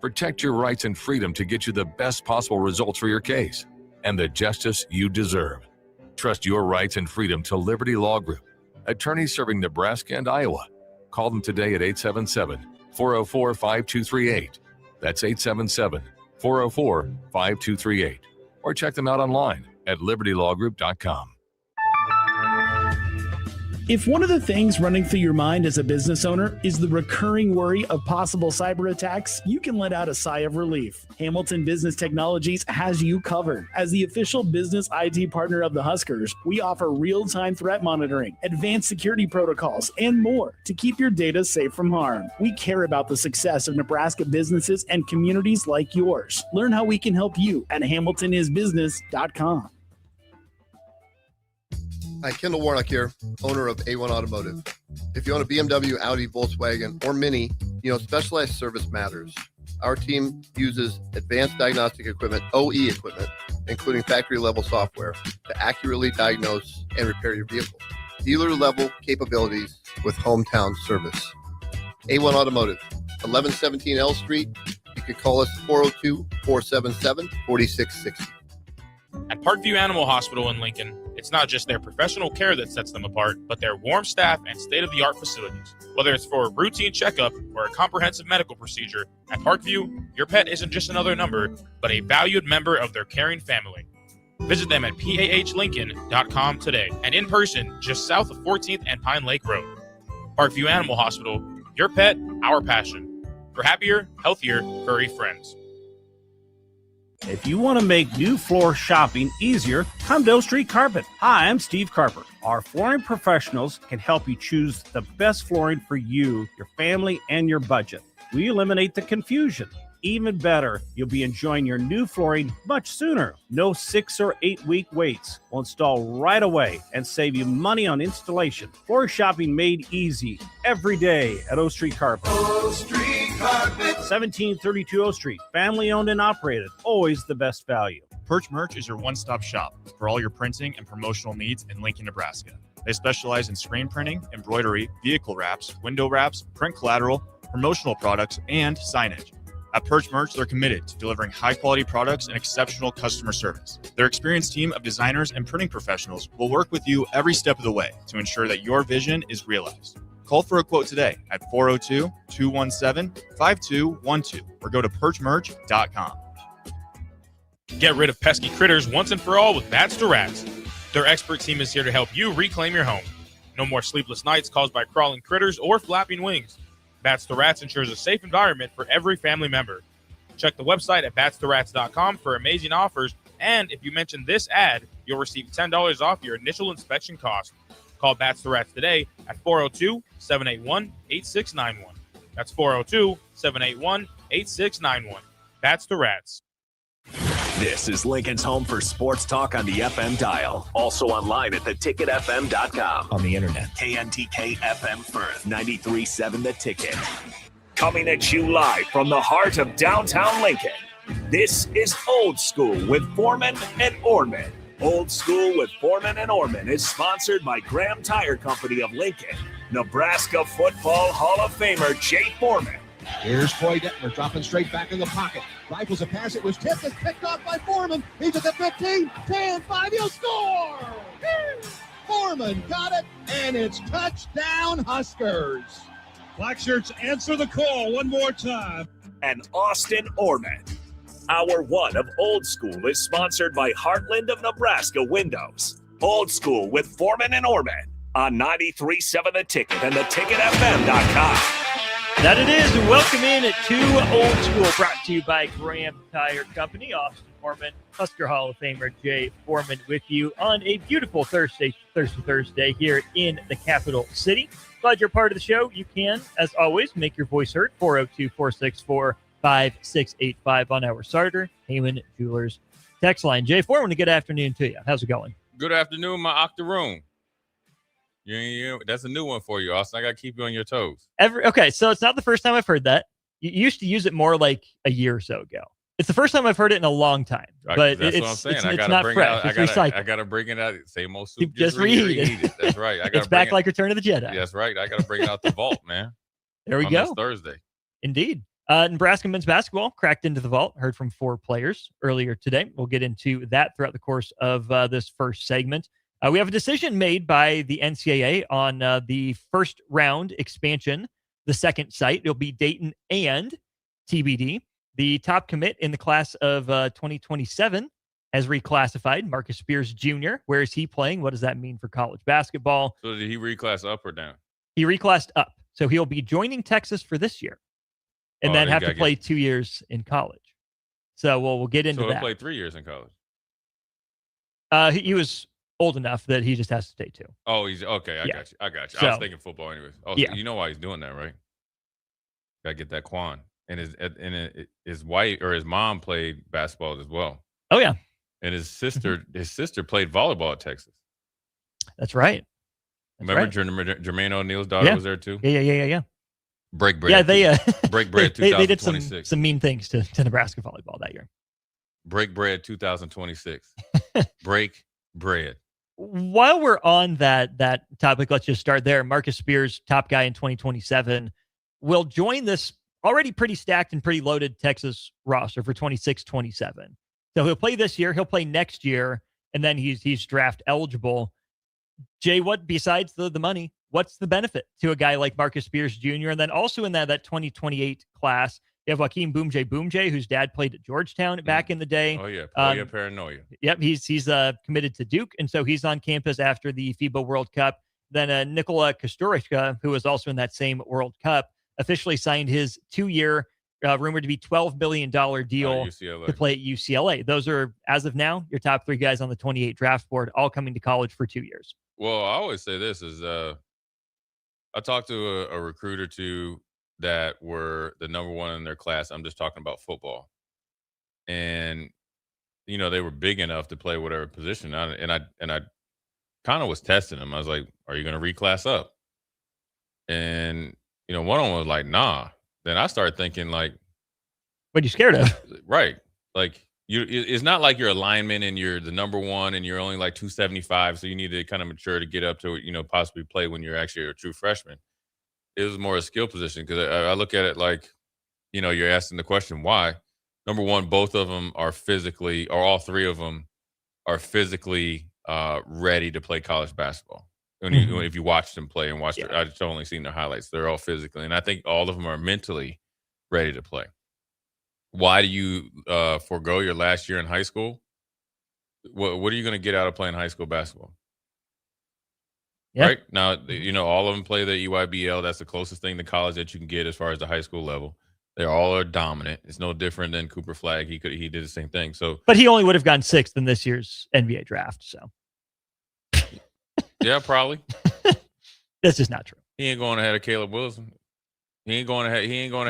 Protect your rights and freedom to get you the best possible results for your case and the justice you deserve. Trust your rights and freedom to Liberty Law Group, attorneys serving Nebraska and Iowa. Call them today at 877-404-5238. That's 877-404-5238. Or check them out online at libertylawgroup.com. If one of the things running through your mind as a business owner is the recurring worry of possible cyber attacks, you can let out a sigh of relief. Hamilton Business Technologies has you covered. As the official business IT partner of the Huskers, we offer real-time threat monitoring, advanced security protocols, and more to keep your data safe from harm. We care about the success of Nebraska businesses and communities like yours. Learn how we can help you at hamiltonisbusiness.com. Hi, Kendall Warnock here, owner of A1 Automotive. If you own a BMW, Audi, Volkswagen, or Mini, you know specialized service matters. Our team uses advanced diagnostic equipment, OE equipment, including factory-level software, to accurately diagnose and repair your vehicle. Dealer-level capabilities with hometown service. A1 Automotive, 1117 L Street. You can call us 402-477-4660. At Parkview Animal Hospital in Lincoln, it's not just their professional care that sets them apart, but their warm staff and state-of-the-art facilities. Whether it's for a routine checkup or a comprehensive medical procedure, at Parkview, your pet isn't just another number, but a valued member of their caring family. Visit them at pahlincoln.com today and in person just south of 14th and Pine Lake Road. Parkview Animal Hospital, your pet, our passion. For happier, healthier, furry friends. If you want to make new floor shopping easier, come to O Street Carpet. Hi, I'm Steve Carper. Our flooring professionals can help you choose the best flooring for you, your family, and your budget. We eliminate the confusion. Even better, you'll be enjoying your new flooring much sooner. No 6 or 8 week waits. We'll install right away and save you money on installation. Floor shopping made easy every day at O Street Carpet. O Street Carpet. 1732 O Street. Family owned and operated. Always the best value. Perch Merch is your one-stop shop for all your printing and promotional needs in Lincoln, Nebraska. They specialize in screen printing, embroidery, vehicle wraps, window wraps, print collateral, promotional products, and signage. At Perch Merch, they're committed to delivering high-quality products and exceptional customer service. Their experienced team of designers and printing professionals will work with you every step of the way to ensure that your vision is realized. Call for a quote today at 402-217-5212 or go to perchmerch.com. Get rid of pesky critters once and for all with Bats to Rats. Their expert team is here to help you reclaim your home. No more sleepless nights caused by crawling critters or flapping wings. Bats to Rats ensures a safe environment for every family member. Check the website at batstoRats.com for amazing offers, and if you mention this ad, you'll receive $10 off your initial inspection cost. Call Bats to Rats today at 402-781-8691. That's 402-781-8691. Bats to Rats. This is Lincoln's home for sports talk on the FM dial. Also online at theticketfm.com. On the internet. KNTK FM Firth, 93.7 The Ticket. Coming at you live from the heart of downtown Lincoln. This is Old School with Foreman and Orman. Old School with Foreman and Orman is sponsored by Graham Tire Company of Lincoln. Nebraska Football Hall of Famer Jay Foreman. Here's Troy Detmer dropping straight back in the pocket. Rifles a pass. It was tipped and picked off by Foreman. He's at the 15, 10, 5. He'll score! Foreman got it, and it's touchdown Huskers. Black Shirts answer the call one more time. And Austin Orman. Hour one of Old School is sponsored by Heartland of Nebraska Windows. Old School with Foreman and Orman on 93.7 The Ticket and theticketfm.com. That it is. Welcome in to Old School, brought to you by Graham Tire Company. Austin Foreman, Husker Hall of Famer Jay Foreman with you on a beautiful Thursday here in the capital city. Glad you're part of the show. You can, as always, make your voice heard. 402-464-5685 on our starter, Heyman Jewelers text line. Jay Foreman, a good afternoon to you. How's it going? Good afternoon, my octoroon. That's a new one for you, Austin. I got to keep you on your toes. Okay, so it's not the first time I've heard that. You used to use it more like a year or so ago. It's the first time I've heard it in a long time. But that's what I'm saying. It's not fresh. It's recycled. I got to bring it out. Same old soup. Just reheat it. That's right. It's back like Return of the Jedi. That's right. I got to bring it out the vault, man. There we go. This Thursday. Indeed. Nebraska men's basketball cracked into the vault. Heard from 4 players earlier today. We'll get into that throughout the course of this first segment. We have a decision made by the NCAA on the first round expansion, the second site. It'll be Dayton and TBD. The top commit in the class of 2027 has reclassified. Marcus Spears Jr. Where is he playing? What does that mean for college basketball? So did he reclass up or down? He reclassed up. So he'll be joining Texas for this year and then have to play 2 years in college. So we'll get into that. So that. he'll play 3 years in college? He was old enough that he just has to stay 2. Oh, he's okay. I got you. So, I was thinking football anyways. Oh, yeah. You know why he's doing that, right? Got to get that Quan. And his wife or his mom played basketball as well. Oh, yeah. And his sister played volleyball at Texas. That's right. Remember Jermaine O'Neal's daughter was there too? Yeah. Break bread. Yeah, they break bread 2026. They did some mean things to Nebraska volleyball that year. Break bread 2026. Break bread. While we're on that topic, let's just start there. Marcus Spears, top guy in 2027, will join this already pretty stacked and pretty loaded Texas roster for 26-27. So he'll play this year, he'll play next year, and then he's draft eligible. Jay, what besides the money, what's the benefit to a guy like Marcus Spears Jr.? And then also in that 2028 class, you have Joaquin Boomjay, whose dad played at Georgetown back in the day. Oh, yeah. Paranoia. Yep, he's committed to Duke, and so he's on campus after the FIBA World Cup. Then Nikola Kosturicka, who was also in that same World Cup, officially signed his 2-year, rumored to be $12 million deal to play at UCLA. Those are, as of now, your top 3 guys on the 28 draft board, all coming to college for 2 years. Well, I always say this is I talked to a recruiter too that were the number 1 in their class. I'm just talking about football. And, they were big enough to play whatever position. And I kind of was testing them. I was like, are you going to reclass up? And, one of them was like, nah. Then I started thinking like, what are you scared of? Right. Like it's not like you're a lineman and you're the number 1 and you're only like 275. So you need to kind of mature to get up to, possibly play when you're actually a true freshman. It was more a skill position because I look at it like, you're asking the question, why? Number 1, both of them are physically, or all 3 of them are physically ready to play college basketball. If you watch them play and I've just only seen their highlights. They're all physically. And I think all of them are mentally ready to play. Why do you forego your last year in high school? What are you going to get out of playing high school basketball? Yeah. Right now, all of them play the EYBL. That's the closest thing to college that you can get as far as the high school level. They all are dominant. It's no different than Cooper Flagg. He did the same thing. So, but he only would have gone 6th in this year's NBA draft. So, yeah, probably. That's just not true. He ain't going ahead of Caleb Wilson. He ain't going ahead.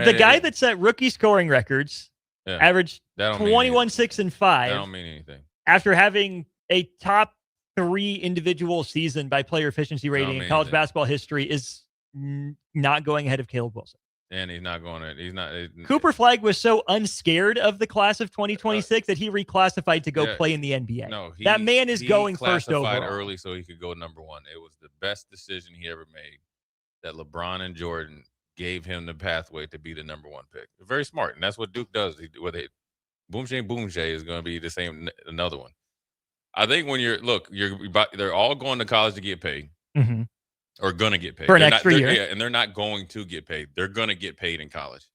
The guy that set rookie scoring records, averaged 21, 6, and 5. That don't mean anything. After having a top 3 individual season by player efficiency rating in college basketball history, is not going ahead of Caleb Wilson. And he's not going to. He's not. Cooper Flagg was so unscared of the class of 2026 that he reclassified to go play in the NBA. No, that man is going first overall. Early so he could go number 1. It was the best decision he ever made. That LeBron and Jordan gave him the pathway to be the number 1 pick. Very smart, and that's what Duke does. Boomjay is going to be the same. Another one. I think when they're all going to college to get paid. Mm-hmm. Or going to get paid for an extra year. Yeah, and they're not going to get paid. They're going to get paid in college.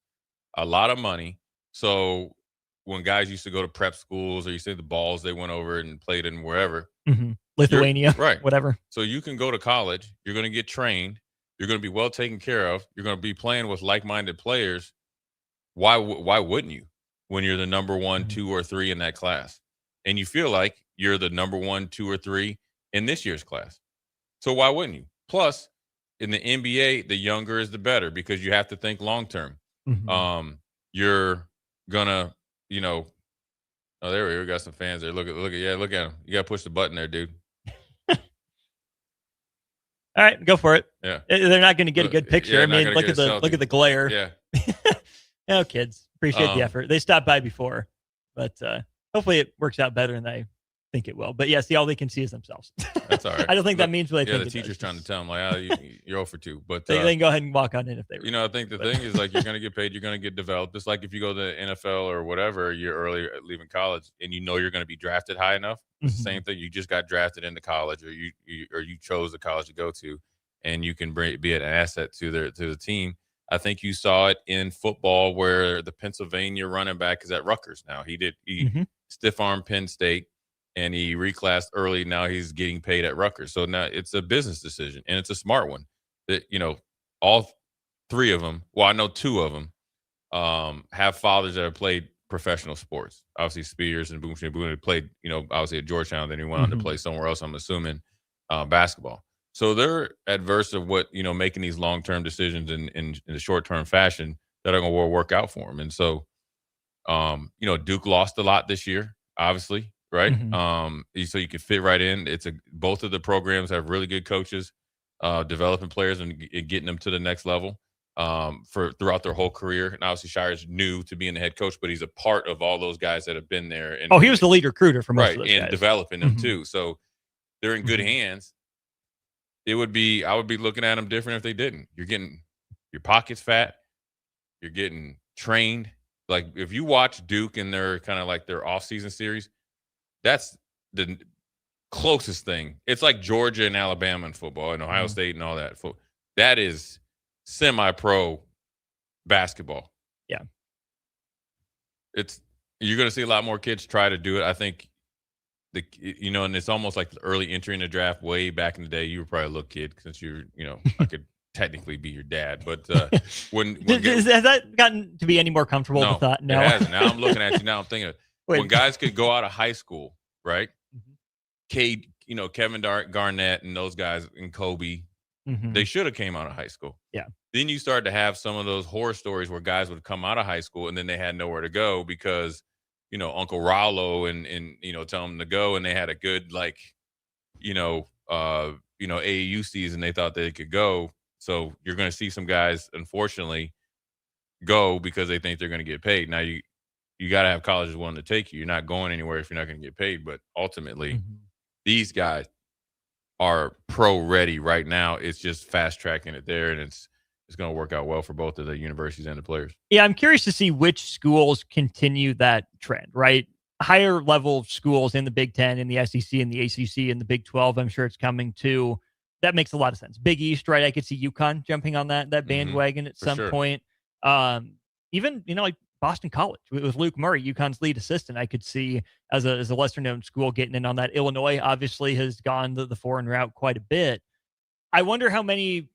A lot of money. So when guys used to go to prep schools or you see the balls, they went over and played in wherever. Mm-hmm. Lithuania, right? Whatever. So you can go to college. You're going to get trained. You're going to be well taken care of. You're going to be playing with like-minded players. Why wouldn't you when you're the number 1, 2, or 3 in that class? And you feel like you're the number 1, 2, or 3 in this year's class. So why wouldn't you? Plus, in the NBA, the younger is the better because you have to think long term. Mm-hmm. You're gonna, oh, there we go. We got some fans there. Look at him. You gotta push the button there, dude. All right, go for it. Yeah, they're not going to get a good picture. Yeah, I mean, look at the glare. Yeah. Kids, appreciate the effort. They stopped by before, but hopefully it works out better than they think it will. But yeah, see, all they can see is themselves. That's all right. I don't think that means what they yeah, think. the teacher's trying to tell them, like, you're 0 for 2. But they can go ahead and walk on in if they I think the thing is, like, you're going to get paid, you're going to get developed. It's like if you go to the NFL or whatever, you're early leaving college and you're going to be drafted high enough. It's the same thing. You just got drafted into college, or you chose the college to go to, and you can be an asset to the team. I think you saw it in football where the Pennsylvania running back is at Rutgers now. He stiff-armed Penn State, and he reclassed early. Now he's getting paid at Rutgers. So now it's a business decision, and it's a smart one. That all 3 of them. Well, I know 2 of them have fathers that have played professional sports. Obviously, Spears and Boom played. Obviously at Georgetown. Then he went on to play somewhere else. I'm assuming basketball. So they're adverse of what, making these long-term decisions in a short-term fashion that are going to work out for them. And so, Duke lost a lot this year, obviously, right? So you can fit right in. Both of the programs have really good coaches, developing players and getting them to the next level throughout their whole career. And obviously, Shire's new to being the head coach, but he's a part of all those guys that have been there. And, he was the lead recruiter for most of those guys. And developing them too. So they're in good hands. I would be looking at them different if they didn't. You're getting your pockets fat. You're getting trained. Like if you watch Duke and their kind of like their off-season series, that's the closest thing. It's like Georgia and Alabama in football and Ohio State and all that. That is semi-pro basketball. Yeah. You're going to see a lot more kids try to do it. I think and it's almost like the early entry in the draft way back in the day. You were probably a little kid since I could technically be your dad. But has that gotten to be any more comfortable with that? No, it hasn't. Now I'm looking at you. Now I'm thinking when guys could go out of high school, right? Kevin Garnett and those guys and Kobe, they should have came out of high school. Yeah. Then you start to have some of those horror stories where guys would come out of high school and then they had nowhere to go because Uncle Rollo and tell them to go, and they had a good AAU season. They thought they could go. So you're going to see some guys, unfortunately, go because they think they're going to get paid. Now you got to have colleges willing to take you. You're not going anywhere if you're not going to get paid. But ultimately, these guys are pro ready right now. It's just fast tracking it there, and it's going to work out well for both of the universities and the players. Yeah, I'm curious to see which schools continue that trend, right? Higher level schools in the Big Ten, in the SEC, and the ACC, and the Big 12, I'm sure it's coming too. That makes a lot of sense. Big East, right? I could see UConn jumping on that bandwagon at some point. Even, like Boston College with Luke Murray, UConn's lead assistant, I could see as a lesser known school getting in on that. Illinois obviously has gone the foreign route quite a bit. I wonder how many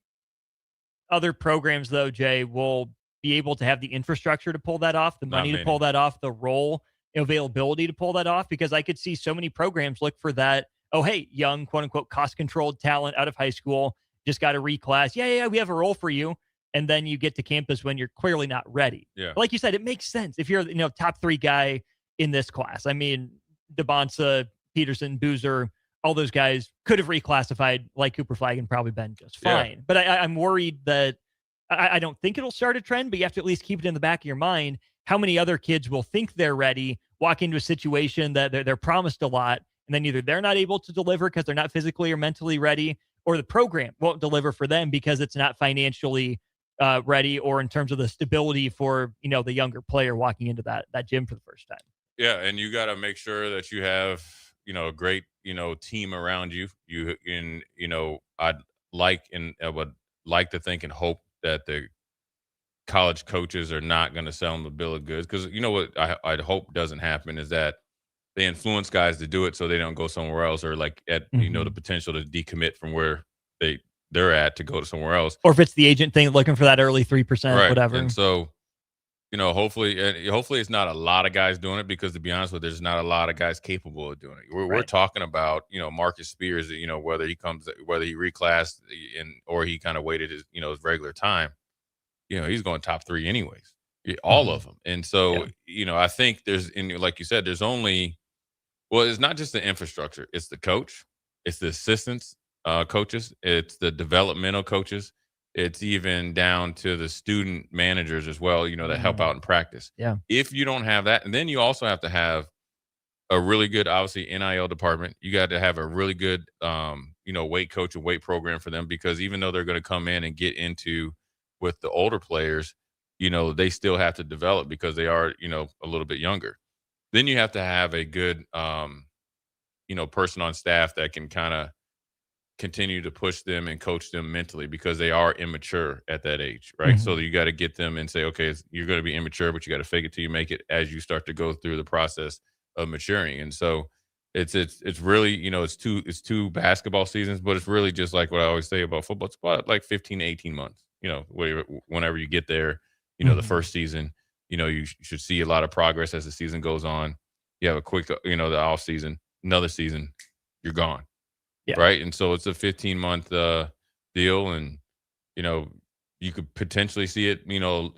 other programs, though, Jay, will be able to have the infrastructure to pull that off, the money to pull that off, the role availability to pull that off, because I could see so many programs look for that. Oh, hey, young, quote unquote, cost controlled talent out of high school, just got to reclass. Yeah, we have a role for you. And then you get to campus when you're clearly not ready. Yeah. But like you said, it makes sense if you're top 3 guy in this class. I mean, DeBonsa, Peterson, Boozer, all those guys could have reclassified like Cooper Flagg and probably been just fine. Yeah. But I'm worried that I don't think it'll start a trend, but you have to at least keep it in the back of your mind. How many other kids will think they're ready, walk into a situation that they're promised a lot, and then either they're not able to deliver because they're not physically or mentally ready, or the program won't deliver for them because it's not financially ready, or in terms of the stability for, the younger player walking into that gym for the first time. Yeah. And you got to make sure that you have, a great, team around you. I would like to think and hope that the college coaches are not going to sell them a bill of goods. Cause what I'd hope doesn't happen is that they influence guys to do it so they don't go somewhere else, or the potential to decommit from where they're at to go to somewhere else. Or if it's the agent thing, looking for that early 3%, right. Whatever. And so, hopefully it's not a lot of guys doing it, because to be honest with you, there's not a lot of guys capable of doing it. We're talking about, Marcus Spears, whether he reclassed or he kind of waited his regular time, he's going top 3 anyways, all of them. And so, I think like you said, there's only, it's not just the infrastructure, it's the coach, it's the assistants, coaches, it's the developmental coaches, it's even down to the student managers as well, that help out in practice. Yeah. If you don't have that, and then you also have to have a really good, obviously, NIL department. You got to have a really good, weight coach and weight program for them, because even though they're going to come in and get into with the older players, they still have to develop because they are, a little bit younger. Then you have to have a good, person on staff that can kind of continue to push them and coach them mentally, because they are immature at that age, right? So you got to get them and say, okay, you're going to be immature, but you got to fake it till you make it as you start to go through the process of maturing. And so it's really, it's two basketball seasons, but it's really just like what I always say about football. It's about like 15 to 18 months, whenever you get there, the first season, you should see a lot of progress as the season goes on. You have a quick, the off season, another season, you're gone. Yeah. Right. And so it's a 15-month deal. And, you could potentially see it,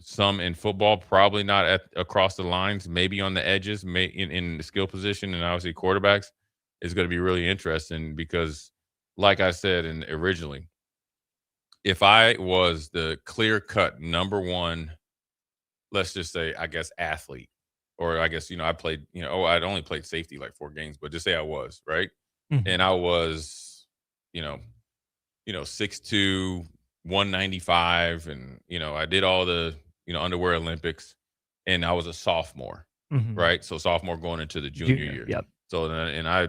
some in football, probably not across the lines, maybe on the edges, in the skill position. And obviously quarterbacks is going to be really interesting because, like I said, originally, if I was the clear cut number one, let's just say, I guess, athlete, or I guess, I played, I'd only played safety like 4 games, but just say I was, right. And I was, 6'2", 195, and I did all the underwear Olympics, and I was a sophomore, right? So sophomore going into the junior year. Yep. So and I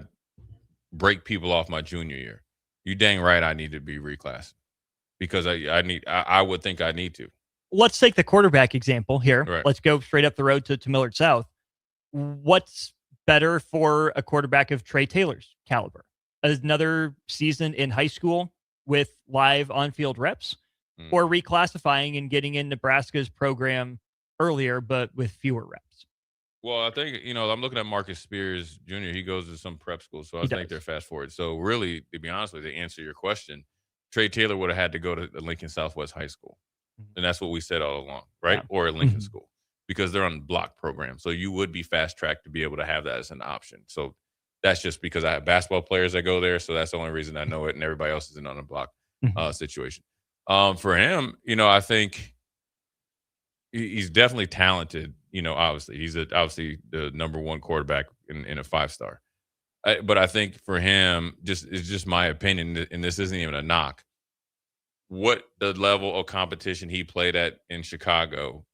break people off my junior year. You dang right I need to be reclassed, because I would think I need to. Let's take the quarterback example here. Right. Let's go straight up the road to Millard South. What's better for a quarterback of Trey Taylor's caliber? Another season in high school with live on-field reps, or reclassifying and getting in Nebraska's program earlier, but with fewer reps? Well, I think, I'm looking at Marcus Spears Jr. He goes to some prep school, so I think they're fast forward. So really, to be honest with you, to answer your question, Trey Taylor would have had to go to the Lincoln Southwest High School. And that's what we said all along, right? Yeah. Or at Lincoln School, because they're on the block program. So you would be fast-tracked to be able to have that as an option. So that's just because I have basketball players that go there. So that's the only reason I know it, and everybody else isn't on a block situation. For him, I think he's definitely talented. Obviously, he's obviously the number one quarterback in a 5-star. But I think for him, it's just my opinion, and this isn't even a knock, what the level of competition he played at in Chicago,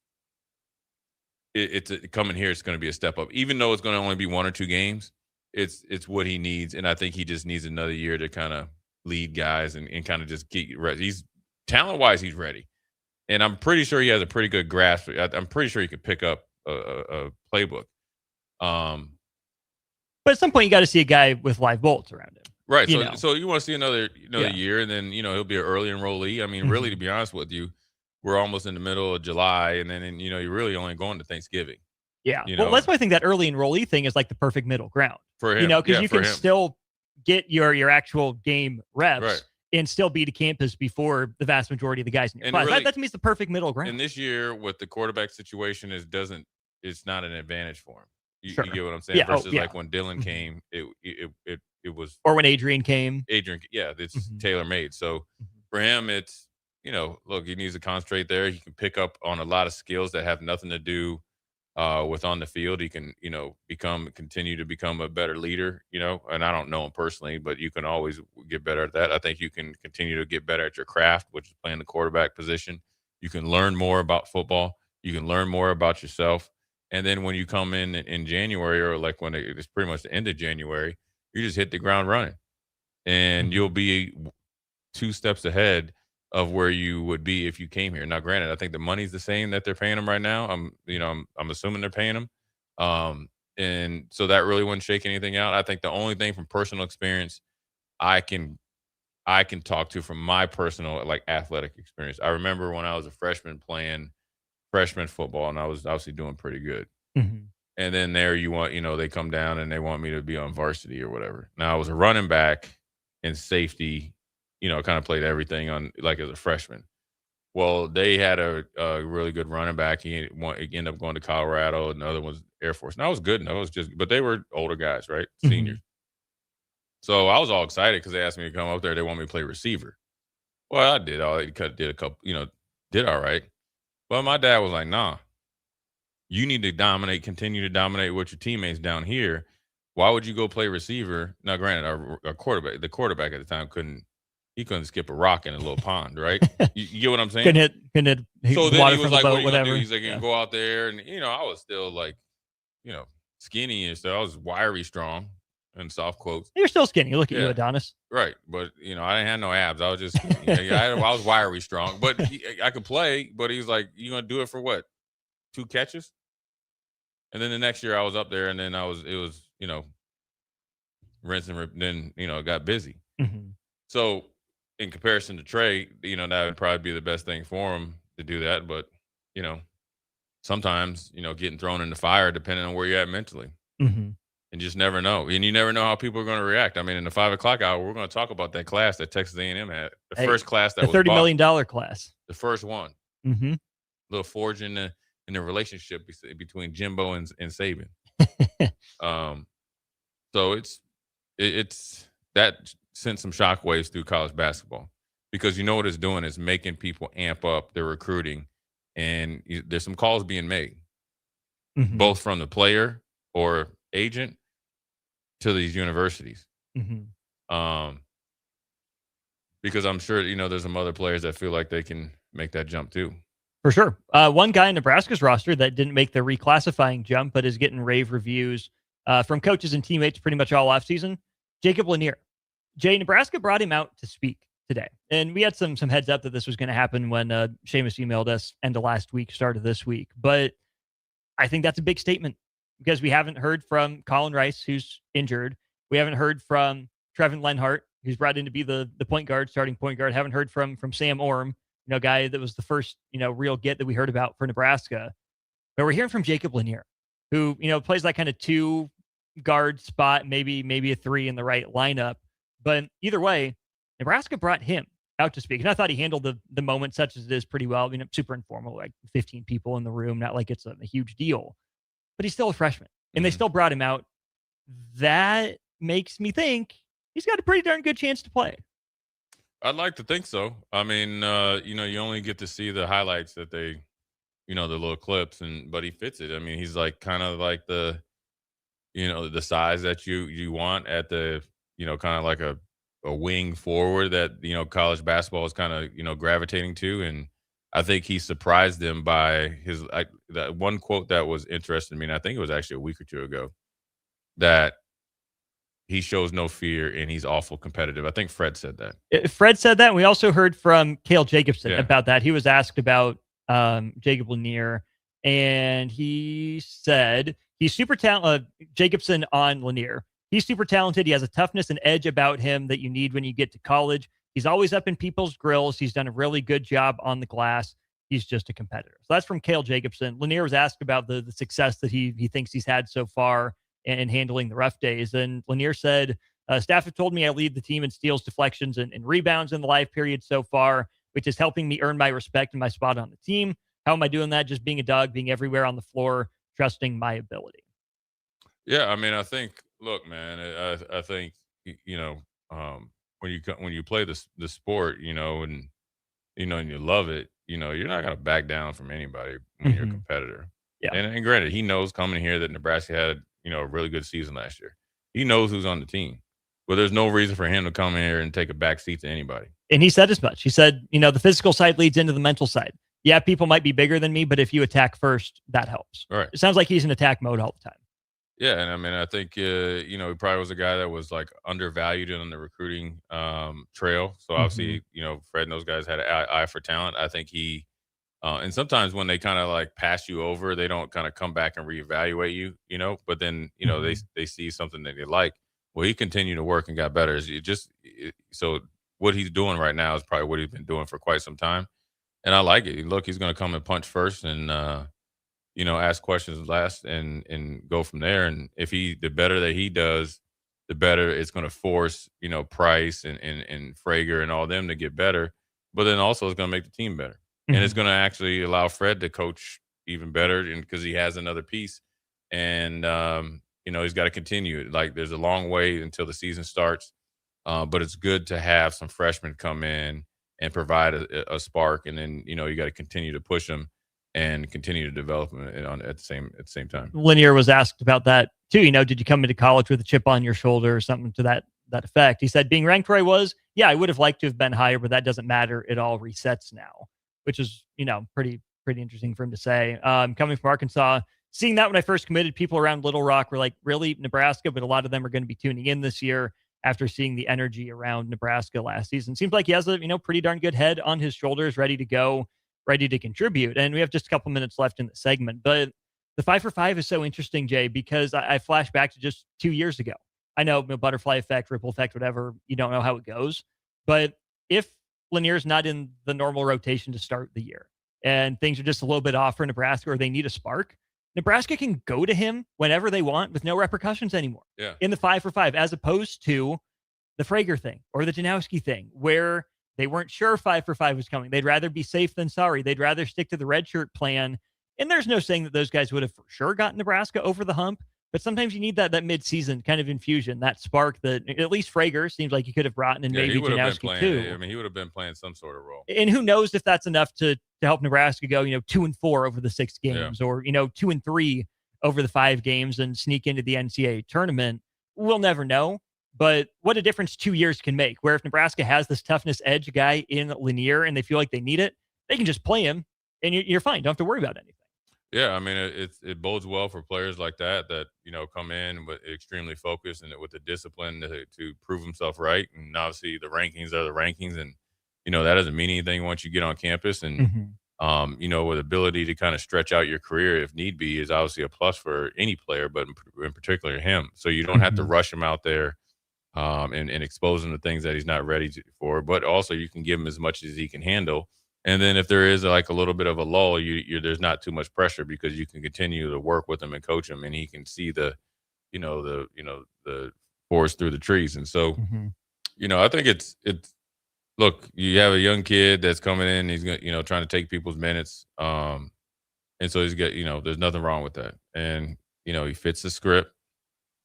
it's coming here, it's going to be a step up. Even though it's going to only be 1 or 2 games, it's what he needs. And I think he just needs another year to kind of lead guys and kind of just get ready. He's talent-wise, he's ready. And I'm pretty sure he has a pretty good grasp. I'm pretty sure he could pick up a playbook. But at some point, you got to see a guy with live bolts around him. Right. So you want to see another year, and then, he'll be an early enrollee. I mean, really, to be honest with you, we're almost in the middle of July, and then, you're really only going to Thanksgiving. Yeah. Well, that's why I think that early enrollee thing is like the perfect middle ground. For him. Because you can still get your actual game reps and still be to campus before the vast majority of the guys in your class. That to me is the perfect middle ground. And this year, with the quarterback situation, it's not an advantage for him. You get what I'm saying? Yeah. Versus like when Dylan came, it was, or when Adrian came. It's tailor made. So for him, it's, look, he needs to concentrate there. He can pick up on a lot of skills that have nothing to do with on the field. He can, continue to become a better leader, and I don't know him personally, but you can always get better at that. I think you can continue to get better at your craft, which is playing the quarterback position. You can learn more about football. You can learn more about yourself. And then when you come in January, or like when it's pretty much the end of January, you just hit the ground running, and you'll be 2 steps ahead of where you would be if you came here. Now, granted, I think the money's the same that they're paying him right now. I'm assuming they're paying him. And so that really wouldn't shake anything out. I think the only thing from personal experience I can talk to from my personal, like, athletic experience. I remember when I was a freshman playing freshman football, and I was obviously doing pretty good. And then there they come down and they want me to be on varsity or whatever. Now I was a running back and safety, kind of played everything on, like, as a freshman. Well, they had a really good running back. He ended up going to Colorado, and the other one's Air Force. And I was good enough. But they were older guys, right? Seniors. So I was all excited because they asked me to come up there. They want me to play receiver. Well, I did a couple, did all right. But my dad was like, nah, you need to continue to dominate with your teammates down here. Why would you go play receiver? Now, granted, our quarterback, the quarterback at the time couldn't skip a rock in a little pond, right? You get what I'm saying? Couldn't hit So then water he was from like, the boat, what are you gonna do? whatever. He's like, you can go out there, and I was still like, skinny and stuff. I was wiry strong and soft quotes. You're still skinny. Look at you, Yeah. Adonis. Right, but I didn't have no abs. I was just skinny. I was wiry strong, but I could play. But he's like, "You gonna do it for what? 2 catches?" And then the next year I was up there, and then it was rinse and then it got busy. Mm-hmm. So in comparison to Trey, that would probably be the best thing for him to do that. But sometimes getting thrown in the fire depending on where you're at mentally. Mm-hmm. And just never know. And you never know how people are going to react. I mean, in the 5 o'clock hour, we're going to talk about that class that Texas A&M had. The first class that the was $30 million bought. class. The first one. Mm-hmm. Little forge in the relationship between Jimbo and Saban. So it's that sent some shockwaves through college basketball, because what it's doing is making people amp up their recruiting, and there's some calls being made, both from the player or agent to these universities. Because I'm sure there's some other players that feel like they can make that jump too. For sure. One guy in Nebraska's roster that didn't make the reclassifying jump but is getting rave reviews from coaches and teammates pretty much all offseason, Jacob Lanier. Jay, Nebraska brought him out to speak today, and we had some heads up that this was going to happen when Seamus emailed us end of last week, start of this week, but I think that's a big statement, because we haven't heard from Colin Rice, who's injured. We haven't heard from Trevin Lenhart, who's brought in to be the point guard, starting point guard. Haven't heard from Sam Orm, guy that was the first, real get that we heard about for Nebraska. But we're hearing from Jacob Lanier, who, plays that kind of 2 guard spot, maybe a 3 in the right lineup. But either way, Nebraska brought him out to speak. And I thought he handled the moment, such as it is, pretty well. Super informal, like 15 people in the room, not like it's a huge deal. But he's still a freshman, and they still brought him out. That makes me think he's got a pretty darn good chance to play. I'd like to think so. I mean, you only get to see the highlights that they, the little clips, but he fits it. I mean, he's like kind of like the size that you want at the, kind of like a wing forward that, college basketball is kind of, gravitating to. And I think he surprised them by that one quote that was interesting to me. And I think it was actually a week or 2 ago, that he shows no fear and he's awful competitive. I think Fred said that. Fred said that. And we also heard from Cale Jacobson about that. He was asked about Jacob Lanier, and he said he's super talented. Jacobson on Lanier. He's super talented. He has a toughness and edge about him that you need when you get to college. He's always up in people's grills. He's done a really good job on the glass. He's just a competitor. So that's from Cale Jacobson. Lanier was asked about the success that he thinks he's had so far in handling the rough days. And Lanier said, staff have told me I lead the team in steals, deflections, and rebounds in the live period so far, which is helping me earn my respect and my spot on the team. How am I doing that? Just being a dog, being everywhere on the floor, trusting my ability. Yeah, I mean, I think, look, man, I think, when you play the sport, and you love it, you're not going to back down from anybody when you're a competitor. Yeah. And granted, he knows coming here that Nebraska had, a really good season last year. He knows who's on the team, but there's no reason for him to come in here and take a back seat to anybody. And he said as much. He said, the physical side leads into the mental side. Yeah, people might be bigger than me, but if you attack first, that helps. Right. It sounds like he's in attack mode all the time. Yeah, and I mean, I think he probably was a guy that was like undervalued on the recruiting trail. So obviously, Fred and those guys had an eye for talent. I think he, and sometimes when they kind of like pass you over, they don't kind of come back and reevaluate you, But then they see something that they like. Well, he continued to work and got better. So what he's doing right now is probably what he's been doing for quite some time, and I like it. Look, he's going to come and punch first, and ask questions last and go from there. And if the better that he does, the better it's going to force, Price and Frager and all them to get better. But then also it's going to make the team better. And it's going to actually allow Fred to coach even better, and because he has another piece. And, he's got to continue. Like, there's a long way until the season starts. But it's good to have some freshmen come in and provide a spark. And then, you got to continue to push them. and continue to develop it at the same time. Lanier was asked about that too. Did you come into college with a chip on your shoulder or something to that effect? He said, being ranked where I was, yeah, I would have liked to have been higher, but that doesn't matter. It all resets now, which is, pretty interesting for him to say. Coming from Arkansas, seeing that when I first committed, people around Little Rock were like, really, Nebraska? But a lot of them are going to be tuning in this year after seeing the energy around Nebraska last season. Seems like he has a, pretty darn good head on his shoulders, ready to go, ready to contribute. And we have just a couple minutes left in the segment, but the 5 for 5 is so interesting, Jay, because I flash back to just 2 years ago. I know butterfly effect, ripple effect, whatever, you don't know how it goes. But if Lanier's not in the normal rotation to start the year and things are just a little bit off for Nebraska or they need a spark, Nebraska can go to him whenever they want with no repercussions anymore. Yeah. In the 5 for 5, as opposed to the Frager thing or the Janowski thing, where they weren't sure 5 for 5 was coming. They'd rather be safe than sorry. They'd rather stick to the redshirt plan. And there's no saying that those guys would have for sure gotten Nebraska over the hump. But sometimes you need that midseason kind of infusion, that spark that at least Frager seems like he could have brought, and maybe Janowski too. I mean, he would have been playing some sort of role. And who knows if that's enough to help Nebraska go, 2-4 over the 6 games, or 2-3 over the 5 games and sneak into the NCAA tournament. We'll never know. But what a difference 2 years can make, where if Nebraska has this toughness edge guy in Lanier and they feel like they need it, they can just play him and you're fine. Don't have to worry about anything. Yeah, I mean, it bodes well for players like that come in with extremely focused and with the discipline to prove himself right. And obviously the rankings are the rankings, and that doesn't mean anything once you get on campus. And with ability to kind of stretch out your career if need be is obviously a plus for any player, but in particular him. So you don't have to rush him out there and expose him to things that he's not ready for. But also you can give him as much as he can handle. And then if there is like a little bit of a lull, there's not too much pressure because you can continue to work with him and coach him, and he can see the forest through the trees. And so, I think it's look, you have a young kid that's coming in, he's going trying to take people's minutes. And so he's got, there's nothing wrong with that. And, he fits the script.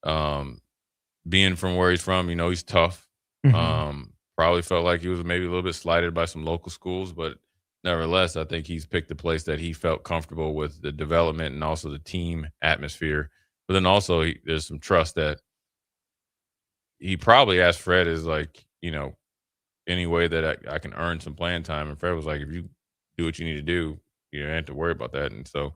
Being from where he's from, he's tough. Probably felt like he was maybe a little bit slighted by some local schools, but nevertheless, I think he's picked a place that he felt comfortable with the development and also the team atmosphere. But then also there's some trust that he probably asked Fred is like, any way that I can earn some playing time. And Fred was like, if you do what you need to do, you don't have to worry about that. And so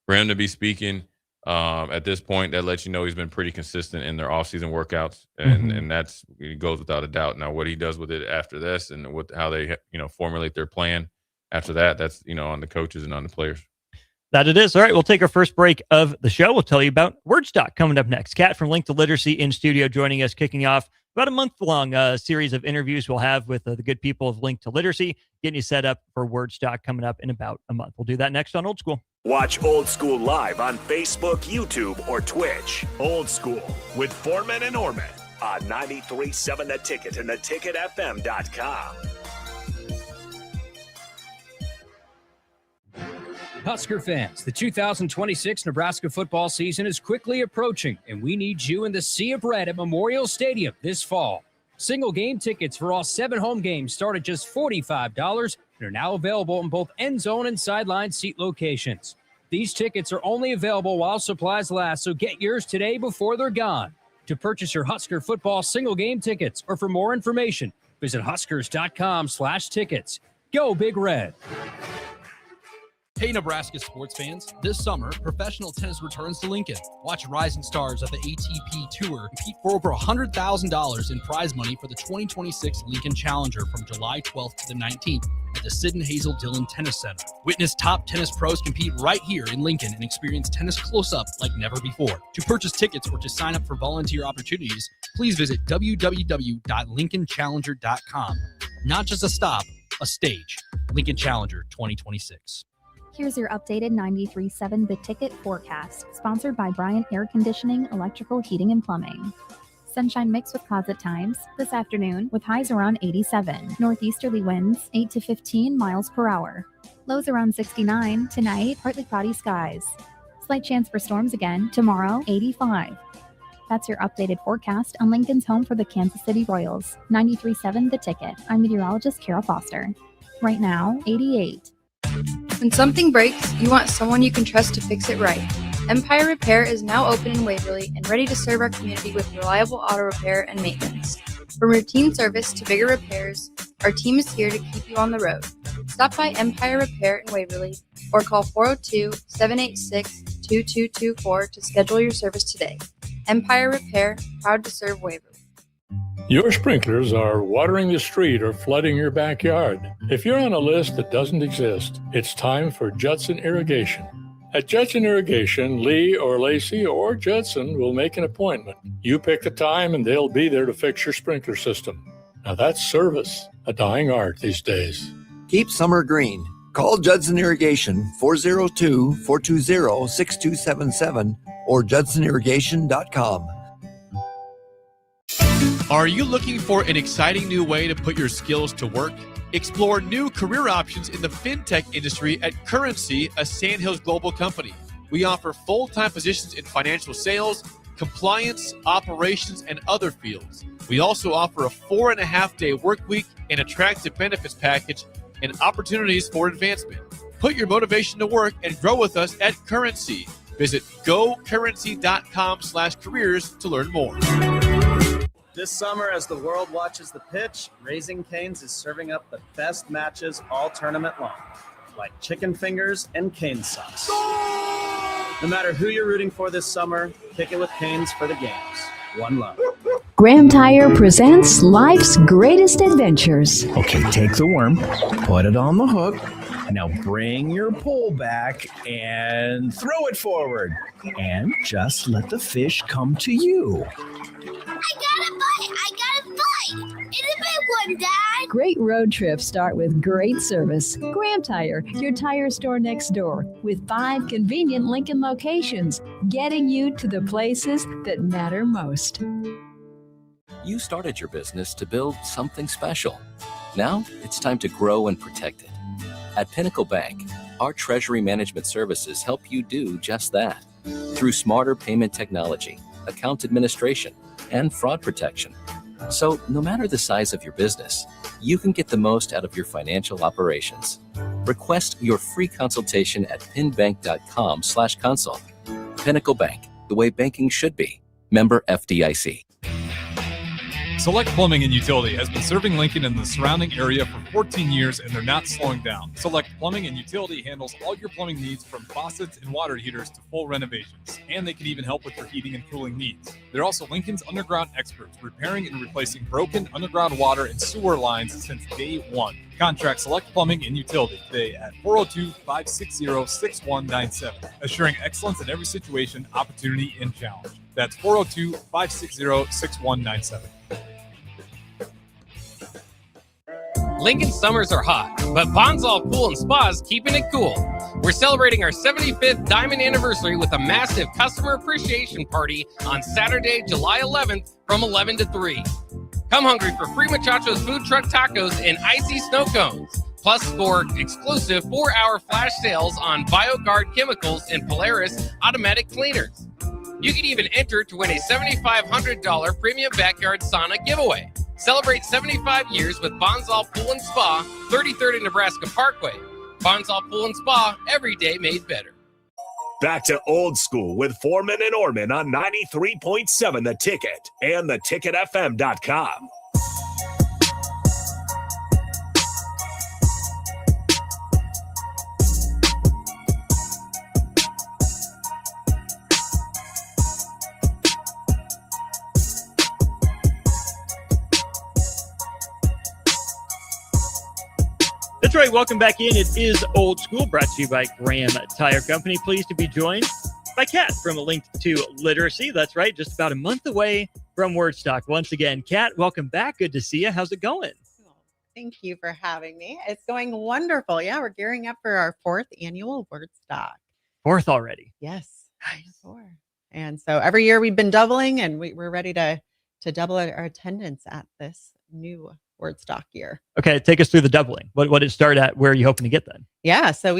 for him to be speaking at this point, that lets you know he's been pretty consistent in their offseason workouts. And that's, it goes without a doubt. Now, what he does with it after this and how they, formulate their plan after that, that's, on the coaches and on the players. That it is. All right, we'll take our first break of the show. We'll tell you about WordStock coming up next. Kat from Link to Literacy in studio joining us, kicking off about a month-long series of interviews we'll have with the good people of Link to Literacy, getting you set up for WordStock coming up in about a month. We'll do that next on Old School. Watch Old School live on Facebook, YouTube, or Twitch. Old School with Foreman and Orman on 93.7 The Ticket and theticketfm.com. Husker fans, the 2026 Nebraska football season is quickly approaching, and we need you in the Sea of Red at Memorial Stadium this fall. Single game tickets for all 7 home games start at just $45 and are now available in both end zone and sideline seat locations. These tickets are only available while supplies last, so get yours today before they're gone. To purchase your Husker football single game tickets or for more information, visit huskers.com/tickets. Go Big Red. Hey Nebraska sports fans, this summer, professional tennis returns to Lincoln. Watch rising stars of the ATP Tour compete for over $100,000 in prize money for the 2026 Lincoln Challenger from July 12th to the 19th at the Sid and Hazel Dillon Tennis Center. Witness top tennis pros compete right here in Lincoln and experience tennis close-up like never before. To purchase tickets or to sign up for volunteer opportunities, please visit www.lincolnchallenger.com. Not just a stop, a stage. Lincoln Challenger 2026. Here's your updated 93.7 The Ticket forecast, sponsored by Bryant Air Conditioning, Electrical, Heating, and Plumbing. Sunshine mixed with clouds at times this afternoon with highs around 87. Northeasterly winds 8 to 15 miles per hour. Lows around 69. Tonight, partly cloudy skies. Slight chance for storms again. Tomorrow, 85. That's your updated forecast on Lincoln's home for the Kansas City Royals. 93.7 The Ticket. I'm meteorologist Kara Foster. Right now, 88. When something breaks, you want someone you can trust to fix it right. Empire Repair is now open in Waverly and ready to serve our community with reliable auto repair and maintenance. From routine service to bigger repairs, our team is here to keep you on the road. Stop by Empire Repair in Waverly or call 402-786-2224 to schedule your service today. Empire Repair, proud to serve Waverly. Your sprinklers are watering the street or flooding your backyard. If you're on a list that doesn't exist, it's time for Judson Irrigation. At Judson Irrigation, Lee or Lacey or Judson will make an appointment. You pick the time and they'll be there to fix your sprinkler system. Now that's service, a dying art these days. Keep summer green. Call Judson Irrigation 402-420-6277 or judsonirrigation.com. Are you looking for an exciting new way to put your skills to work? Explore new career options in the fintech industry at Currency, a Sandhills global company. We offer full-time positions in financial sales, compliance, operations, and other fields. We also offer a 4.5-day work week, an attractive benefits package, and opportunities for advancement. Put your motivation to work and grow with us at Currency. Visit gocurrency.com/careers to learn more. This summer, as the world watches the pitch, Raising Cane's is serving up the best matches all tournament long, like chicken fingers and cane sauce. No matter who you're rooting for this summer, kick it with Cane's for the games. One love. Graham Tire presents life's greatest adventures. Okay, take the worm, put it on the hook. Now bring your pole back and throw it forward. And just let the fish come to you. I got a bite! It's a big one, Dad! Great road trips start with great service. Graham Tire, your tire store next door, with 5 convenient Lincoln locations, getting you to the places that matter most. You started your business to build something special. Now it's time to grow and protect it. At Pinnacle Bank, our treasury management services help you do just that. Through smarter payment technology, account administration, and fraud protection. So no matter the size of your business, you can get the most out of your financial operations. Request your free consultation at pinbank.com/consult. Pinnacle Bank, the way banking should be. Member FDIC. Select Plumbing and Utility has been serving Lincoln and the surrounding area for 14 years, and they're not slowing down. Select Plumbing and Utility handles all your plumbing needs, from faucets and water heaters to full renovations, and they can even help with your heating and cooling needs. They're also Lincoln's underground experts, repairing and replacing broken underground water and sewer lines since day one. Contact Select Plumbing and Utility today at 402-560-6197, assuring excellence in every situation, opportunity, and challenge. That's 402-560-6197. Lincoln summers are hot, but Bonsall Pool and Spa is keeping it cool. We're celebrating our 75th Diamond Anniversary with a massive customer appreciation party on Saturday, July 11th from 11 to 3. Come hungry for free Muchachos food truck tacos and icy snow cones. Plus, score exclusive 4-hour flash sales on BioGuard chemicals and Polaris automatic cleaners. You can even enter to win a $7,500 premium backyard sauna giveaway. Celebrate 75 years with Bonsall Pool and Spa, 33rd and Nebraska Parkway. Bonsall Pool and Spa, every day made better. Back to Old School with Foreman and Orman on 93.7 The Ticket and theticketfm.com. That's right. Welcome back in. It is Old School, brought to you by Graham Tire Company. Pleased to be joined by Kat from A Link to Literacy. That's right. Just about a month away from Wordstock. Once again, Kat, welcome back. Good to see you. How's it going? Thank you for having me. It's going wonderful. Yeah, we're gearing up for our 4th annual Wordstock. 4th already. Yes. Nice. 4. And so every year we've been doubling, and we're ready to double our attendance at this new Wordstock year. Okay, take us through the doubling. What did it start at? Where are you hoping to get then? Yeah, so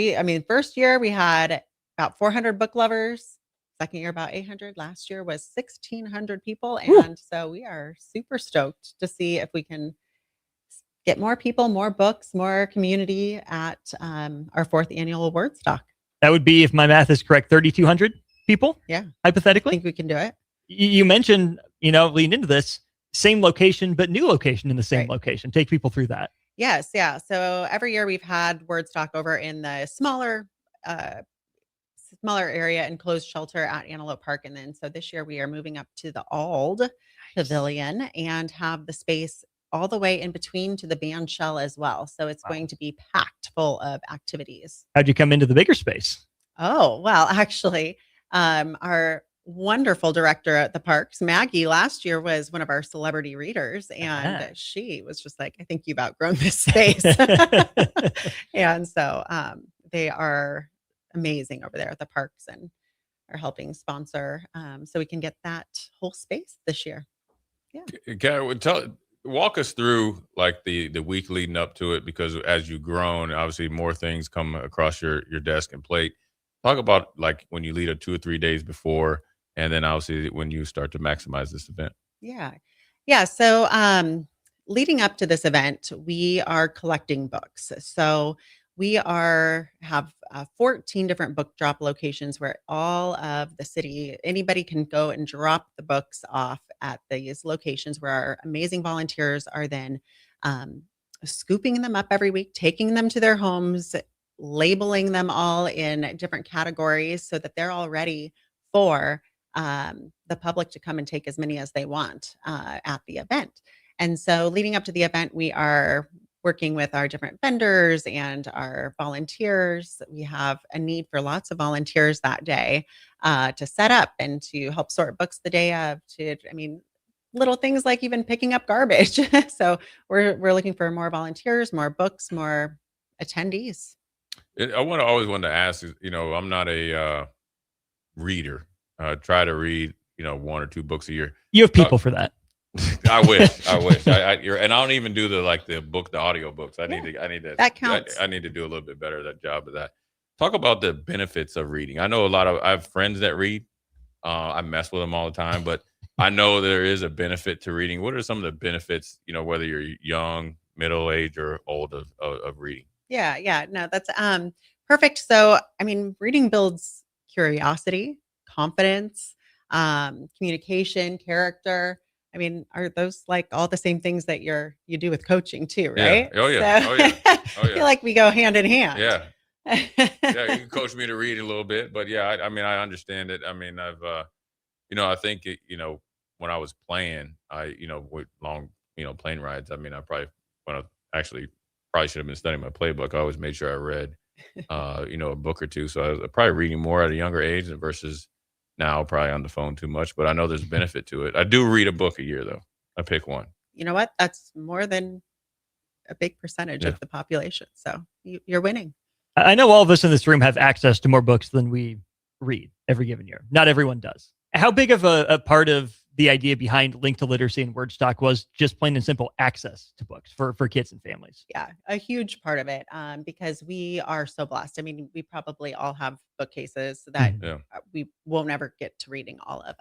first year we had about 400 book lovers. Second year about 800. Last year was 1,600 people, and so we are super stoked to see if we can get more people, more books, more community at our 4th annual Wordstock. That would be, if my math is correct, 3,200 people? Yeah. Hypothetically? I think we can do it. You mentioned, lean into this, same location, but new location in the same Right. location. Take people through that. Yes, yeah. So every year we've had Wordstock over in the smaller area, enclosed shelter at Antelope Park. And then so this year we are moving up to the Ald Pavilion and have the space all the way in between to the band shell as well. So it's going to be packed full of activities. How'd you come into the bigger space? Oh, well, actually, our wonderful director at the parks, Maggie, last year was one of our celebrity readers, and she was just like, I think you've outgrown this space. And so they are amazing over there at the parks and are helping sponsor so we can get that whole space this year. Yeah. Walk us through like the week leading up to it, because as you've grown, obviously more things come across your desk and plate. Talk about like when you lead up 2 or 3 days before, and then obviously when you start to maximize this event. Yeah. Yeah. So leading up to this event, we are collecting books. So we have 14 different book drop locations where all of the city, anybody can go and drop the books off at these locations where our amazing volunteers are then scooping them up every week, taking them to their homes, labeling them all in different categories so that they're all ready for the public to come and take as many as they want at the event. And so leading up to the event, we are working with our different vendors and our volunteers. We have a need for lots of volunteers that day to set up and to help sort books the day of, little things like even picking up garbage. So we're looking for more volunteers, more books, more attendees. Always wanted to ask, I'm not a reader. Try to read, 1 or 2 books a year. You have people for that. I wish. And I don't even do the audio books. I need to. That counts. I need to do a little bit better at that job of that. Talk about the benefits of reading. I know I have friends that read. I mess with them all the time, but I know there is a benefit to reading. What are some of the benefits, whether you're young, middle age, or old of reading? Yeah. No, that's perfect. So, reading builds curiosity, confidence, communication, character. Are those like all the same things that you do with coaching too, right? Yeah. Oh yeah. So, Oh yeah. I feel like we go hand in hand. Yeah. Yeah. You can coach me to read a little bit, but yeah, I understand it. I think when I was playing, with long, plane rides. I probably should have been studying my playbook. I always made sure I read, a book or two. So I was probably reading more at a younger age versus now, probably on the phone too much, but I know there's benefit to it. I do read a book a year though. I pick one. You know what? That's more than a big percentage of the population. So you're winning. I know all of us in this room have access to more books than we read every given year. Not everyone does. How big of a part of the idea behind Link to Literacy and Wordstock was just plain and simple access to books for kids and families? Yeah, a huge part of it because we are so blessed. We probably all have bookcases that we won't ever get to reading all of,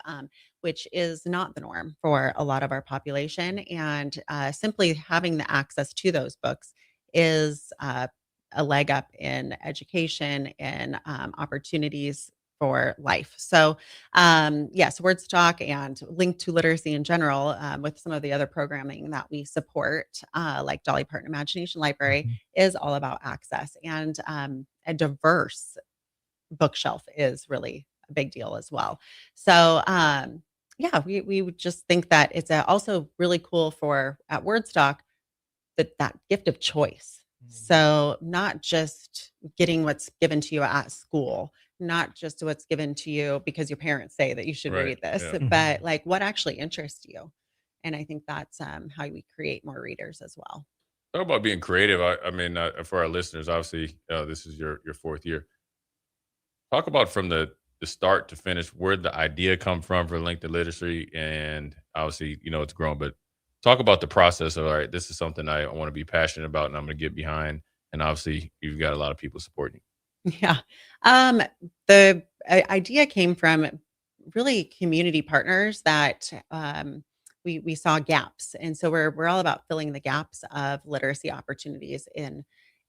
which is not the norm for a lot of our population. And simply having the access to those books is a leg up in education and opportunities for life. So yes, Wordstock and Link to Literacy in general, with some of the other programming that we support, like Dolly Parton Imagination Library, is all about access, and a diverse bookshelf is really a big deal as well. So yeah, we would just think that it's also really cool at Wordstock that gift of choice. So not just getting what's given to you at school, not just what's given to you because your parents say that you should read this, but like what actually interests you. And I think that's how we create more readers as well. Talk about being creative. For our listeners, obviously, this is your 4th year. Talk about from the start to finish, where the idea come from for Link to Literacy, and obviously, it's grown, but talk about the process of, all right, this is something I want to be passionate about and I'm going to get behind. And obviously you've got a lot of people supporting you. Yeah. The idea came from really community partners that we saw gaps, and so we're all about filling the gaps of literacy opportunities in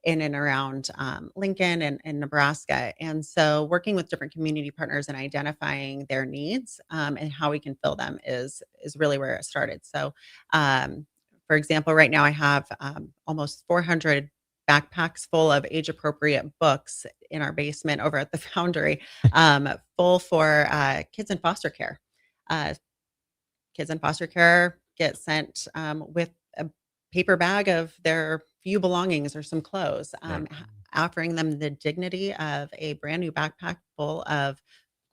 and around Lincoln and Nebraska. And so working with different community partners and identifying their needs and how we can fill them is really where it started. So for example, right now I have almost 400 backpacks full of age appropriate books in our basement over at the Foundry, full for kids in foster care. Kids in foster care get sent with a paper bag of their few belongings or some clothes, offering them the dignity of a brand new backpack full of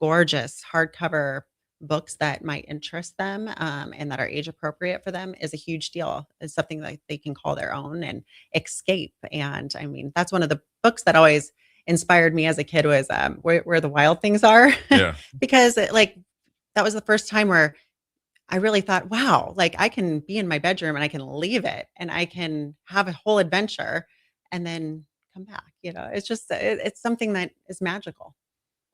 gorgeous hardcover books that might interest them and that are age appropriate for them is a huge deal. It's something that they can call their own and escape. And I mean, that's one of the books that always inspired me as a kid was where the wild things are. Yeah. Because that was the first time where I really thought, wow, like I can be in my bedroom and I can leave it and I can have a whole adventure and then come back. It's just, it's something that is magical.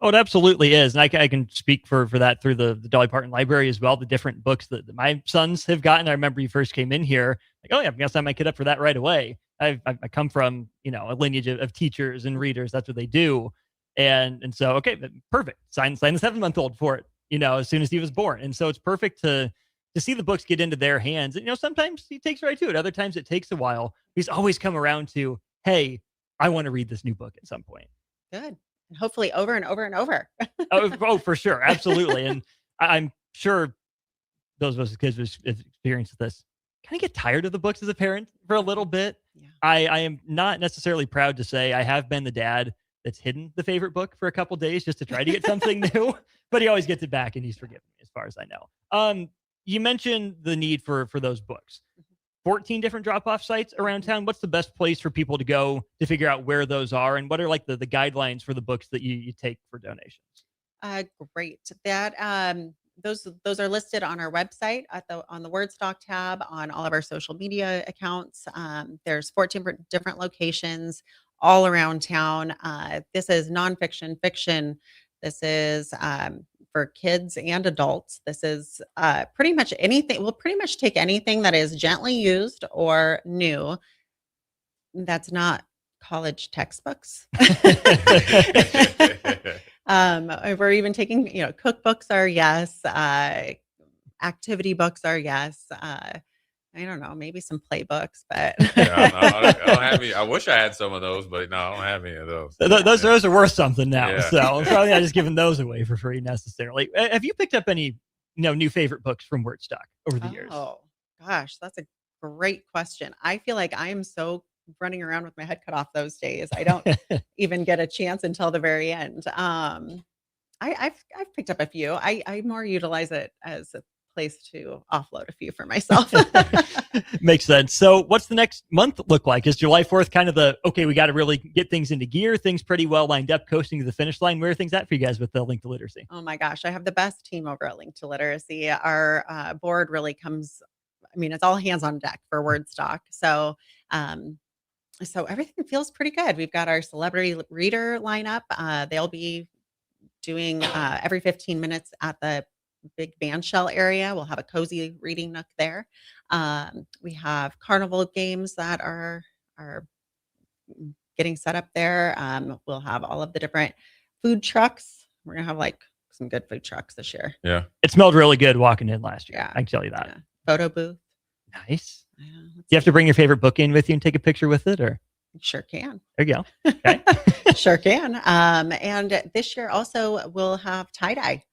Oh, it absolutely is. And I can speak for that through the Dolly Parton Library as well. The different books that my sons have gotten. I remember you first came in here, like, oh yeah, I guess I might get up for that right away. I come from, a lineage of teachers and readers. That's what they do. And so, okay, perfect. Sign the 7-month-old for it, as soon as he was born. And so it's perfect to see the books get into their hands. And, sometimes he takes right to it. Other times it takes a while. He's always come around to, hey, I want to read this new book at some point. Good. And hopefully over and over and over. oh, for sure. Absolutely. And I'm sure those of us as kids have experienced this. Kind of get tired of the books as a parent for a little bit. Yeah. I am not necessarily proud to say I have been the dad that's hidden the favorite book for a couple days just to try to get something new, but he always gets it back and he's forgiven me as far as I know. You mentioned the need for those books. 14 different drop-off sites around town. What's the best place for people to go to figure out where those are? And what are like the guidelines for the books that you take for donations? Great. That those are listed on our website on the Wordstock tab on all of our social media accounts. There's 14 different locations all around town. This is nonfiction, fiction. This is for kids and adults. This is pretty much anything. We'll pretty much take anything that is gently used or new. That's not college textbooks. We're even taking, cookbooks are yes. Activity books are yes. I don't know, maybe some playbooks, but yeah, I don't have any. I wish I had some of those, but no, I don't have any of those. Those are worth something now. Yeah. So I'm probably not just giving those away for free necessarily. Have you picked up any, new favorite books from Wordstock over the years? Oh gosh, that's a great question. I feel like I am so running around with my head cut off those days. I don't even get a chance until the very end. I've picked up a few. I more utilize it as a place to offload a few for myself. Makes sense. So what's the next month look like? Is July 4th kind of okay, we got to really get things into gear, things pretty well lined up, coasting to the finish line? Where are things at for you guys with the Link to Literacy? Oh my gosh, I have the best team over at Link to Literacy. Our board really it's all hands on deck for Wordstock. So everything feels pretty good. We've got our celebrity reader lineup. They'll be doing every 15 minutes at the big band shell area. We'll have a cozy reading nook there. We have carnival games that are getting set up there. We'll have all of the different food trucks. We're gonna have some good food trucks this year. Yeah, it smelled really good walking in last year. Yeah, I can tell you that. Yeah. Photo booth. Nice. Yeah, do you have to bring your favorite book in with you and take a picture with it, or? Sure can. There you go. Okay. Sure can. And this year also we'll have tie-dye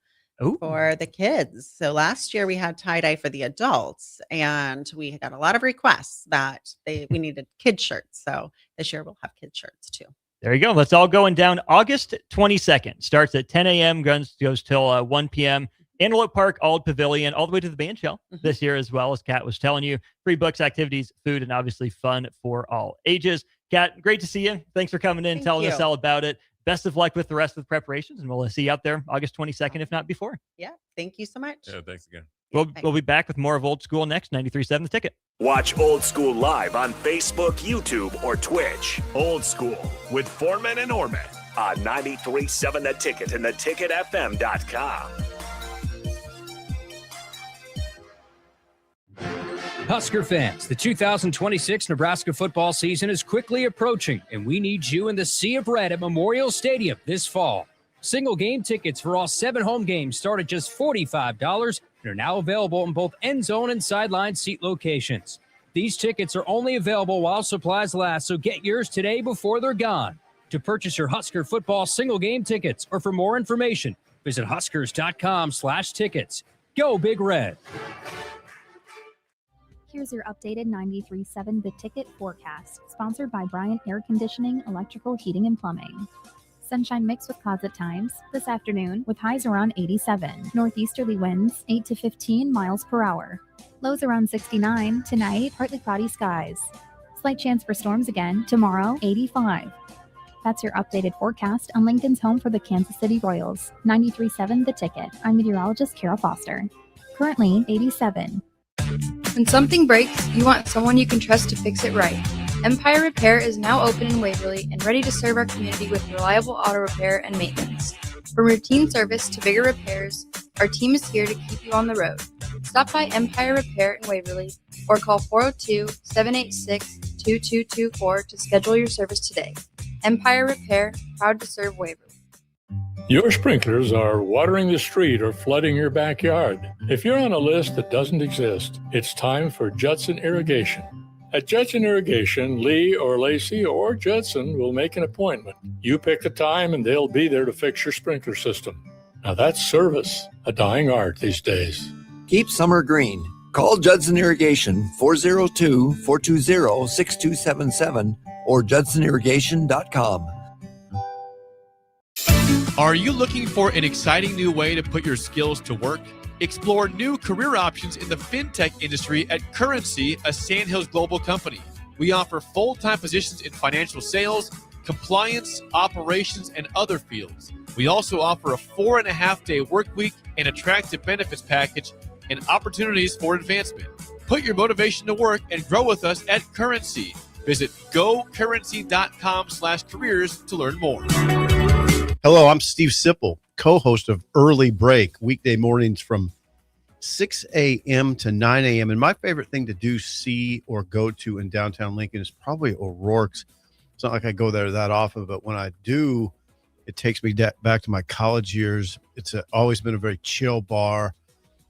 for the kids. So last year we had tie-dye for the adults, and we got a lot of requests that we needed kid shirts. So this year we'll have kid shirts too. There you go. That's all going down August 22nd. Starts at 10 a.m., goes till 1 p.m. Antelope Park, Ald Pavilion, all the way to the band shell this year as well, as Kat was telling you. Free books, activities, food, and obviously fun for all ages. Kat, great to see you. Thanks for coming in, telling us all about it. Best of luck with the rest of the preparations, and we'll see you out there August 22nd, if not before. Yeah, thank you so much. Yeah, thanks again. We'll be back with more of Old School next, 93.7 The Ticket. Watch Old School live on Facebook, YouTube, or Twitch. Old School with Foreman and Orman on 93.7 The Ticket and theticketfm.com. Husker fans, the 2026 Nebraska football season is quickly approaching, and we need you in the Sea of Red at Memorial Stadium this fall. Single game tickets for all 7 home games start at just $45 and are now available in both end zone and sideline seat locations. These tickets are only available while supplies last, so get yours today before they're gone. To purchase your Husker football single game tickets or for more information, visit huskers.com/tickets. Go Big Red. Here's your updated 93.7 The Ticket forecast, sponsored by Bryant Air Conditioning, Electrical Heating and Plumbing. Sunshine mixed with clouds at times this afternoon with highs around 87. Northeasterly winds 8 to 15 miles per hour. Lows around 69. Tonight, partly cloudy skies. Slight chance for storms again. Tomorrow, 85. That's your updated forecast on Lincoln's home for the Kansas City Royals. 93.7 The Ticket. I'm meteorologist Kara Foster. Currently, 87. When something breaks, you want someone you can trust to fix it right. Empire Repair is now open in Waverly and ready to serve our community with reliable auto repair and maintenance. From routine service to bigger repairs, our team is here to keep you on the road. Stop by Empire Repair in Waverly or call 402-786-2224 to schedule your service today. Empire Repair, proud to serve Waverly. Your sprinklers are watering the street or flooding your backyard. If you're on a list that doesn't exist, it's time for Judson Irrigation. At Judson Irrigation, Lee or Lacey or Judson will make an appointment. You pick a time and they'll be there to fix your sprinkler system. Now that's service, a dying art these days. Keep summer green. Call Judson Irrigation 402-420-6277 or judsonirrigation.com. Are you looking for an exciting new way to put your skills to work? Explore new career options in the fintech industry at Currency, a Sandhills global company. We offer full-time positions in financial sales, compliance, operations, and other fields. We also offer a 4.5-day work week, an attractive benefits package, and opportunities for advancement. Put your motivation to work and grow with us at Currency. Visit gocurrency.com/careers to learn more. Hello, I'm Steve Sipple, co-host of Early Break, weekday mornings from 6 a.m. to 9 a.m. And my favorite thing to do, see, or go to in downtown Lincoln is probably O'Rourke's. It's not like I go there that often, but when I do, it takes me back to my college years. It's always been a very chill bar.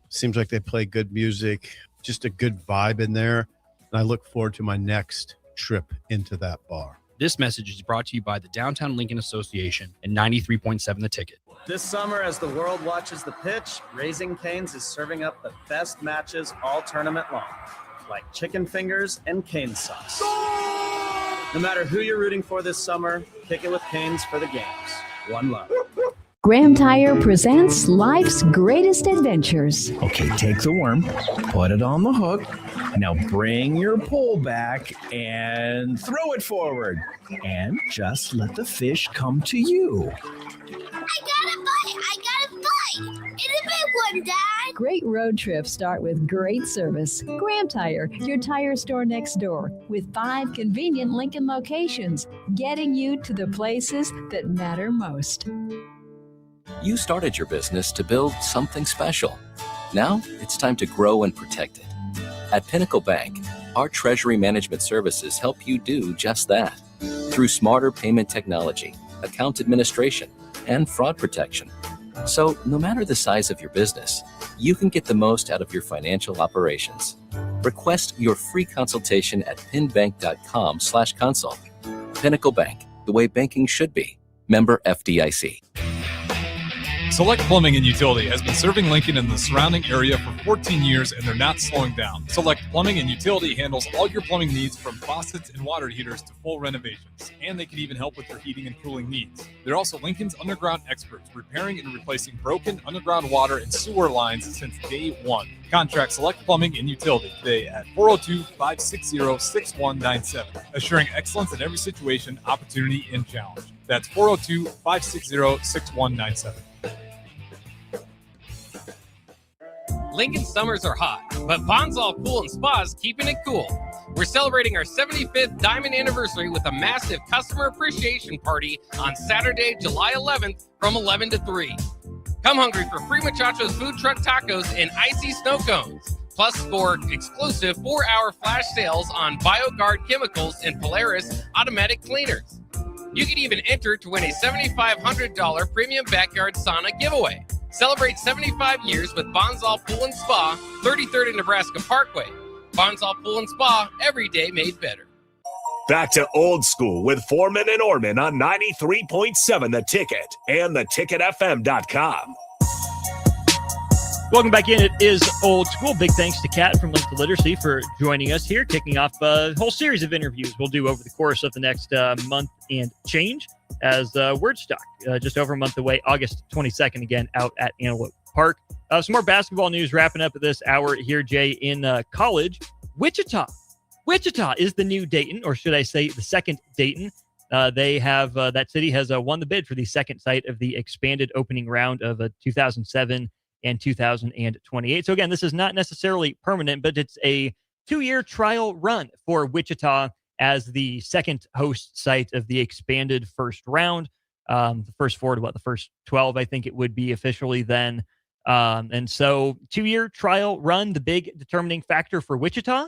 Seems like they play good music, just a good vibe in there. And I look forward to my next trip into that bar. This message is brought to you by the Downtown Lincoln Association and 93.7 The Ticket. This summer, as the world watches the pitch, Raising Cane's is serving up the best matches all tournament long, like chicken fingers and cane sauce. No matter who you're rooting for this summer, kick it with Cane's for the games. One love. Graham Tire presents life's greatest adventures. Okay, take the worm, put it on the hook. Now bring your pole back and throw it forward. And just let the fish come to you. I got a bite! In a big one, Dad! Great road trips start with great service. Graham Tire, your tire store next door, with 5 convenient Lincoln locations, getting you to the places that matter most. You started your business to build something special. Now it's time to grow and protect it. At Pinnacle Bank, our treasury management services help you do just that. Through smarter payment technology, account administration, and fraud protection. So no matter the size of your business, you can get the most out of your financial operations. Request your free consultation at pinbank.com/consult. Pinnacle Bank, the way banking should be. Member FDIC. Select Plumbing and Utility has been serving Lincoln and the surrounding area for 14 years, and they're not slowing down. Select Plumbing and Utility handles all your plumbing needs from faucets and water heaters to full renovations, and they can even help with your heating and cooling needs. They're also Lincoln's underground experts, repairing and replacing broken underground water and sewer lines since day one. Contact Select Plumbing and Utility today at 402-560-6197, assuring excellence in every situation, opportunity, and challenge. That's 402-560-6197. Lincoln summers are hot, but Bonsall Pool and Spa is keeping it cool. We're celebrating our 75th Diamond Anniversary with a massive customer appreciation party on Saturday, July 11th from 11 to 3. Come hungry for free Muchachos food truck tacos and icy snow cones. Plus, score exclusive 4-hour flash sales on BioGuard chemicals and Polaris automatic cleaners. You can even enter to win a $7,500 premium backyard sauna giveaway. Celebrate 75 years with Bonsall Pool and Spa, 33rd and Nebraska Parkway. Bonsall Pool and Spa, every day made better. Back to Old School with Foreman and Orman on 93.7 The Ticket and theticketfm.com. Welcome back in. It is Old School. Big thanks to Kat from Link to Literacy for joining us here, kicking off a whole series of interviews we'll do over the course of the next month and change as Wordstock, just over a month away, August 22nd, again, out at Antelope Park. Some more basketball news wrapping up at this hour here, Jay, in college. Wichita is the new Dayton, or should I say the second Dayton. They have that city has won the bid for the second site of the expanded opening round of 2007 and 2028. So again, this is not necessarily permanent, but it's a 2-year trial run for Wichita as the second host site of the expanded first round. The first 4 to the first 12, I think it would be officially then. And so 2-year trial run, the big determining factor for Wichita,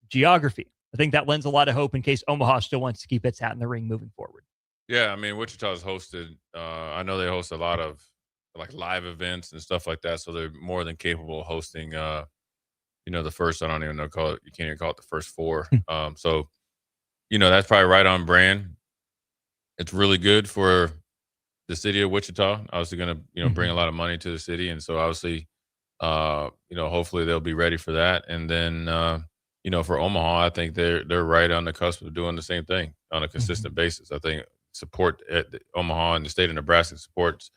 geography. I think that lends a lot of hope in case Omaha still wants to keep its hat in the ring moving forward. Yeah, I mean, Wichita's hosted, I know they host a lot of like live events and stuff like that, so they're more than capable of hosting, the first, I don't even know, you can't even call it the first 4. So, that's probably right on brand. It's really good for the city of Wichita. Obviously going to, bring a lot of money to the city. And so obviously, hopefully they'll be ready for that. And then, for Omaha, I think they're right on the cusp of doing the same thing on a consistent basis. I think support at Omaha and the state of Nebraska supports,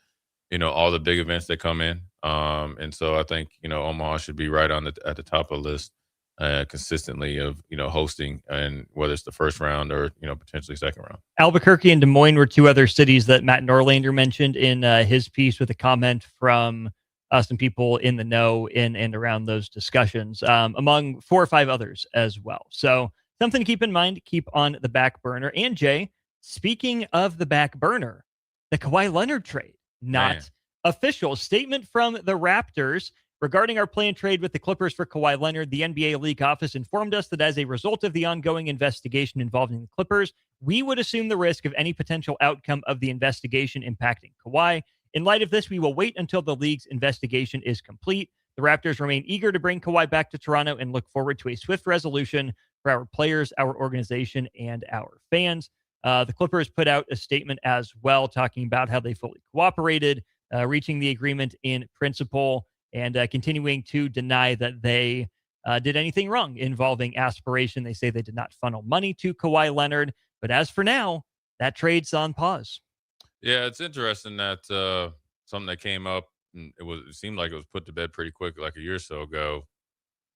all the big events that come in. And so I think, Omaha should be right on at the top of the list consistently of, hosting, and whether it's the first round or, potentially second round. Albuquerque and Des Moines were 2 other cities that Matt Norlander mentioned in his piece, with a comment from some people in the know in and around those discussions, among 4 or 5 others as well. So something to keep in mind, keep on the back burner. And Jay, speaking of the back burner, the Kawhi Leonard trade, not official. Statement from the Raptors regarding our planned trade with the Clippers for Kawhi Leonard. The NBA League office informed us that as a result of the ongoing investigation involving the Clippers, we would assume the risk of any potential outcome of the investigation impacting Kawhi. In light of this, we will wait until the league's investigation is complete. The Raptors remain eager to bring Kawhi back to Toronto and look forward to a swift resolution for our players, our organization, and our fans. The Clippers put out a statement as well, talking about how they fully cooperated, reaching the agreement in principle, and continuing to deny that they did anything wrong involving aspiration. They say they did not funnel money to Kawhi Leonard. But as for now, that trade's on pause. Yeah, it's interesting that something that came up, and it seemed like it was put to bed pretty quick, like a year or so ago.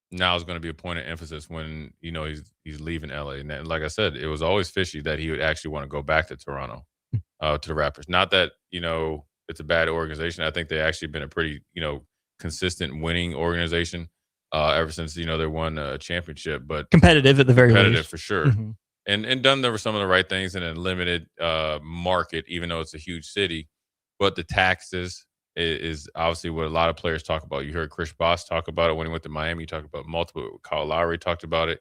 Now is going to be a point of emphasis when he's leaving LA. And like I said, it was always fishy that he would actually want to go back to Toronto, to the Raptors. Not that it's a bad organization. I think they actually been a pretty consistent winning organization ever since they won a championship. But competitive at the very least. Competitive for sure. Mm-hmm. And done there were some of the right things in a limited market, even though it's a huge city. But the taxes is obviously what a lot of players talk about. You heard Chris Bosh talk about it when he went to Miami. You talked about multiple. Kyle Lowry talked about it,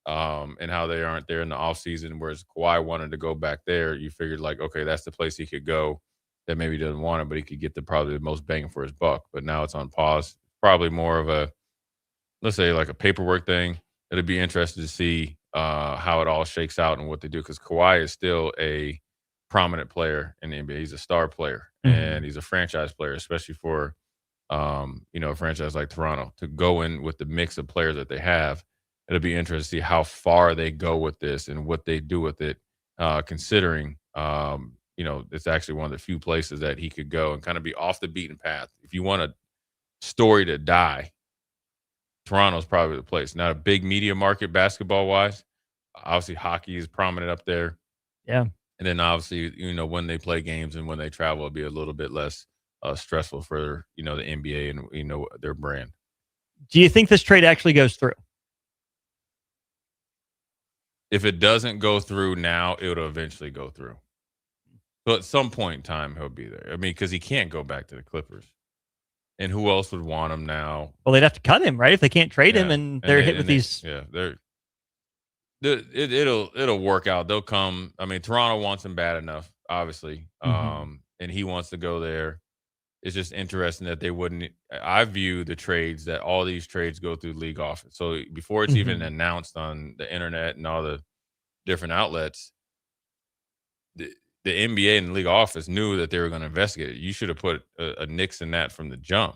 and how they aren't there in the offseason, whereas Kawhi wanted to go back there. You figured, like, okay, that's the place he could go that maybe doesn't want it, but he could get probably the most bang for his buck. But now it's on pause. Probably more of a, let's say, like a paperwork thing. It'll be interesting to see how it all shakes out and what they do, because Kawhi is still a prominent player in the NBA. He's a star player, and he's a franchise player, especially for a franchise like Toronto to go in with the mix of players that they have. It'll be interesting to see how far they go with this and what they do with it, considering it's actually one of the few places that he could go and kind of be off the beaten path. If you want a story to die, Toronto's probably the place. Not a big media market basketball wise. Obviously, hockey is prominent up there. Yeah. And then obviously, when they play games and when they travel, it'll be a little bit less stressful for, the NBA and, their brand. Do you think this trade actually goes through? If it doesn't go through now, it'll eventually go through. So at some point in time, he'll be there. I mean, because he can't go back to the Clippers. And who else would want him now? Well, they'd have to cut him, right? If they can't trade him, and they're hit with these. Yeah, it'll work out. They'll come. I mean, Toronto wants him bad enough, obviously, and he wants to go there. It's just interesting that they wouldn't. I view the trades that all these trades go through league office. So before it's even announced on the internet and all the different outlets, the NBA and the league office knew that they were going to investigate it. You should have put a nix in that from the jump.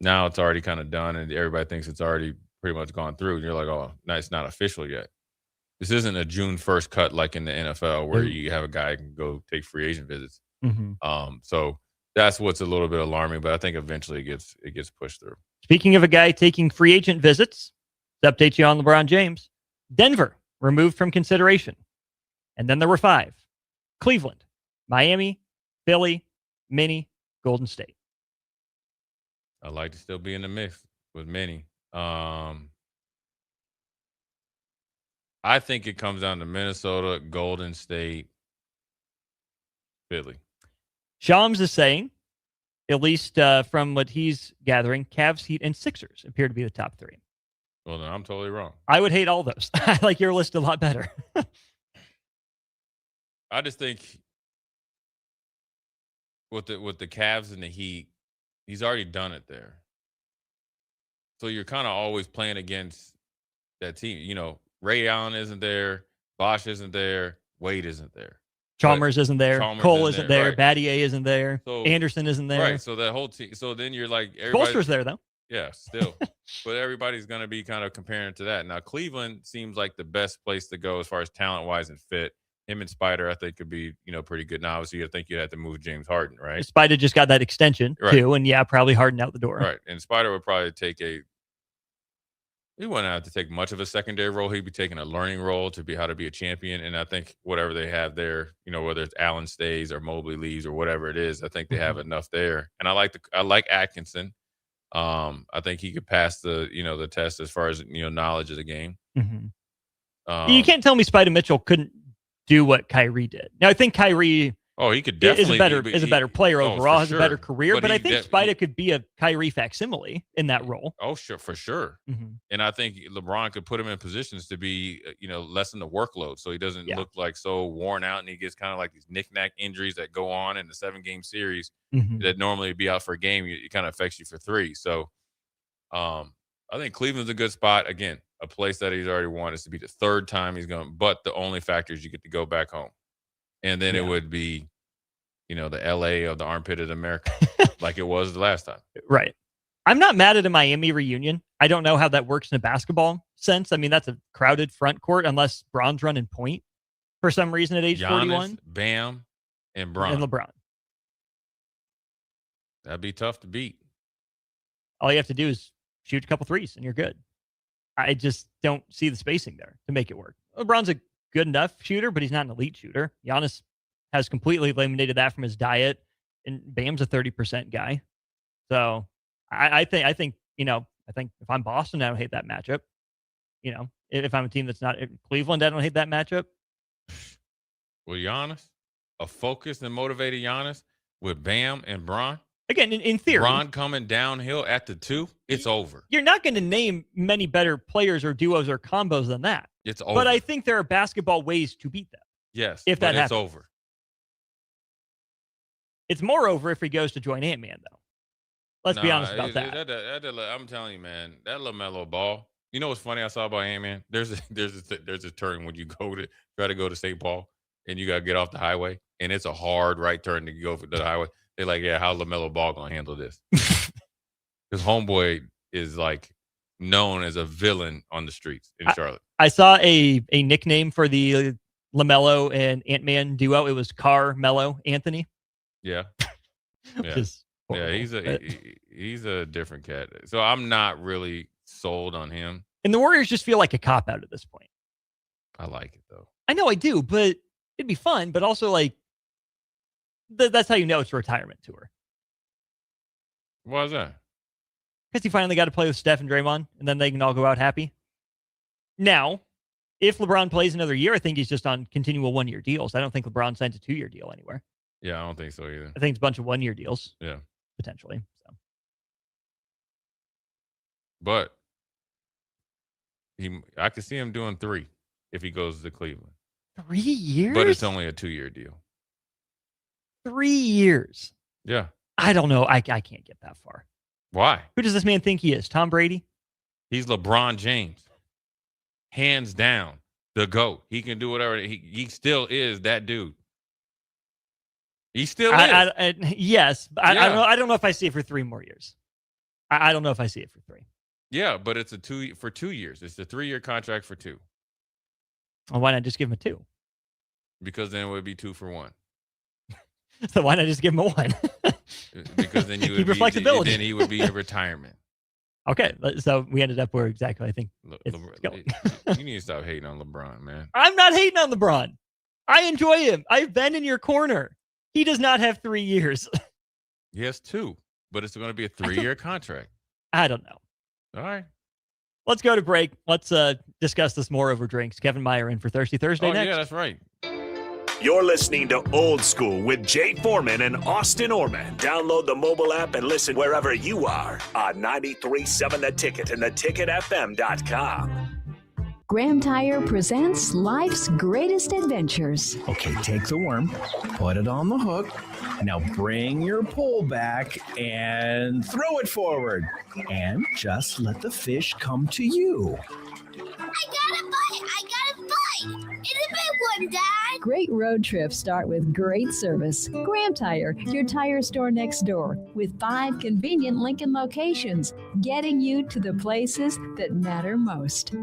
Now it's already kind of done, and everybody thinks it's already pretty much gone through. And you're like, oh, no, it's not official yet. This isn't a June 1st cut like in the NFL where you have a guy can go take free agent visits. So that's what's a little bit alarming, but I think eventually it gets pushed through. Speaking of a guy taking free agent visits, to update you on LeBron James, Denver removed from consideration. And then there were 5. Cleveland, Miami, Philly, Minnie, Golden State. I'd like to still be in the mix with Minnie. I think it comes down to Minnesota, Golden State, Philly. Shams is saying, at least from what he's gathering, Cavs, Heat, and Sixers appear to be the top 3. Well, then I'm totally wrong. I would hate all those. I like your list a lot better. I just think with the Cavs and the Heat, he's already done it there. So you're kind of always playing against that team. You know, Ray Allen isn't there, Bosch isn't there, Wade isn't there. Chalmers isn't there. Cole isn't there. Right. Battier isn't there. So, Anderson isn't there. Right. So that whole team. So then you're like, everybody. Bolster's there, though. Yeah, still. But everybody's going to be kind of comparing to that. Now, Cleveland seems like the best place to go as far as talent-wise and fit. Him and Spider, I think, could be, pretty good. Now, obviously, I think you'd have to move James Harden, right? Spider just got that extension, too, and probably Harden out the door. Right. And Spider would probably take he wouldn't have to take much of a secondary role. He'd be taking a learning role to be how to be a champion. And I think whatever they have there, whether it's Allen stays or Mobley leaves or whatever it is, I think they have enough there. And I like Atkinson. I think he could pass the test as far as knowledge of the game. You can't tell me Spider Mitchell couldn't do what Kyrie did. Now I think Kyrie he could definitely is a better player overall, has a better career, but I think Spider could be a Kyrie facsimile in that role. Oh, sure, for sure. And I think LeBron could put him in positions to be, lessen the workload so he doesn't look like so worn out and he gets kind of like these knick-knack injuries that go on in the 7-game series that normally be out for a game. It kind of affects you for 3. So I think Cleveland's a good spot. Again, a place that he's already won is to be the 3rd time he's going, but the only factor is you get to go back home. And then it would be, the LA of the armpit of America, like it was the last time. Right. I'm not mad at a Miami reunion. I don't know how that works in a basketball sense. I mean, that's a crowded front court unless Bron's running point for some reason at age 41. Bam, and Bron. And LeBron. That'd be tough to beat. All you have to do is shoot a couple threes and you're good. I just don't see the spacing there to make it work. LeBron's a good enough shooter, but he's not an elite shooter. Giannis has completely eliminated that from his diet, and Bam's a 30% guy. So I think if I'm Boston, I don't hate that matchup. If I'm a team that's not Cleveland, I don't hate that matchup. Well, Giannis, a focused and motivated Giannis with Bam and Bron. Again, in theory, Bron coming downhill at the 2, it's over. You're not going to name many better players or duos or combos than that. It's over. But I think there are basketball ways to beat them. Yes, if that happens. It's over. It's more over if he goes to join Ant-Man, though. Let's be honest about that. I'm telling you, man, that LaMelo ball. You know what's funny I saw about Ant-Man? There's a turn when you try to go to St. Paul and you got to get off the highway, and it's a hard right turn to go to the highway. They're like, yeah, how LaMelo Ball gonna handle this? Because homeboy is like known as a villain on the streets in Charlotte. I saw a nickname for the LaMelo and Ant-Man duo. It was Carmelo Anthony. Yeah. Yeah. He's a different cat. So I'm not really sold on him. And the Warriors just feel like a cop-out at this point. I like it, though. I know I do, but it'd be fun. But also, like, that's how you know it's a retirement tour. Why is that? Because he finally got to play with Steph and Draymond, and then they can all go out happy. Now, if LeBron plays another year, I think he's just on continual 1-year deals. I don't think LeBron signs a 2-year deal anywhere. Yeah, I don't think so either. I think it's a bunch of 1-year deals. Yeah. Potentially. So But I could see him doing 3 if he goes to Cleveland. 3 years? But it's only a 2-year deal. 3 years. Yeah. I don't know. I can't get that far. Why? Who does this man think he is? Tom Brady? He's LeBron James. Hands down, the GOAT. He can do whatever. He still is that dude. He still is. Yes. I don't know if I see it for 3 more years. I don't know if I see it for 3. Yeah, but it's for 2 years. It's a 3-year contract for 2. Well, why not just give him a 2? Because then it would be 2 for 1. So why not just give him a 1? Because then you would keep your flexibility. Then he would be in retirement. Okay, so we ended up where exactly I think it's going. You need to stop hating on LeBron, man. I'm not hating on LeBron. I enjoy him. I've been in your corner. He does not have 3 years. He has 2, but it's going to be a 3-year contract. I don't know. All right. Let's go to break. Let's discuss this more over drinks. Kevin Meyer in for Thirsty Thursday next. Yeah, that's right. You're listening to Old School with Jay Foreman and Austin Orman. Download the mobile app and listen wherever you are on 93.7 The Ticket and theticketfm.com. Graham Tire presents life's greatest adventures. Okay, take the worm, put it on the hook. Now bring your pole back and throw it forward. And just let the fish come to you. I got a bite! It's a big one, Dad! Great road trips start with great service. Graham Tire, your tire store next door, with 5 convenient Lincoln locations, getting you to the places that matter most.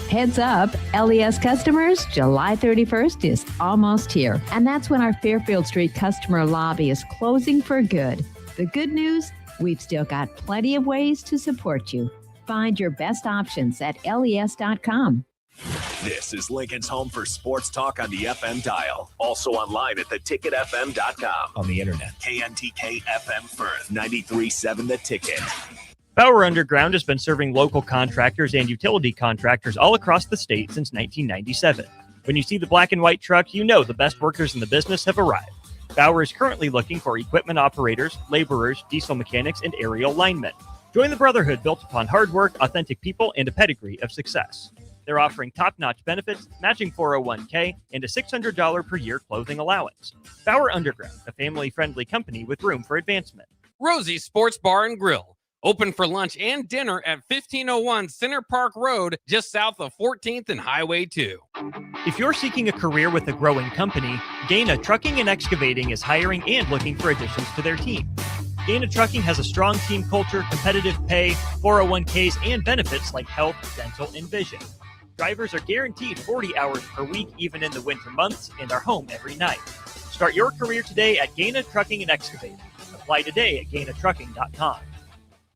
Heads up, LES customers, July 31st is almost here. And that's when our Fairfield Street customer lobby is closing for good. The good news, we've still got plenty of ways to support you. Find your best options at les.com. This is Lincoln's home for sports talk on the FM dial. Also online at theticketfm.com. On the internet. KNTK FM Firth, 93.7 The Ticket. Bauer Underground has been serving local contractors and utility contractors all across the state since 1997. When you see the black and white truck, you know the best workers in the business have arrived. Bauer is currently looking for equipment operators, laborers, diesel mechanics, and aerial linemen. Join the brotherhood built upon hard work, authentic people, and a pedigree of success. They're offering top-notch benefits, matching 401k, and a $600 per year clothing allowance. Bauer Underground, a family-friendly company with room for advancement. Rosie's Sports Bar and Grill. Open for lunch and dinner at 1501 Center Park Road, just south of 14th and Highway 2. If you're seeking a career with a growing company, Gaina Trucking and Excavating is hiring and looking for additions to their team. Gaina Trucking has a strong team culture, competitive pay, 401ks, and benefits like health, dental, and vision. Drivers are guaranteed 40 hours per week, even in the winter months, and are home every night. Start your career today at Gaina Trucking and Excavating. Apply today at gainatrucking.com.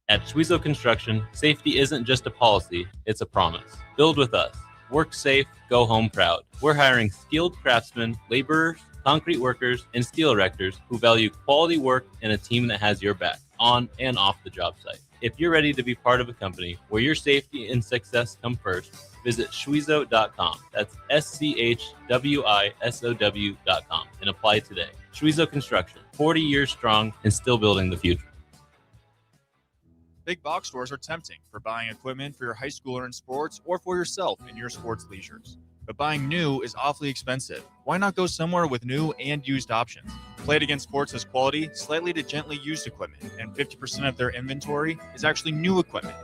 At Schweizo Construction, safety isn't just a policy, it's a promise. Build with us. Work safe, go home proud. We're hiring skilled craftsmen, laborers, concrete workers, and steel erectors who value quality work and a team that has your back, on and off the job site. If you're ready to be part of a company where your safety and success come first, visit Schweizo.com. That's SCHWISOW.com and apply today. Schweizo Construction, 40 years strong and still building the future. Big box stores are tempting for buying equipment for your high schooler in sports or for yourself in your sports leisures. But buying new is awfully expensive. Why not go somewhere with new and used options? Play It Again Sports has quality, slightly to gently used equipment, and 50% of their inventory is actually new equipment.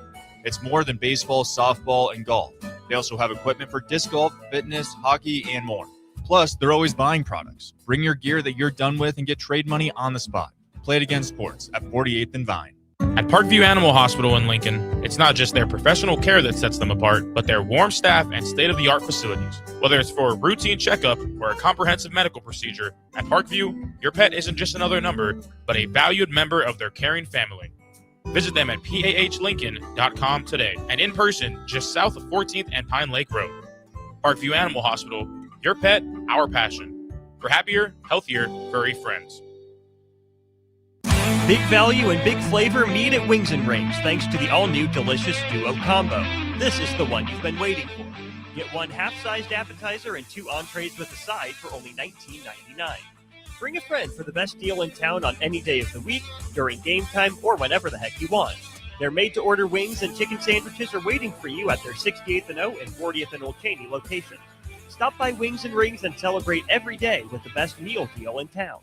It's more than baseball, softball, and golf. They also have equipment for disc golf, fitness, hockey, and more. Plus, they're always buying products. Bring your gear that you're done with and get trade money on the spot. Play It Again Sports at 48th and Vine. At Parkview Animal Hospital in Lincoln, it's not just their professional care that sets them apart, but their warm staff and state-of-the-art facilities. Whether it's for a routine checkup or a comprehensive medical procedure, at Parkview, your pet isn't just another number, but a valued member of their caring family. Visit them at PAHLincoln.com today and in person just south of 14th and Pine Lake Road. Parkview Animal Hospital, your pet, our passion. For happier, healthier, furry friends. Big value and big flavor meet at Wings and Rings thanks to the all-new delicious Duo Combo. This is the one you've been waiting for. Get one half-sized appetizer and 2 entrees with a side for only $19.99. Bring a friend for the best deal in town on any day of the week, during game time, or whenever the heck you want. Their made-to-order wings and chicken sandwiches are waiting for you at their 68th and O and 40th and Old Cheney locations. Stop by Wings and Rings and celebrate every day with the best meal deal in town.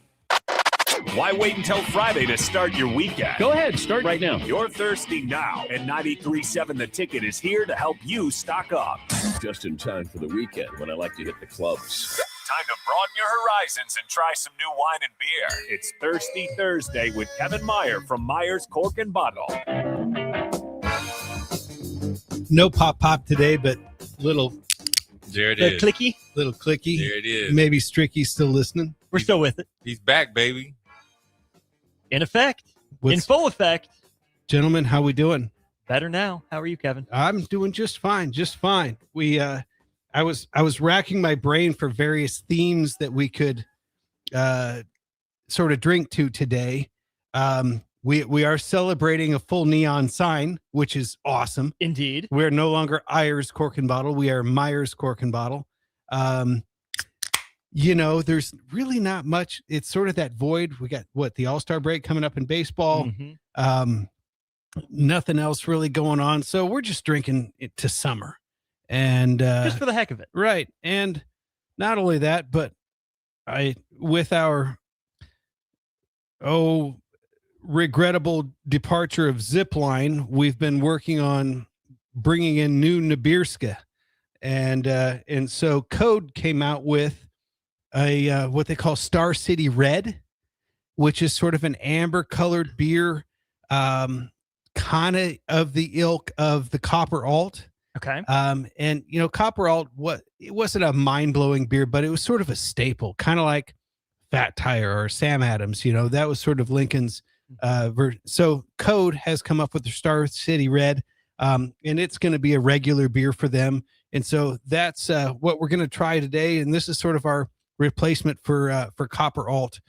Why wait until Friday to start your weekend? Go ahead, start right now. You're thirsty now, and 93.7 The Ticket is here to help you stock up. Just in time for the weekend when I like to hit the clubs. Time to broaden your horizons and try some new wine and beer. It's Thirsty Thursday with Kevin Meyer from Meyer's Cork and Bottle. No pop today, but little There it is. Clicky. Little clicky. There it is. Maybe Stricky's still listening. We're still with it. He's back, baby. In effect. In full effect. Gentlemen, how we doing? Better now. How are you, Kevin? I'm doing just fine. Just fine. I was racking my brain for various themes that we could sort of drink to today. We are celebrating a full neon sign, which is awesome. Indeed. We're no longer Ayers Cork and Bottle. We are Meyer's Cork and Bottle. There's really not much. It's sort of that void. We got the All-Star break coming up in baseball. Mm-hmm. Nothing else really going on. So we're just drinking it to summer. And just for the heck of it. Right. And not only that, but with our regrettable departure of Zipline, we've been working on bringing in new Nabirska. And so Code came out with a what they call Star City Red, which is sort of an amber colored beer, kind of the ilk of the Copper Alt. Okay. And Copper Alt, it wasn't a mind-blowing beer, but it was sort of a staple, kind of like Fat Tire or Sam Adams. That was sort of Lincoln's so Code has come up with the Star City Red, and it's going to be a regular beer for them. And so that's what we're going to try today. And this is sort of our replacement for Copper Alt.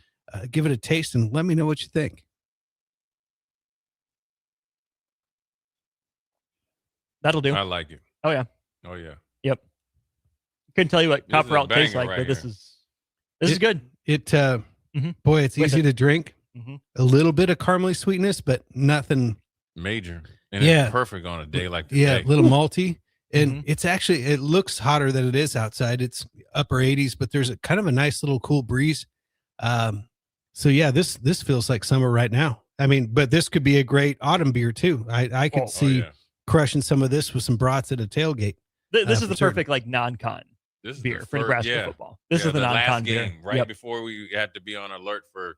Give it a taste and let me know what you think. That'll do. I like it. Oh yeah. Oh yeah. Yep. Couldn't tell you what This Copper is a Alt tastes banger like, right but this here. is good. Boy, it's easy to drink. Mm-hmm. A little bit of caramely sweetness, but nothing major. And it's perfect on a day like today. Yeah, a little malty. And it's actually, it looks hotter than it is outside. It's upper 80s, but there's a kind of a nice little cool breeze. So yeah, this feels like summer right now. I mean, but this could be a great autumn beer too. I could see crushing some of this with some brats at a tailgate. This is the perfect like non-con beer for Nebraska football. This is the non-con beer. Right before we had to be on alert for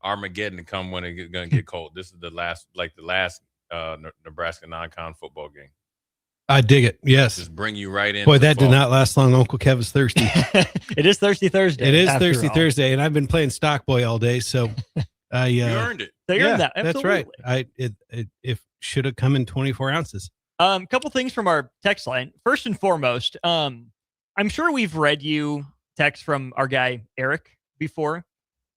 Armageddon to come when it's going to get cold. This is the last Nebraska non-con football game. I dig it. Yes. Just bring you right in. Boy, that did not last long. Uncle Kev is thirsty. It is Thirsty Thursday. It is Thirsty Thursday, and I've been playing Stock Boy all day, so you earned it. So you earned that. Absolutely. That's right. It should have come in 24 ounces. Couple things from our text line. First and foremost, I'm sure we've read you text from our guy Eric before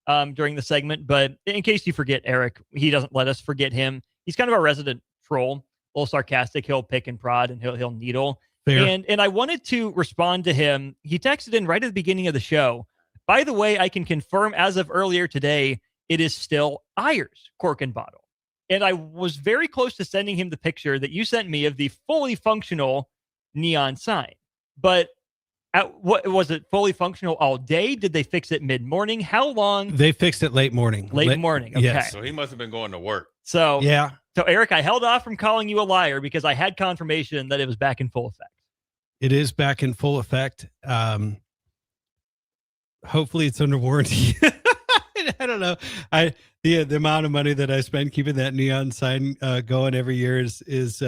during the segment, but in case you forget Eric, he doesn't let us forget him. He's kind of our resident troll. A little sarcastic. He'll pick and prod and he'll needle. Fair. And I wanted to respond to him. He texted in right at the beginning of the show. By the way, I can confirm as of earlier today, it is still Ayers Cork and Bottle. And I was very close to sending him the picture that you sent me of the fully functional neon sign. But what was it fully functional all day? Did they fix it mid-morning? How long? They fixed it late morning. Late morning. Okay. Yes. So he must have been going to work. So yeah. So Eric, I held off from calling you a liar because I had confirmation that it was back in full effect. It is back in full effect. Hopefully it's under warranty. I don't know. The amount of money that I spend keeping that neon sign going every year is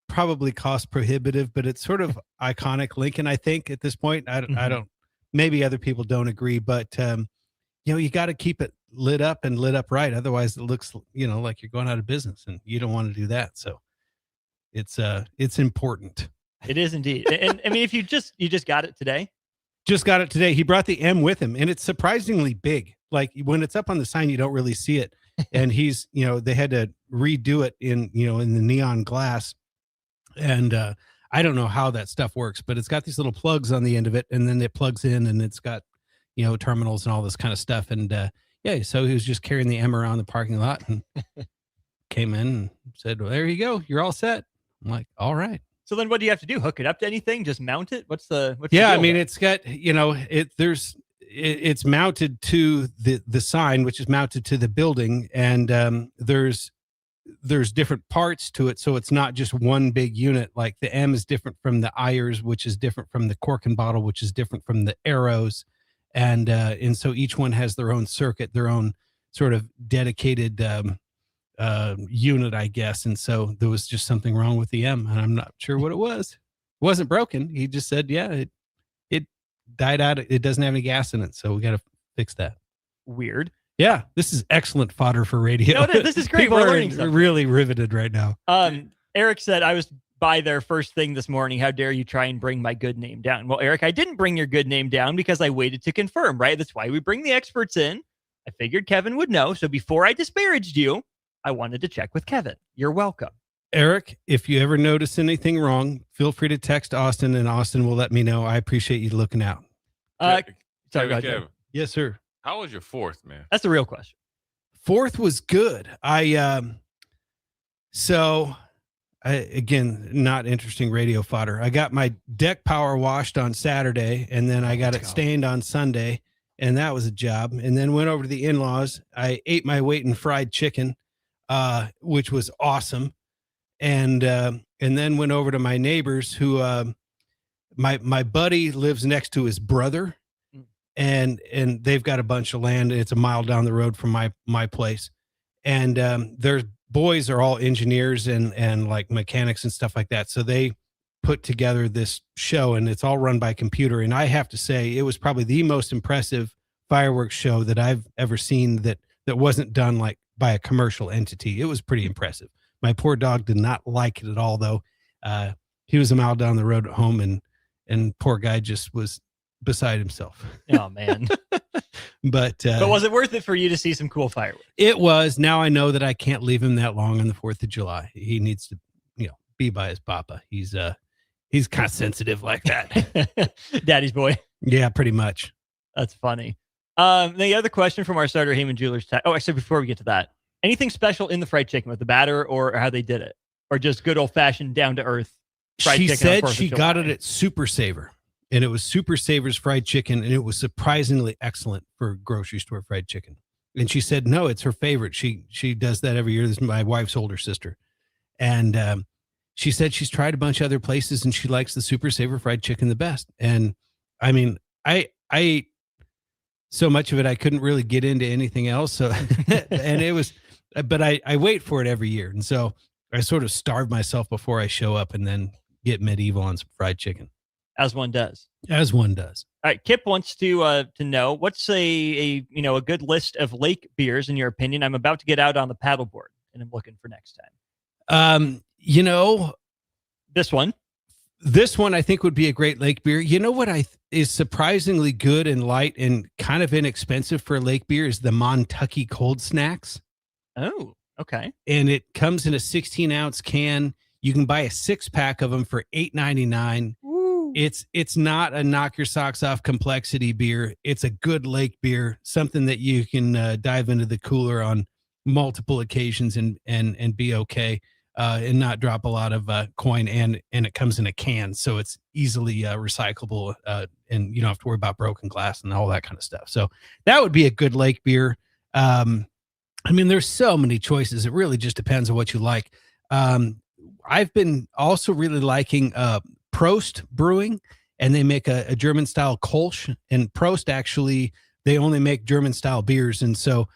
probably cost prohibitive, but it's sort of iconic Lincoln, I think, at this point. I don't, maybe other people don't agree, but you got to keep it lit up and lit up right. Otherwise it looks, like you're going out of business, and you don't want to do that. So it's important. It is indeed. And I mean, if you just got it today. Just got it today. He brought the M with him, and it's surprisingly big. Like when it's up on the sign, you don't really see it. And he's, they had to redo it in the neon glass. And I don't know how that stuff works, but it's got these little plugs on the end of it, and then it plugs in, and it's got, terminals and all this kind of stuff. And so he was just carrying the M around the parking lot, and came in and said, well, there you go. You're all set. I'm like, all right. So then what do you have to do? Hook it up to anything? Just mount it? What's the yeah, deal I mean, there? it's got, it's mounted to the sign, which is mounted to the building. And there's different parts to it. So it's not just one big unit. Like the M is different from the Ayers, which is different from the cork and bottle, which is different from the arrows. And so each one has their own circuit, their own sort of dedicated unit, I guess. And so there was just something wrong with the M, and I'm not sure what it was. It wasn't broken. He just said, yeah, it died out. It doesn't have any gas in it. So we got to fix that. Weird. Yeah. This is excellent fodder for radio. No, this is great. People We're are learning something. really riveted right now. Eric said, I was by there first thing this morning. How dare you try and bring my good name down? Well, Eric, I didn't bring your good name down because I waited to confirm, right? That's why we bring the experts in. I figured Kevin would know. So before I disparaged you, I wanted to check with Kevin. You're welcome. Eric, if you ever notice anything wrong, feel free to text Austin, and Austin will let me know. I appreciate you looking out. Sorry, go ahead, Kevin, Joe. Yes, sir. How was your fourth, man? That's the real question. Fourth was good. Again, not interesting radio fodder. I got my deck power washed on Saturday, and then I got it stained on Sunday, and that was a job. And then went over to the in-laws. I ate my weight in fried chicken, which was awesome. And then went over to my neighbors who, my buddy lives next to his brother, and they've got a bunch of land. It's a mile down the road from my place. And their boys are all engineers and like mechanics and stuff like that. So they put together this show, and it's all run by computer. And I have to say, it was probably the most impressive fireworks show that I've ever seen that wasn't done like by a commercial entity. It was pretty impressive. My poor dog did not like it at all, though. He was a mile down the road at home, and poor guy just was beside himself. Oh, man. But was it worth it for you to see some cool fireworks? It was. Now I know that I can't leave him that long on the 4th of July. He needs to, be by his papa. He's kind of sensitive like that. Daddy's boy. Yeah, pretty much. That's funny. The other question from our starter, Heyman Jewelers. Actually, before we get to that, anything special in the fried chicken with the batter or how they did it? Or just good old-fashioned, down-to-earth fried chicken? She said she got it at Super Saver, and it was Super Saver's fried chicken, and it was surprisingly excellent for grocery store fried chicken. And she said, no, it's her favorite. She does that every year. This is my wife's older sister. And she said she's tried a bunch of other places, and she likes the Super Saver fried chicken the best. And I mean, I ate so much of it, I couldn't really get into anything else. So, and it was, but I wait for it every year. And so I sort of starve myself before I show up and then get medieval on some fried chicken. As one does. As one does. All right. Kip wants to know what's a good list of lake beers in your opinion. I'm about to get out on the paddleboard and I'm looking for next time. This one I think would be a great lake beer. You know what is surprisingly good and light and kind of inexpensive for a lake beer is the Montucky Cold Snacks. Oh, okay. And it comes in a 16-ounce can. You can buy a 6-pack of them for $8.99. It's not a knock your socks off complexity beer. It's a good lake beer, something that you can dive into the cooler on multiple occasions and be okay. And not drop a lot of coin, and it comes in a can, so it's easily recyclable, and you don't have to worry about broken glass and all that kind of stuff. So that would be a good lake beer. I mean, there's so many choices. It really just depends on what you like. I've been also really liking Prost Brewing, and they make a German-style Kolsch. And Prost, actually, they only make German-style beers, and so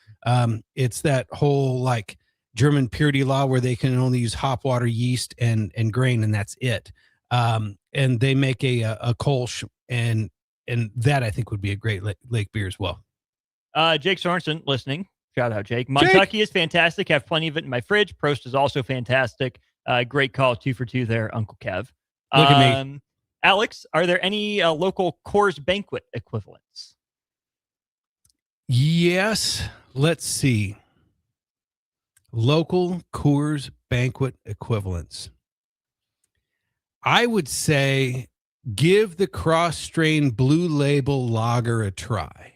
it's that whole like German purity law where they can only use hop, water, yeast, and grain, and that's it. And they make a Kolsch, and that I think would be a great lake beer as well. Jake Sorensen listening. Shout out, Jake. Montucky is fantastic. I have plenty of it in my fridge. Prost is also fantastic. Great call. 2 for 2 there, Uncle Kev. Look at me. Alex, are there any local Coors Banquet equivalents? Yes. Let's see. Local Coors Banquet equivalents. I would say give the cross-strain Blue Label Lager a try.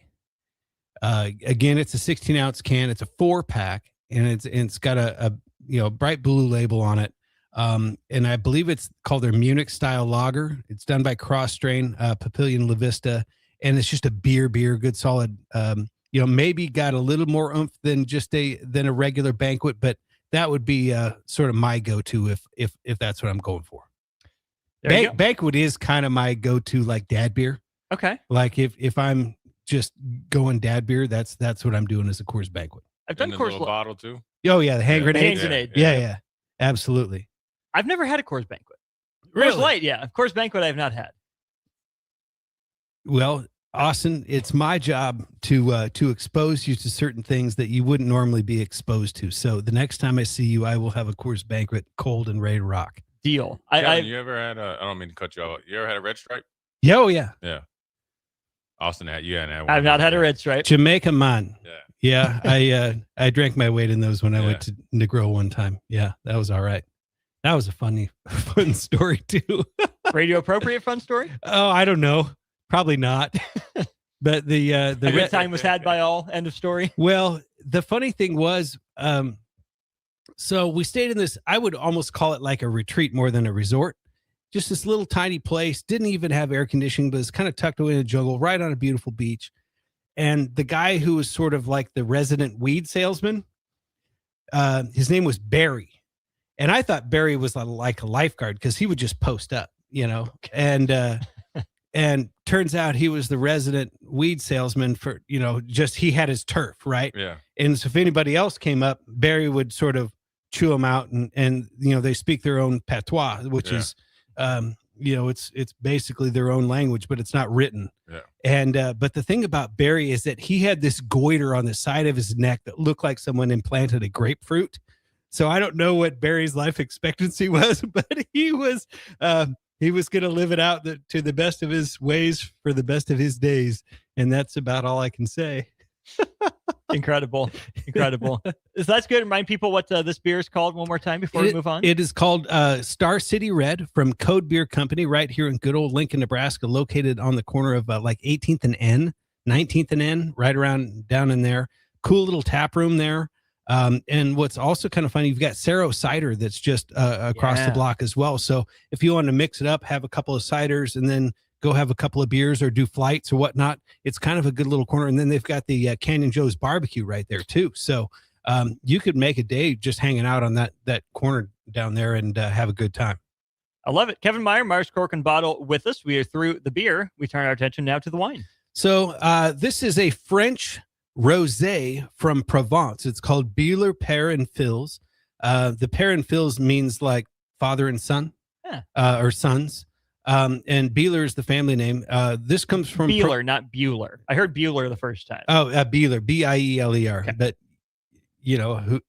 Again, it's a 16-ounce can. It's a 4-pack, and it's got a bright blue label on it. And I believe it's called their Munich style lager. It's done by Cross Strain, Papillion La Vista, and it's just a beer, good solid. Maybe got a little more oomph than a regular Banquet, but that would be sort of my go-to if that's what I'm going for. Banquet is kind of my go-to, like dad beer. Okay. Like if I'm just going dad beer, that's what I'm doing as a Coors Banquet. I've done Coors bottle too. Oh yeah, the hand grenade. Yeah, absolutely. I've never had a Coors Banquet. Really? Coors Light, yeah. Coors Banquet I have not had. Well, Austin, it's my job to expose you to certain things that you wouldn't normally be exposed to. So the next time I see you, I will have a Coors Banquet cold and ready to rock. Deal. Kevin, you ever had I don't mean to cut you off. You ever had a Red Stripe? Yeah, oh yeah. Yeah. Austin had one. I've not had a Red Stripe. Jamaica man. Yeah. I drank my weight in those when I went to Negro one time. Yeah, that was all right. That was a fun story too. Radio appropriate fun story? Oh, I don't know. Probably not. But the good time was had by all. End of story. Well, the funny thing was, so we stayed in this, I would almost call it like a retreat more than a resort. Just this little tiny place, didn't even have air conditioning, but it's kind of tucked away in the jungle, right on a beautiful beach. And the guy who was sort of like the resident weed salesman, his name was Barry. And I thought Barry was like a lifeguard because he would just post up, and turns out he was the resident weed salesman for, just he had his turf, right? Yeah. And so if anybody else came up, Barry would sort of chew them out and they speak their own patois, which is, it's basically their own language, but it's not written. Yeah. And, but the thing about Barry is that he had this goiter on the side of his neck that looked like someone implanted a grapefruit. So I don't know what Barry's life expectancy was, but he was going to live it out to the best of his ways for the best of his days. And that's about all I can say. Incredible. So that's good. Remind people what this beer is called one more time before we move on. It is called Star City Red from Code Beer Company right here in good old Lincoln, Nebraska, located on the corner of like 18th and N, 19th and N, right around down in there. Cool little tap room there. And what's also kind of funny, you've got Cerro Cider that's just across the block as well. So if you want to mix it up, have a couple of ciders and then go have a couple of beers or do flights or whatnot, it's kind of a good little corner. And then they've got the Canyon Joe's barbecue right there too. So you could make a day just hanging out on that corner down there and have a good time. I love it. Kevin Meyer, Myers Cork and Bottle with us. We are through the beer. We turn our attention now to the wine. So this is a French rosé from Provence. It's called Bieler Père and Fils. The Père and Fils means like father and son, or sons. And Bieler is the family name. This comes from Bieler, not Bueller. I heard Bueller the first time. Oh, Bieler, Bieler. Okay. But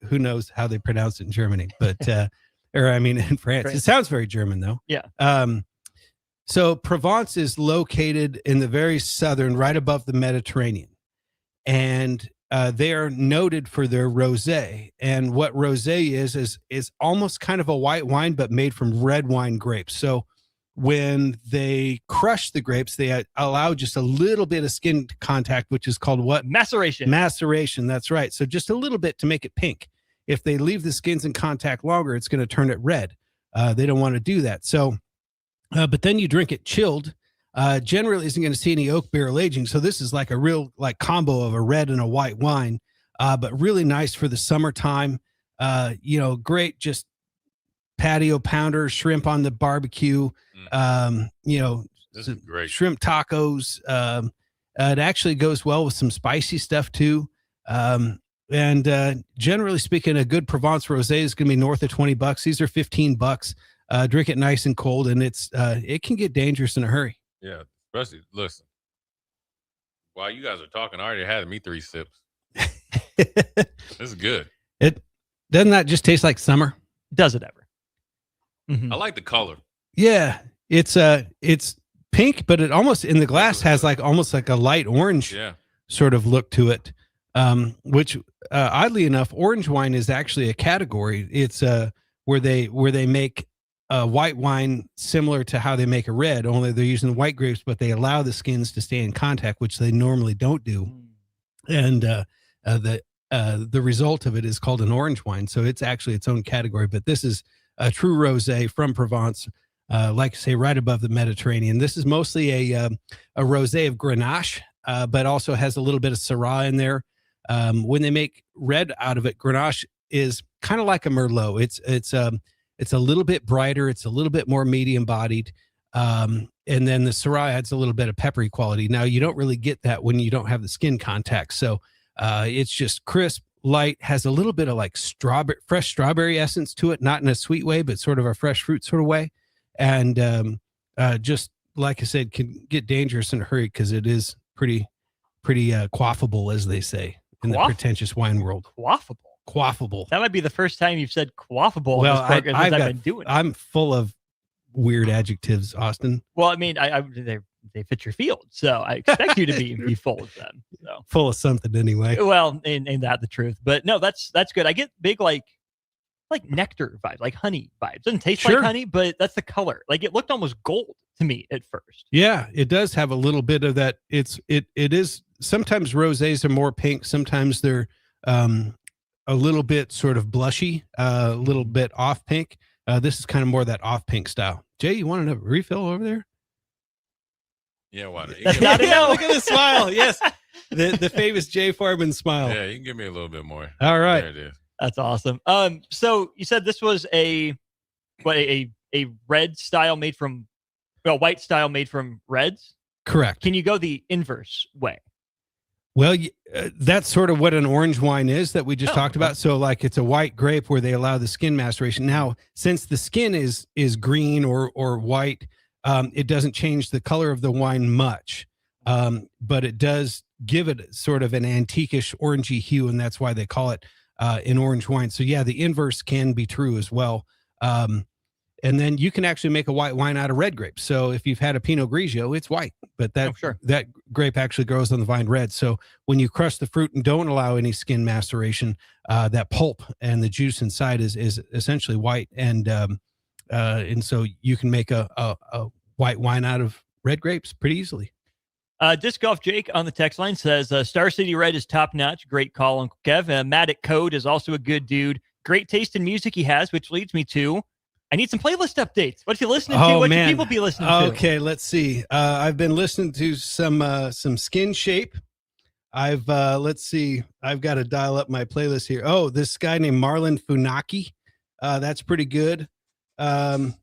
who knows how they pronounce it in Germany? But in France. It sounds very German though. Yeah. So Provence is located in the very southern, right above the Mediterranean. And they are noted for their rosé. And what rosé is almost kind of a white wine, but made from red wine grapes. So when they crush the grapes, they allow just a little bit of skin contact, which is called what? Maceration. Maceration, that's right. So just a little bit to make it pink. If they leave the skins in contact longer, it's going to turn it red. They don't want to do that. So, but then you drink it chilled. Generally isn't going to see any oak barrel aging. So this is like a real combo of a red and a white wine, but really nice for the summertime. Great, just patio pounder, shrimp on the barbecue, this is great. Shrimp tacos. It actually goes well with some spicy stuff too. And generally speaking, a good Provence rosé is going to be north of $20. These are $15. Drink it nice and cold, and it can get dangerous in a hurry. Yeah, especially listen. While you guys are talking, I already had me 3 sips. This is good. It doesn't that just taste like summer? Does it ever? I like the color. Yeah, it's pink, but it almost in the glass has almost like a light orange sort of look to it. Which oddly enough, orange wine is actually a category. It's where they make white wine similar to how they make a red, only they're using white grapes, but they allow the skins to stay in contact, which they normally don't do. And the the result of it is called an orange wine. So it's actually its own category, but this is a true rosé from Provence, like I say, right above the Mediterranean. This is mostly a rosé of Grenache, but also has a little bit of Syrah in there. When they make red out of it, Grenache is kind of like a Merlot. It's a little bit brighter. It's a little bit more medium bodied. And then the Syrah adds a little bit of peppery quality. Now, you don't really get that when you don't have the skin contact. So it's just crisp, light, has a little bit of like fresh strawberry essence to it, not in a sweet way, but sort of a fresh fruit sort of way. And just like I said, can get dangerous in a hurry because it is pretty quaffable, as they say in the pretentious wine world. Quaffable. That might be the first time you've said quaffable in this program since I've been doing it. I'm full of weird adjectives, Austin. Well, I mean, they fit your field, so I expect you to be full of them. So. Full of something anyway. Well, ain't that the truth? But no, that's good. I get big like nectar vibes, like honey vibes. Doesn't taste like honey, but that's the color. Like it looked almost gold to me at first. Yeah, it does have a little bit of that. It is sometimes rosés are more pink, sometimes they're a little bit sort of blushy, a little bit off pink. This is kind of more that off pink style. Jay, you want a refill over there? Yeah, why not? That's not enough. Look at the smile. Yes, the famous Jay Farman smile. Yeah, you can give me a little bit more. All right, there it is. That's awesome. So you said this was a red style made from, white style made from reds. Correct. Can you go the inverse way? Well, that's sort of what an orange wine is that we just talked about. So like it's a white grape where they allow the skin maceration. Now, since the skin is green or white, it doesn't change the color of the wine much, but it does give it sort of an antiquish orangey hue, and that's why they call it an orange wine. So yeah, the inverse can be true as well. And then you can actually make a white wine out of red grapes. So if you've had a Pinot Grigio, it's white, but that grape actually grows on the vine red. So when you crush the fruit and don't allow any skin maceration, that pulp and the juice inside is essentially white. And so you can make a white wine out of red grapes pretty easily. Disc Golf Jake on the text line says, Star City Red is top notch. Great call, Uncle Kev. Matt at Code is also a good dude. Great taste in music he has, which leads me to, I need some playlist updates. What you listening to? What should people be listening to? Okay, let's see. I've been listening to some Skin Shape. Let's see. I've got to dial up my playlist here. Oh, this guy named Marlon Funaki. That's pretty good. I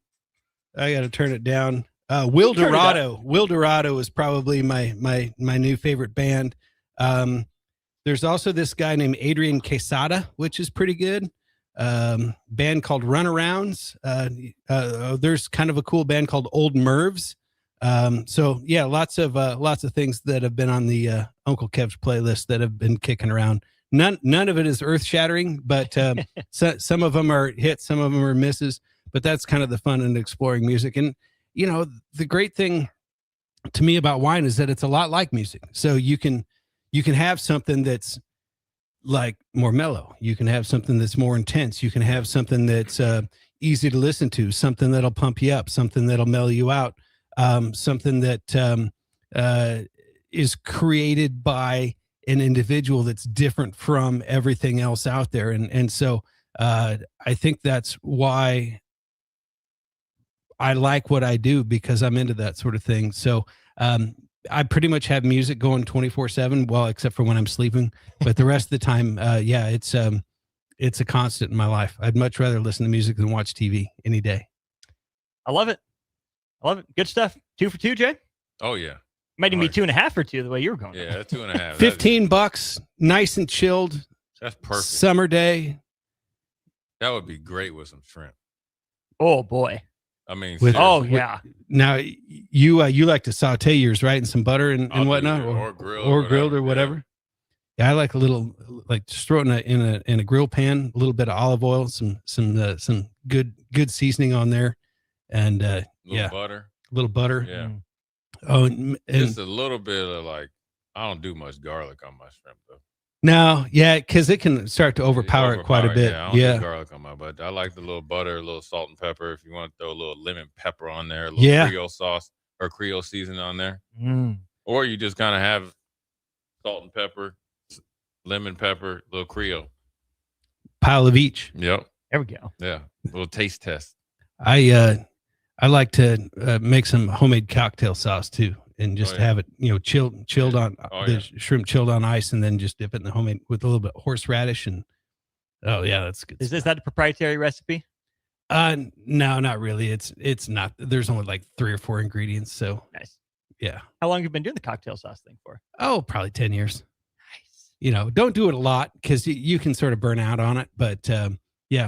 got to turn it down. Will Dorado. Will Dorado is probably my new favorite band. There's also this guy named Adrian Quesada, which is pretty good. Band called Runarounds. There's kind of a cool band called Old Mervs. So yeah, lots of things that have been on the Uncle Kev's playlist that have been kicking around. None of it is earth shattering, but some of them are hits, some of them are misses. But that's kind of the fun in exploring music. And you know, the great thing to me about wine is that it's a lot like music. So you can have something that's like more mellow. You can have something that's more intense. You can have something that's easy to listen to, something that'll pump you up, something that'll mellow you out, something that is created by an individual that's different from everything else out there. And so I think that's why I like what I do, because I'm into that sort of thing. So I pretty much have music going 24/7, well, except for when I'm sleeping, but the rest of the time, yeah, it's a constant in my life. I'd much rather listen to music than watch TV any day. I love it. Good stuff. 2 for 2, Jay. Oh yeah. Might even be 2.5 for 2 the way you were going. Yeah, 2.5. $15, nice and chilled. That's perfect. Summer day. That would be great with some shrimp. Oh boy. I mean, yeah. Now you like to saute yours, right, in some butter and whatnot, or grilled, or whatever. Yeah, I like a little, like just throw it in a grill pan, a little bit of olive oil, some good seasoning on there, and butter, a little butter. Yeah. Oh, and just a little bit of like, I don't do much garlic on my shrimp though. No, yeah, because it can start to overpower it quite a bit. Yeah, I don't do garlic on my, but I like the little butter, a little salt and pepper. If you want to throw a little lemon pepper on there, a little Creole sauce or Creole season on there, or you just kind of have salt and pepper, lemon pepper, little Creole. Pile of each. Yep. There we go. Yeah. Little taste test. I like to make some homemade cocktail sauce too, and just have it, chilled on the shrimp chilled on ice, and then just dip it in the homemade with a little bit of horseradish. And that's good. Is that a proprietary recipe? No, not really. It's not. There's only like 3 or 4 ingredients. So nice. Yeah. How long have you been doing the cocktail sauce thing for? Oh, probably 10 years. Nice. Don't do it a lot because you can sort of burn out on it. But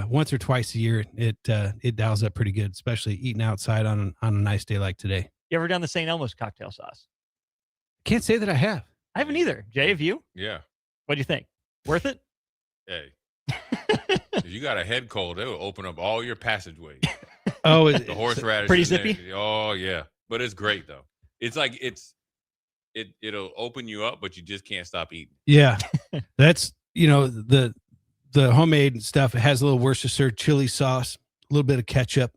once or twice a year, it dials up pretty good, especially eating outside on a nice day like today. You ever done the St. Elmo's cocktail sauce? Can't say that I have. I haven't either. Jay, have you? Yeah. What do you think? Worth it? Hey. If you got a head cold, it will open up all your passageways. Oh, the horseradish. Pretty zippy? Oh, yeah. But it's great, though. It's like it'll open you up, but you just can't stop eating. Yeah. That's, the homemade stuff. It has a little Worcestershire chili sauce, a little bit of ketchup,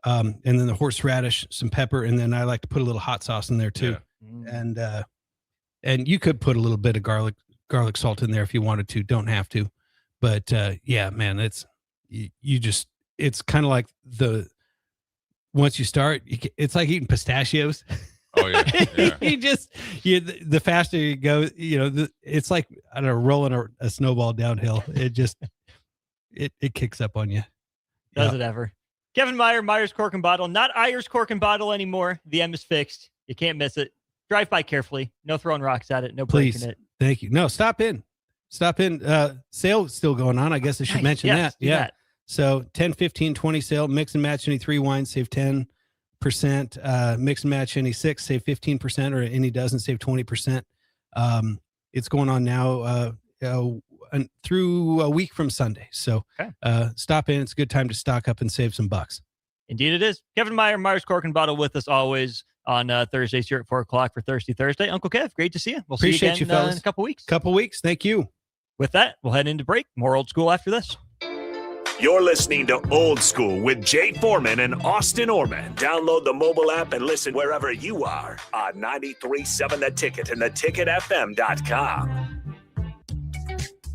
and then the horseradish, some pepper, and then I like to put a little hot sauce in there too. Yeah. And you could put a little bit of garlic salt in there if you wanted to. Don't have to. But man, it's kind of like once you start, it's like eating pistachios. Oh yeah. The faster you go, it's like, I don't know, rolling a snowball downhill. It just, it kicks up on you. Does it ever? Kevin Meyer, Meyer's Cork and Bottle, not Ayers Cork and Bottle anymore. The M is fixed. You can't miss it. Drive by carefully. No throwing rocks at it. No breaking it. Thank you. No, stop in. Sale still going on. I guess I should mention that. Yeah. That. So 10, 15, 20 sale. Mix and match any 3 wines, save 10%. Mix and match any 6, save 15%, or any dozen, save 20%. It's going on now through a week from Sunday. So stop in. It's a good time to stock up and save some bucks. Indeed it is. Kevin Meyer, Meyer's Cork and Bottle, with us always on Thursdays here at 4 o'clock for Thirsty Thursday. Uncle Kev, great to see you. We'll Appreciate see you again in a couple weeks. Thank you. With that, we'll head into break. More Old School after this. You're listening to Old School with Jay Foreman and Austin Orman. Download the mobile app and listen wherever you are on 93.7 The Ticket and theticketfm.com.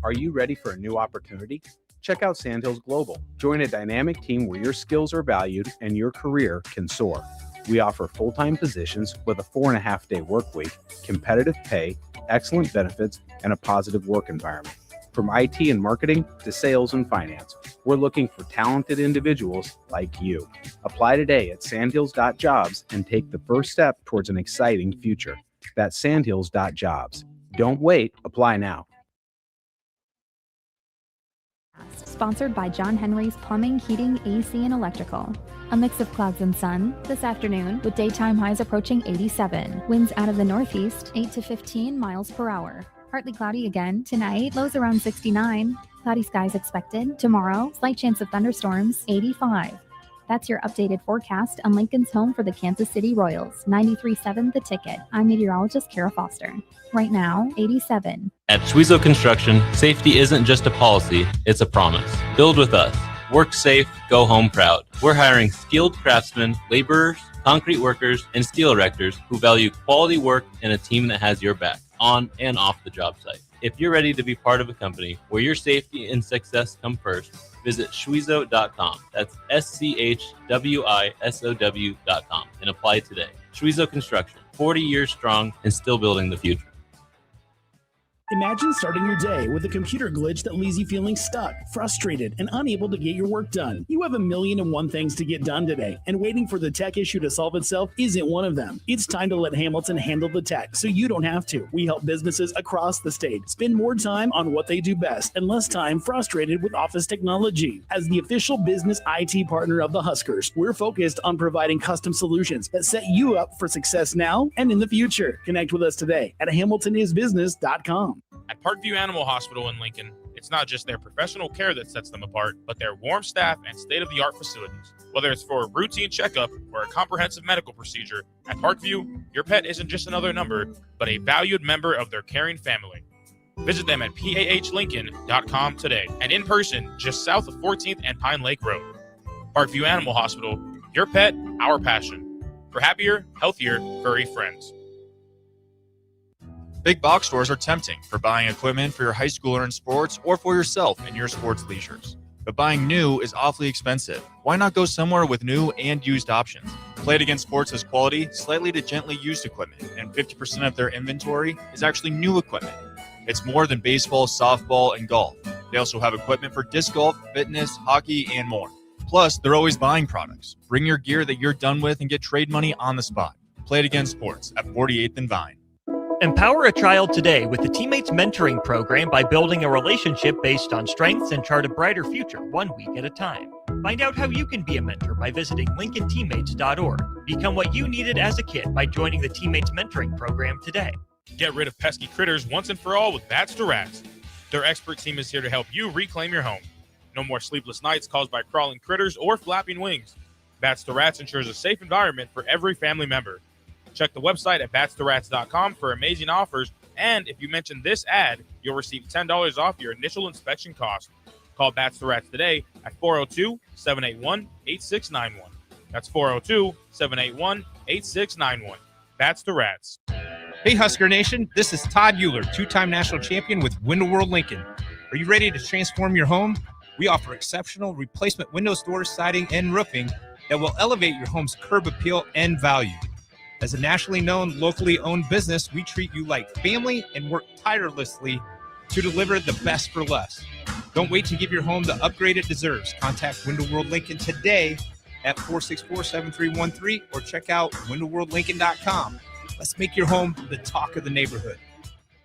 Are you ready for a new opportunity? Check out Sandhills Global. Join a dynamic team where your skills are valued and your career can soar. We offer full-time positions with a 4.5-day work week, competitive pay, excellent benefits, and a positive work environment. From IT and marketing to sales and finance, we're looking for talented individuals like you. Apply today at sandhills.jobs and take the first step towards an exciting future. That's sandhills.jobs. Don't wait. Apply now. Sponsored by John Henry's Plumbing, Heating, AC, and Electrical. A mix of clouds and sun this afternoon with daytime highs approaching 87. Winds out of the northeast, 8 to 15 miles per hour. Partly cloudy again tonight, lows around 69. Cloudy skies expected. Tomorrow, slight chance of thunderstorms, 85. That's your updated forecast on Lincoln's home for the Kansas City Royals. 93.7 The Ticket. I'm meteorologist Kara Foster. Right now, 87. At Schwezo Construction, safety isn't just a policy, it's a promise. Build with us. Work safe, go home proud. We're hiring skilled craftsmen, laborers, concrete workers, and steel erectors who value quality work and a team that has your back, on and off the job site. If you're ready to be part of a company where your safety and success come first, visit Schwezo.com. That's SCHWISOW.com and apply today. Schwezo Construction, 40 years strong and still building the future. Imagine starting your day with a computer glitch that leaves you feeling stuck, frustrated, and unable to get your work done. You have 1,000,001 things to get done today, and waiting for the tech issue to solve itself isn't one of them. It's time to let Hamilton handle the tech so you don't have to. We help businesses across the state spend more time on what they do best and less time frustrated with office technology. As the official business IT partner of the Huskers, we're focused on providing custom solutions that set you up for success now and in the future. Connect with us today at hamiltonisbusiness.com. At Parkview Animal Hospital in Lincoln, it's not just their professional care that sets them apart, but their warm staff and state-of-the-art facilities. Whether it's for a routine checkup or a comprehensive medical procedure, at Parkview, your pet isn't just another number, but a valued member of their caring family. Visit them at PAHLincoln.com today and in person just south of 14th and Pine Lake Road. Parkview Animal Hospital, your pet, our passion. For happier, healthier, furry friends. Big box stores are tempting for buying equipment for your high schooler in sports or for yourself in your sports leisures. But buying new is awfully expensive. Why not go somewhere with new and used options? Played Against Sports has quality, slightly to gently used equipment, and 50% of their inventory is actually new equipment. It's more than baseball, softball, and golf. They also have equipment for disc golf, fitness, hockey, and more. Plus, they're always buying products. Bring your gear that you're done with and get trade money on the spot. Played Against Sports at 48th and Vine. Empower a child today with the Teammates Mentoring Program by building a relationship based on strengths and chart a brighter future 1 week at a time. Find out how you can be a mentor by visiting LincolnTeammates.org. Become what you needed as a kid by joining the Teammates Mentoring Program today. Get rid of pesky critters once and for all with Bats to Rats. Their expert team is here to help you reclaim your home. No more sleepless nights caused by crawling critters or flapping wings. Bats to Rats ensures a safe environment for every family member. Check the website at batstoRats.com for amazing offers, and if you mention this ad, you'll receive $10 off your initial inspection cost. Call Bats to Rats today at 402-781-8691. That's 402-781-8691. Bats to Rats. Hey, Husker Nation, this is Todd Euler, two-time national champion with Window World Lincoln. Are you ready to transform your home? We offer exceptional replacement windows, doors, siding, and roofing that will elevate your home's curb appeal and value. As a nationally known, locally owned business, we treat you like family and work tirelessly to deliver the best for less. Don't wait to give your home the upgrade it deserves. Contact Window World Lincoln today at 464-7313 or check out windowworldlincoln.com. Let's make your home the talk of the neighborhood.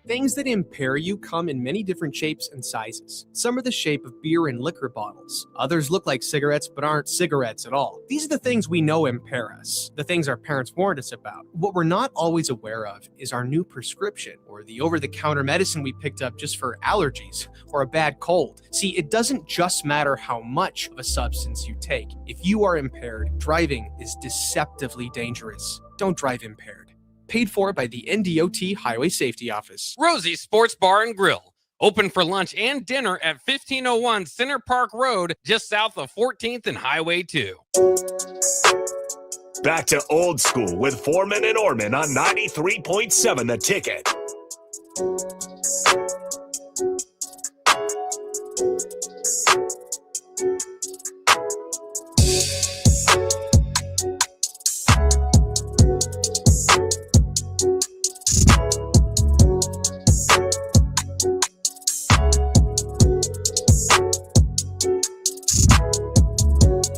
Things that impair you come in many different shapes and sizes. Some are the shape of beer and liquor bottles. Others look like cigarettes but aren't cigarettes at all. These are the things we know impair us, the things our parents warned us about. What we're not always aware of is our new prescription or the over-the-counter medicine we picked up just for allergies or a bad cold. See, it doesn't just matter how much of a substance you take. If you are impaired, driving is deceptively dangerous. Don't drive impaired. Paid for by the NDOT Highway Safety Office. Rosie's Sports Bar and Grill. Open for lunch and dinner at 1501 Center Park Road, just south of 14th and Highway 2. Back to Old School with Foreman and Orman on 93.7 The Ticket.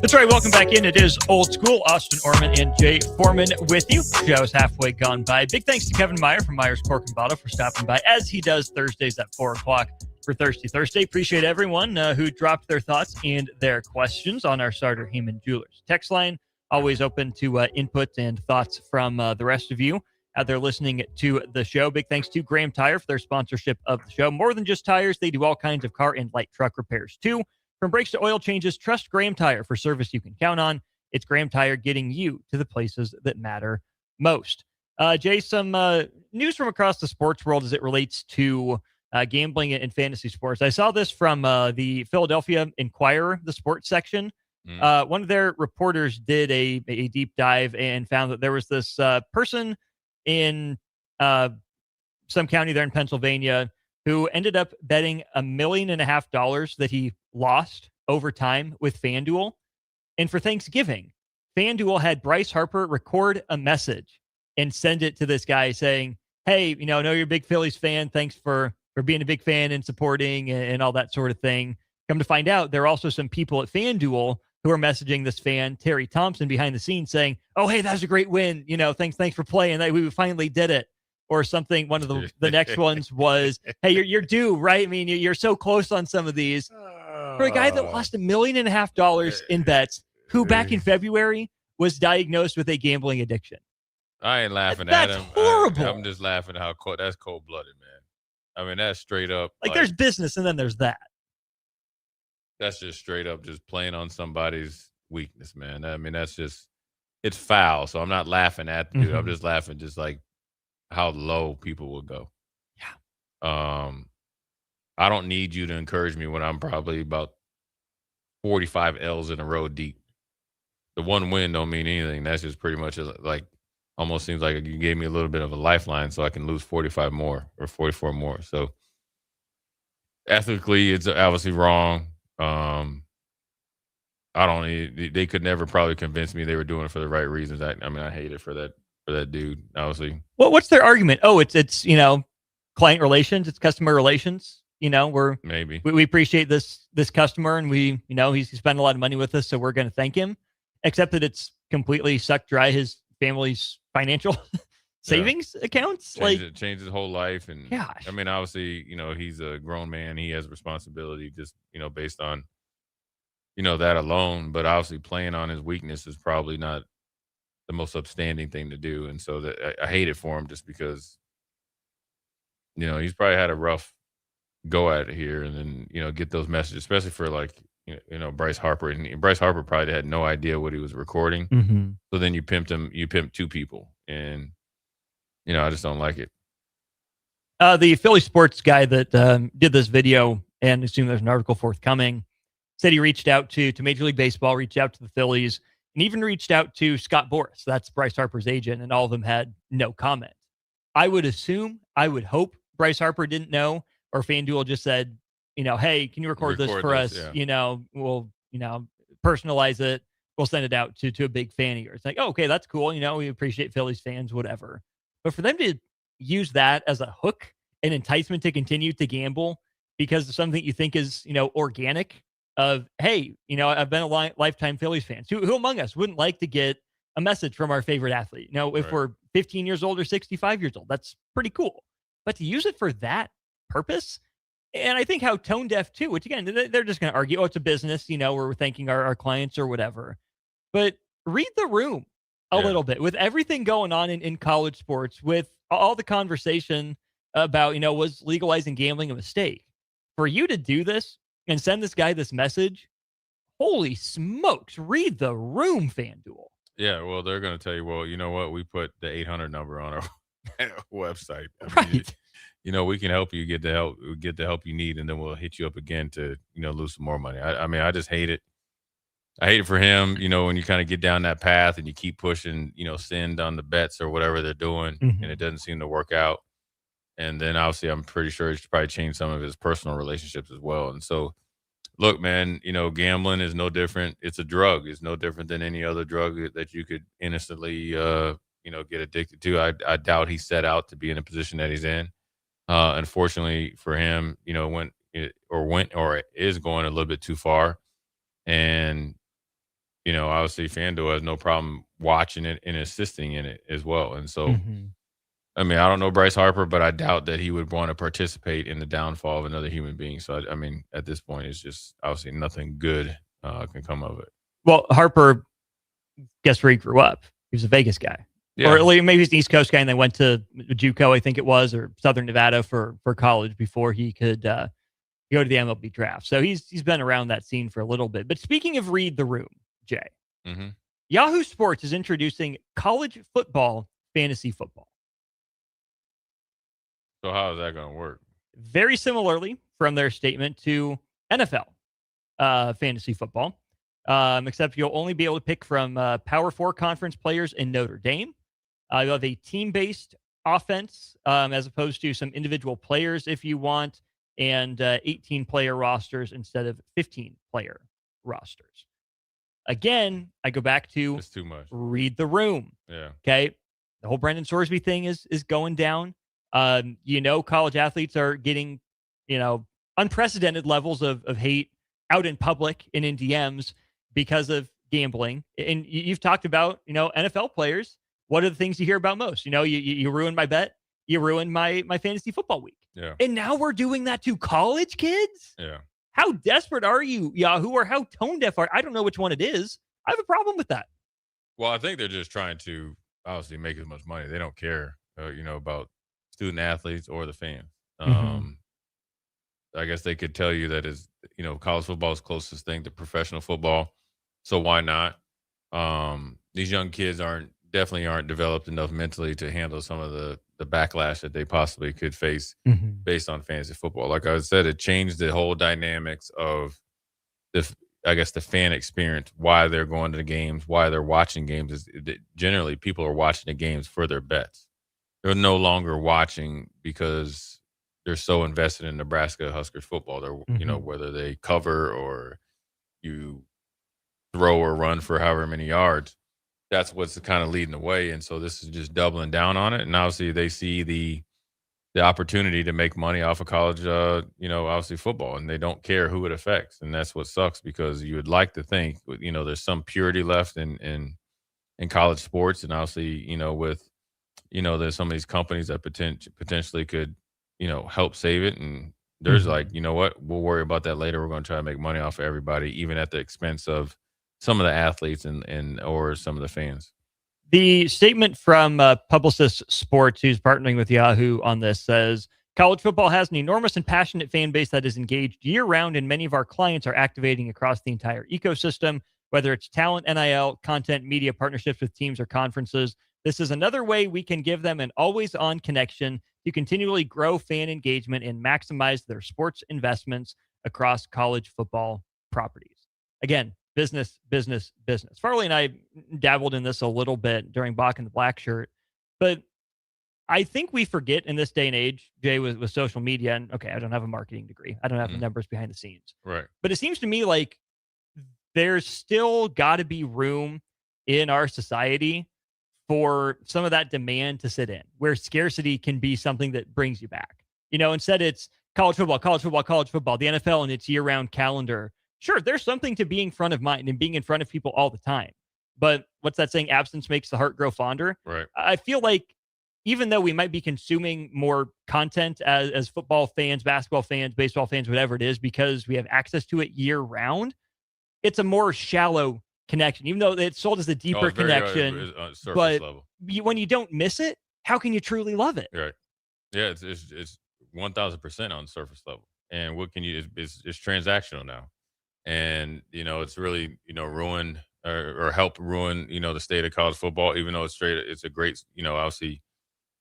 That's right. Welcome back in. It is Old School. Austin Orman and Jay Foreman with you. Show is halfway gone by. Big thanks to Kevin Meyer from Meyer's Cork and Bottle for stopping by, as he does Thursdays at 4 o'clock for Thirsty Thursday. Appreciate everyone who dropped their thoughts and their questions on our Starter Heyman Jewelers text line. Always open to input and thoughts from the rest of you out there listening to the show. Big thanks to Graham Tire for their sponsorship of the show. More than just tires, they do all kinds of car and light truck repairs too. From brakes to oil changes, trust Graham Tire for service you can count on. It's Graham Tire getting you to the places that matter most. Jay, some news from across the sports world as it relates to gambling and fantasy sports. I saw this from the Philadelphia Inquirer, the sports section. One of their reporters did a deep dive and found that there was this person in some county there in Pennsylvania who ended up betting $1.5 million that he lost over time with FanDuel. And for Thanksgiving, FanDuel had Bryce Harper record a message and send it to this guy saying, hey, I know you're a big Phillies fan. Thanks for being a big fan and supporting and all that sort of thing. Come to find out, there are also some people at FanDuel who are messaging this fan, Terry Thompson, behind the scenes saying, oh, hey, that was a great win. Thanks for playing. We finally did it. Or something. One of the next ones was, hey, you're due, right? I mean, you're so close on some of these. For a guy that lost $1.5 million in bets, who back in February was diagnosed with a gambling addiction. I ain't laughing at him. That's horrible. I'm just laughing at how that's cold-blooded, man. I mean, that's straight up. Like there's business and then there's that. That's just straight up just playing on somebody's weakness, man. I mean, it's foul. So I'm not laughing at the dude. I'm just laughing just like how low people will go. Yeah. I don't need you to encourage me when I'm probably about 45 L's in a row deep. The one win don't mean anything. That's just pretty much like almost seems like you gave me a little bit of a lifeline so I can lose 45 more or 44 more. So ethically, it's obviously wrong. They could never probably convince me they were doing it for the right reasons. I mean, I hate it for that dude, obviously. What's their argument? Oh, it's client relations, it's customer relations. Maybe we appreciate this customer, and he's spent a lot of money with us, so we're going to thank him. Except that it's completely sucked dry his family's financial savings accounts. Changed his whole life, and gosh. I mean, obviously, he's a grown man. He has responsibility, just based on that alone. But obviously, playing on his weakness is probably not the most upstanding thing to do, and so that I hate it for him, just because he's probably had a rough go at it here, and then get those messages, especially for Bryce Harper, and Bryce Harper probably had no idea what he was recording. Mm-hmm. So then you pimped two people, and I just don't like it. The Philly sports guy that did this video, and assume there's an article forthcoming, said he reached out to Major League Baseball, reached out to the Phillies, and even reached out to Scott Boras. That's Bryce Harper's agent, and all of them had no comment. I would hope Bryce Harper didn't know, or FanDuel just said, hey, can you record this for us? Yeah. We'll, personalize it. We'll send it out to a big fan of yours. It's like, oh, okay, that's cool. We appreciate Phillies fans, whatever. But for them to use that as a hook, an enticement to continue to gamble because of something you think is, organic, of, hey, I've been a lifetime Phillies fan. Who among us wouldn't like to get a message from our favorite athlete? If we're 15 years old or 65 years old, that's pretty cool. But to use it for that purpose, and I think how tone deaf too, which again, they're just going to argue, oh, it's a business, we're thanking our clients or whatever. But read the room a little bit with everything going on in college sports, with all the conversation about, was legalizing gambling a mistake? For you to do this and send this guy this message, holy smokes, read the room, FanDuel. Yeah, well, they're going to tell you, well, you know what? We put the 800 number on our website. Right. We can help you get the help you need, and then we'll hit you up again to, lose some more money. I mean, I just hate it. I hate it for him, when you kind of get down that path and you keep pushing, send on the bets or whatever they're doing, and it doesn't seem to work out. And then obviously I'm pretty sure it's probably changed some of his personal relationships as well. And so, look, man, gambling is no different. It's a drug. It's no different than any other drug that you could innocently, get addicted to. I doubt he set out to be in a position that he's in. Unfortunately for him, went or is going a little bit too far. And, obviously FanDuel has no problem watching it and assisting in it as well. And so, I mean, I don't know Bryce Harper, but I doubt that he would want to participate in the downfall of another human being. So, I mean, at this point, it's just obviously nothing good can come of it. Well, Harper, guess where he grew up? He was a Vegas guy. Yeah. Or maybe he's an East Coast guy and then went to JUCO, I think it was, or Southern Nevada for college before he could go to the MLB draft. So he's been around that scene for a little bit. But speaking of read the room, Jay, Yahoo Sports is introducing college football fantasy football. So how is that going to work? Very similarly from their statement to NFL fantasy football, except you'll only be able to pick from Power 4 conference players in Notre Dame. You'll have a team-based offense as opposed to some individual players if you want, and 18-player rosters instead of 15-player rosters. Again, I go back to it's too much. Read the room. Yeah. Okay. The whole Brendan Sorsby thing is going down. College athletes are getting, unprecedented levels of hate out in public and in DMs because of gambling. And you've talked about, NFL players. What are the things you hear about most? You ruined my bet. You ruined my fantasy football week. Yeah. And now we're doing that to college kids? Yeah. How desperate are you, Yahoo, or how tone deaf are? I don't know which one it is. I have a problem with that. Well, I think they're just trying to obviously make as much money. They don't care, about student athletes or the fans. I guess they could tell you that is, college football is closest thing to professional football. So why not? These young kids definitely aren't developed enough mentally to handle some of the backlash that they possibly could face based on fantasy football. Like I said, it changed the whole dynamics of I guess, the fan experience, why they're going to the games, why they're watching games, is that generally people are watching the games for their bets. They're no longer watching because they're so invested in Nebraska Huskers football. They're, whether they cover or you throw or run for however many yards, that's what's kind of leading the way. And so this is just doubling down on it. And obviously they see the opportunity to make money off of college, obviously football, and they don't care who it affects. And that's what sucks, because you would like to think, there's some purity left in college sports. And obviously, with, there's some of these companies that potentially could, help save it. And there's like, you know what, we'll worry about that later. We're going to try to make money off of everybody, even at the expense of some of the athletes and or some of the fans. The statement from Publicis Sports, who's partnering with Yahoo on this, says, college football has an enormous and passionate fan base that is engaged year-round, and many of our clients are activating across the entire ecosystem, whether it's talent, NIL, content, media partnerships with teams or conferences. This is another way we can give them an always-on connection to continually grow fan engagement and maximize their sports investments across college football properties. Again, business, business, business. Farley and I dabbled in this a little bit during Bach and the Black Shirt, but I think we forget in this day and age, Jay, with social media, and okay, I don't have a marketing degree. I don't have the numbers behind the scenes. Right. But it seems to me like there's still got to be room in our society for some of that demand to sit in, where scarcity can be something that brings you back. Instead it's college football, the NFL and its year-round calendar. Sure, there's something to being front of mind and being in front of people all the time. But what's that saying? Absence makes the heart grow fonder. Right. I feel like even though we might be consuming more content as football fans, basketball fans, baseball fans, whatever it is, because we have access to it year round, it's a more shallow connection, even though it's sold as a deeper connection. But level. When you don't miss it, how can you truly love it? Right. Yeah, it's 1,000% on surface level. And what can you, it's transactional now. And, it's really, ruined or helped ruin, the state of college football, even though it's a great, obviously,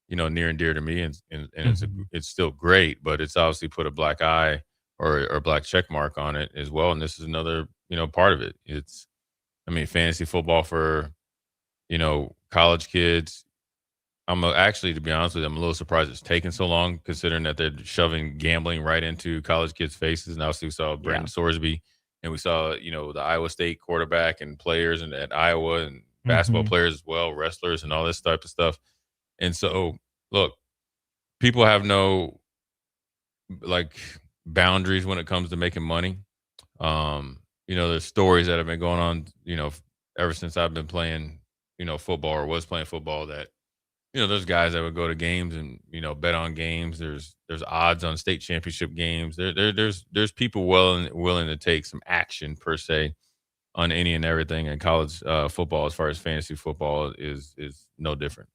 near and dear to me. And it's still great, but it's obviously put a black eye or a black check mark on it as well. And this is another, part of it. Fantasy football for, college kids. Actually, to be honest with you, I'm a little surprised it's taken so long, considering that they're shoving gambling right into college kids' faces. And obviously we saw Brandon Sorsby, and we saw, the Iowa State quarterback and players and at Iowa, and basketball players as well, wrestlers and all this type of stuff. And so, look, people have no boundaries when it comes to making money. There's stories that have been going on, ever since I've been playing, football or was playing football, that, there's guys that would go to games and, bet on games. There's odds on state championship games. There's people willing to take some action per se on any and everything. And college football, as far as fantasy football, is no different.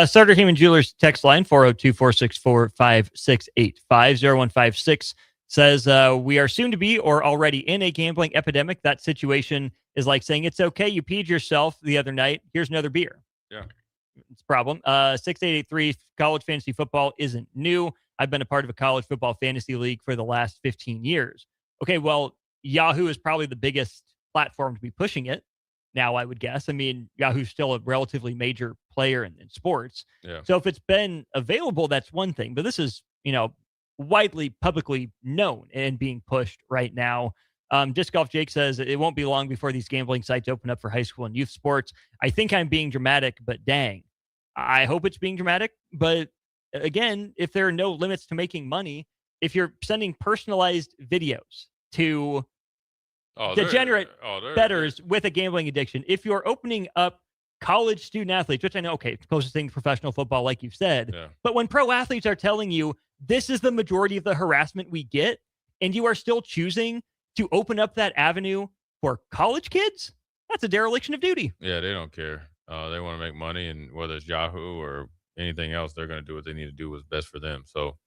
Starter Heyman Jewelers text line 402-464-5685. 0156 says, we are soon to be or already in a gambling epidemic. That situation is like saying, it's okay, you peed yourself the other night, here's another beer. Yeah. It's a problem. 6883, college fantasy football isn't new. I've been a part of a college football fantasy league for the last 15 years. Okay, well, Yahoo is probably the biggest platform to be pushing it now, I would guess. Yahoo's still a relatively major player in sports. Yeah. So if it's been available, that's one thing. But this is, widely publicly known and being pushed right now. Disc Golf Jake says it won't be long before these gambling sites open up for high school and youth sports. I think I'm being dramatic, but dang, I hope it's being dramatic. But again, if there are no limits to making money, if you're sending personalized videos to degenerate bettors with a gambling addiction, if you're opening up college student athletes, which I know, okay, it's the closest thing to professional football, like you've said, but when pro athletes are telling you this is the majority of the harassment we get, and you are still choosing to open up that avenue for college kids, that's a dereliction of duty. Yeah, they don't care. They want to make money, and whether it's Yahoo or anything else, they're going to do what they need to do what's best for them. So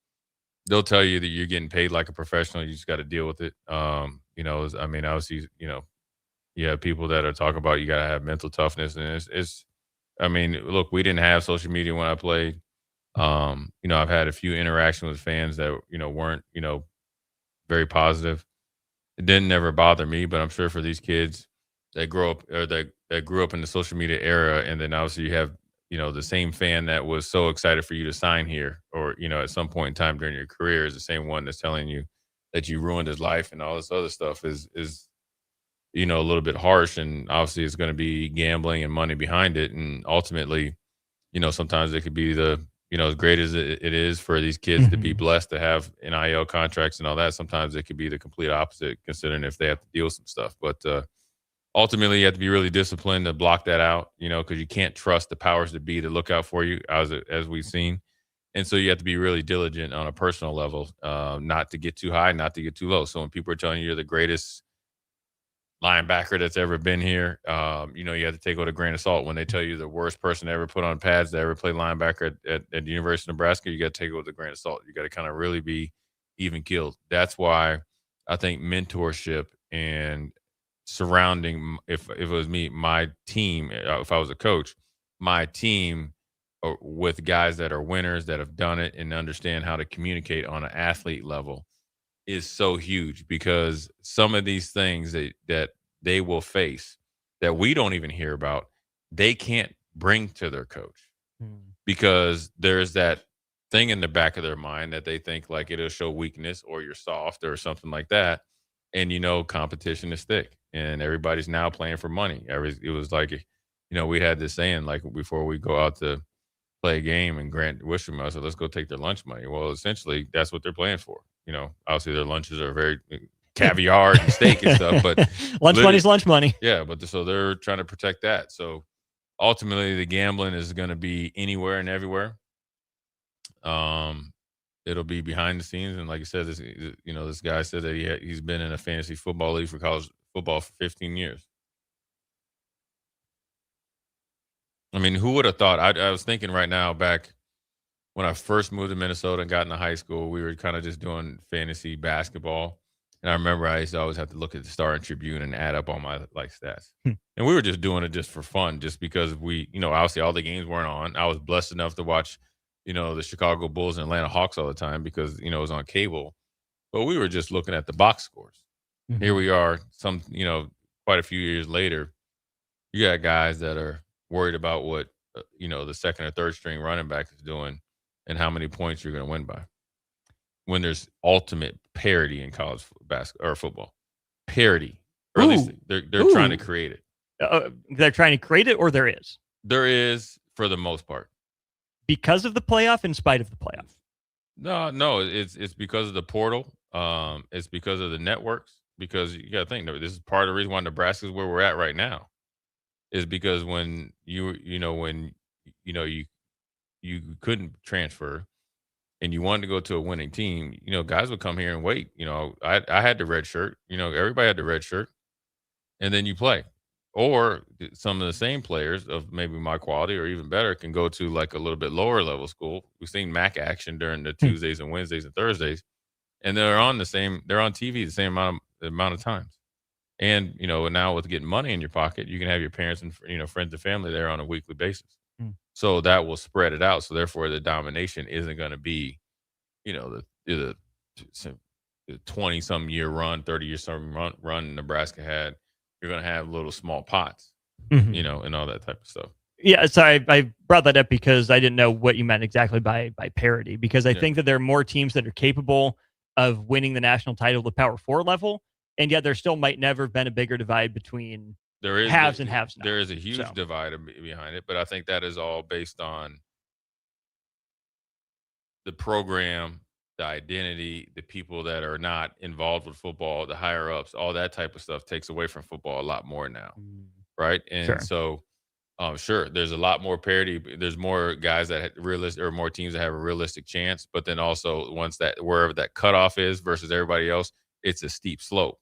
they'll tell you that you're getting paid like a professional. You just got to deal with it. Obviously, you have people that are talking about you got to have mental toughness, and look, we didn't have social media when I played. I've had a few interactions with fans that, weren't, very positive. It didn't never bother me, but I'm sure for these kids that grow up or that grew up in the social media era, and then obviously you have, the same fan that was so excited for you to sign here, or, at some point in time during your career is the same one that's telling you that you ruined his life and all this other stuff is a little bit harsh. And obviously it's going to be gambling and money behind it. And ultimately, sometimes it could be as great as it is for these kids to be blessed to have NIL contracts and all that. Sometimes it could be the complete opposite, considering if they have to deal with some stuff. But ultimately, you have to be really disciplined to block that out, because you can't trust the powers that be to look out for you, as we've seen. And so you have to be really diligent on a personal level, not to get too high, not to get too low. So when people are telling you you're the greatest linebacker that's ever been here, you have to take it with a grain of salt. When they tell you the worst person to ever put on pads to ever play linebacker at the University of Nebraska, you got to take it with a grain of salt. You got to kind of really be even keeled. That's why I think mentorship and surrounding, if it was me, my team, if I was a coach, my team with guys that are winners, that have done it and understand how to communicate on an athlete level is so huge, because some of these things that they will face that we don't even hear about, they can't bring to their coach because there's that thing in the back of their mind that they think like it'll show weakness or you're soft or something like that. And, competition is thick and everybody's now playing for money. It was like, we had this saying, like, before we go out to play a game, and Grant Wisham, I said, let's go take their lunch money. Well, essentially that's what they're playing for. Obviously their lunches are very caviar and steak and stuff, but lunch money's lunch money. Yeah. But so they're trying to protect that. So ultimately the gambling is going to be anywhere and everywhere. It'll be behind the scenes. And like I said, this guy said that he's been in a fantasy football league for college football for 15 years. I mean, who would have thought? I was thinking right now, back when I first moved to Minnesota and got into high school, we were kind of just doing fantasy basketball. And I remember I used to always have to look at the Star and Tribune and add up all my stats. And we were just doing it just for fun, just because we, obviously all the games weren't on. I was blessed enough to watch, the Chicago Bulls and Atlanta Hawks all the time because, it was on cable. But we were just looking at the box scores. Here we are, quite a few years later, you got guys that are worried about what, the second or third string running back is doing and how many points you're going to win by, when there's ultimate parity in college basketball or football. Parity. Or at least they're trying to create it. They're trying to create it, or there is? There is, for the most part. Because of the playoff, in spite of the playoff? No, it's because of the portal. It's because of the networks. Because you got to think, this is part of the reason why Nebraska is where we're at right now, is because when you couldn't transfer and you wanted to go to a winning team, guys would come here and wait. I had the red shirt, everybody had the red shirt, and then you play. Or some of the same players of maybe my quality or even better can go to like a little bit lower level school. We've seen MAC action during the Tuesdays and Wednesdays and Thursdays, and they're on TV the same amount of times. And, now with getting money in your pocket, you can have your parents and, friends and family there on a weekly basis. So that will spread it out. So therefore the domination isn't going to be, the 20 some year run, 30 year some run Nebraska had. You're going to have little small pots, and all that type of stuff. Yeah. Sorry. I brought that up because I didn't know what you meant exactly by parity, because I think that there are more teams that are capable of winning the national title at the Power 4 level. And yet there still might never have been a bigger divide between haves and haves not. There is a huge divide behind it, but I think that is all based on the program, the identity, the people that are not involved with football, the higher ups, all that type of stuff takes away from football a lot more now, right? And so, sure, there's a lot more parity. There's more guys that have realistic, or more teams that have a realistic chance. But then also, wherever that cutoff is versus everybody else, it's a steep slope,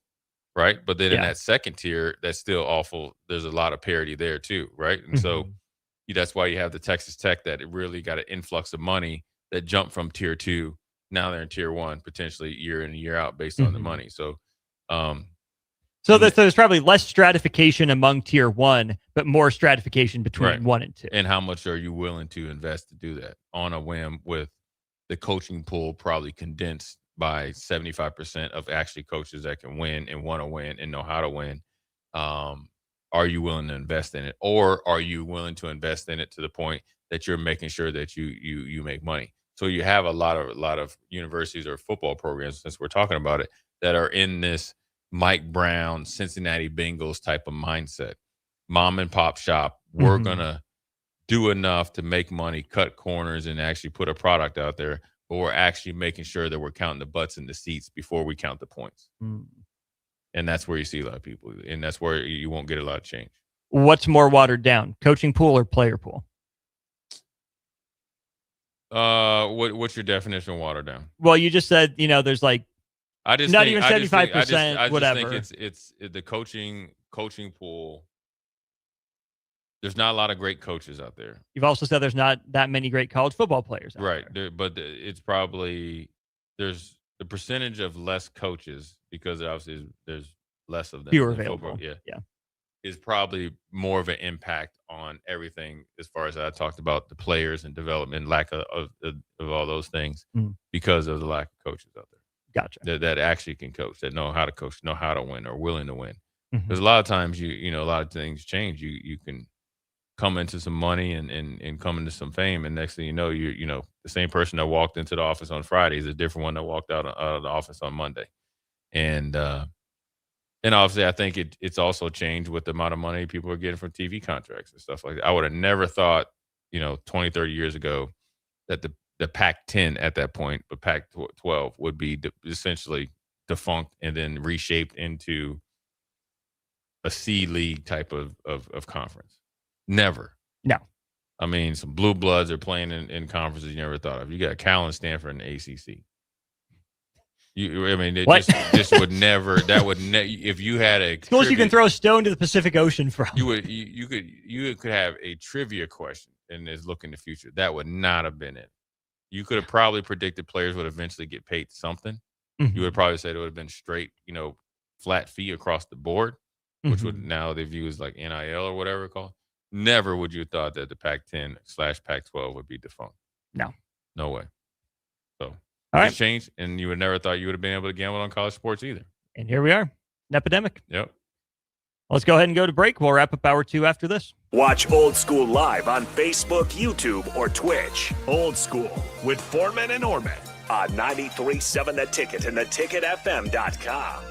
right? But then in that second tier, that's still awful. There's a lot of parity there too, right? And so that's why you have the Texas Tech that it really got an influx of money that jumped from tier 2. Now they're in tier 1, potentially year in and year out based on the money. So, there's probably less stratification among tier 1, but more stratification between 1 and 2. And how much are you willing to invest to do that on a whim, with the coaching pool probably condensed by 75% of actually coaches that can win and want to win and know how to win. Are you willing to invest in it, or are you willing to invest in it to the point that you're making sure that you make money? So you have a lot of universities or football programs, since we're talking about it, that are in this Mike Brown, Cincinnati Bengals type of mindset. Mom and pop shop. We're gonna do enough to make money, cut corners, and actually put a product out there, but we're actually making sure that we're counting the butts in the seats before we count the points. And that's where you see a lot of people, and that's where you won't get a lot of change. What's more watered down, coaching pool or player pool? What's your definition of watered down? Well, you just said, there's like even 75%, whatever. I just think it's the coaching pool. There's not a lot of great coaches out there. You've also said there's not that many great college football players out right there, but it's probably there's the percentage of less coaches, because obviously there's less of them. Fewer available. Yeah. Yeah. Is probably more of an impact on everything, as far as I talked about the players and development, lack of all those things, because of the lack of coaches out there. Gotcha. That actually can coach, that know how to coach, know how to win, or willing to win. Because a lot of times a lot of things change. You can come into some money and come into some fame, and next thing you know, the same person that walked into the office on Friday is a different one that walked out of the office on Monday. And obviously I think it's also changed with the amount of money people are getting from TV contracts and stuff like that. I would have never thought, 20, 30 years ago that the Pac-10 at that point, but Pac-12 would be essentially defunct and then reshaped into a C league type of conference. Never. No. I mean, some blue bloods are playing in conferences you never thought of. You got Cal and Stanford in the ACC. Just would never. That would if you had a schools you can throw a stone to the Pacific Ocean from. You could have a trivia question and is look in the future. That would not have been it. You could have probably predicted players would eventually get paid something. You would probably say it would have been straight, flat fee across the board, which would now they view as like NIL or whatever it's called. Never would you have thought that the Pac-10 / Pac-12 would be defunct. No way. So it's changed, and you would never thought you would have been able to gamble on college sports either. And here we are, an epidemic. Yep. Let's go ahead and go to break. We'll wrap up hour 2 after this. Watch Old School live on Facebook, YouTube, or Twitch. Old School with Foreman and Orman on 93.7 The Ticket and theticketfm.com.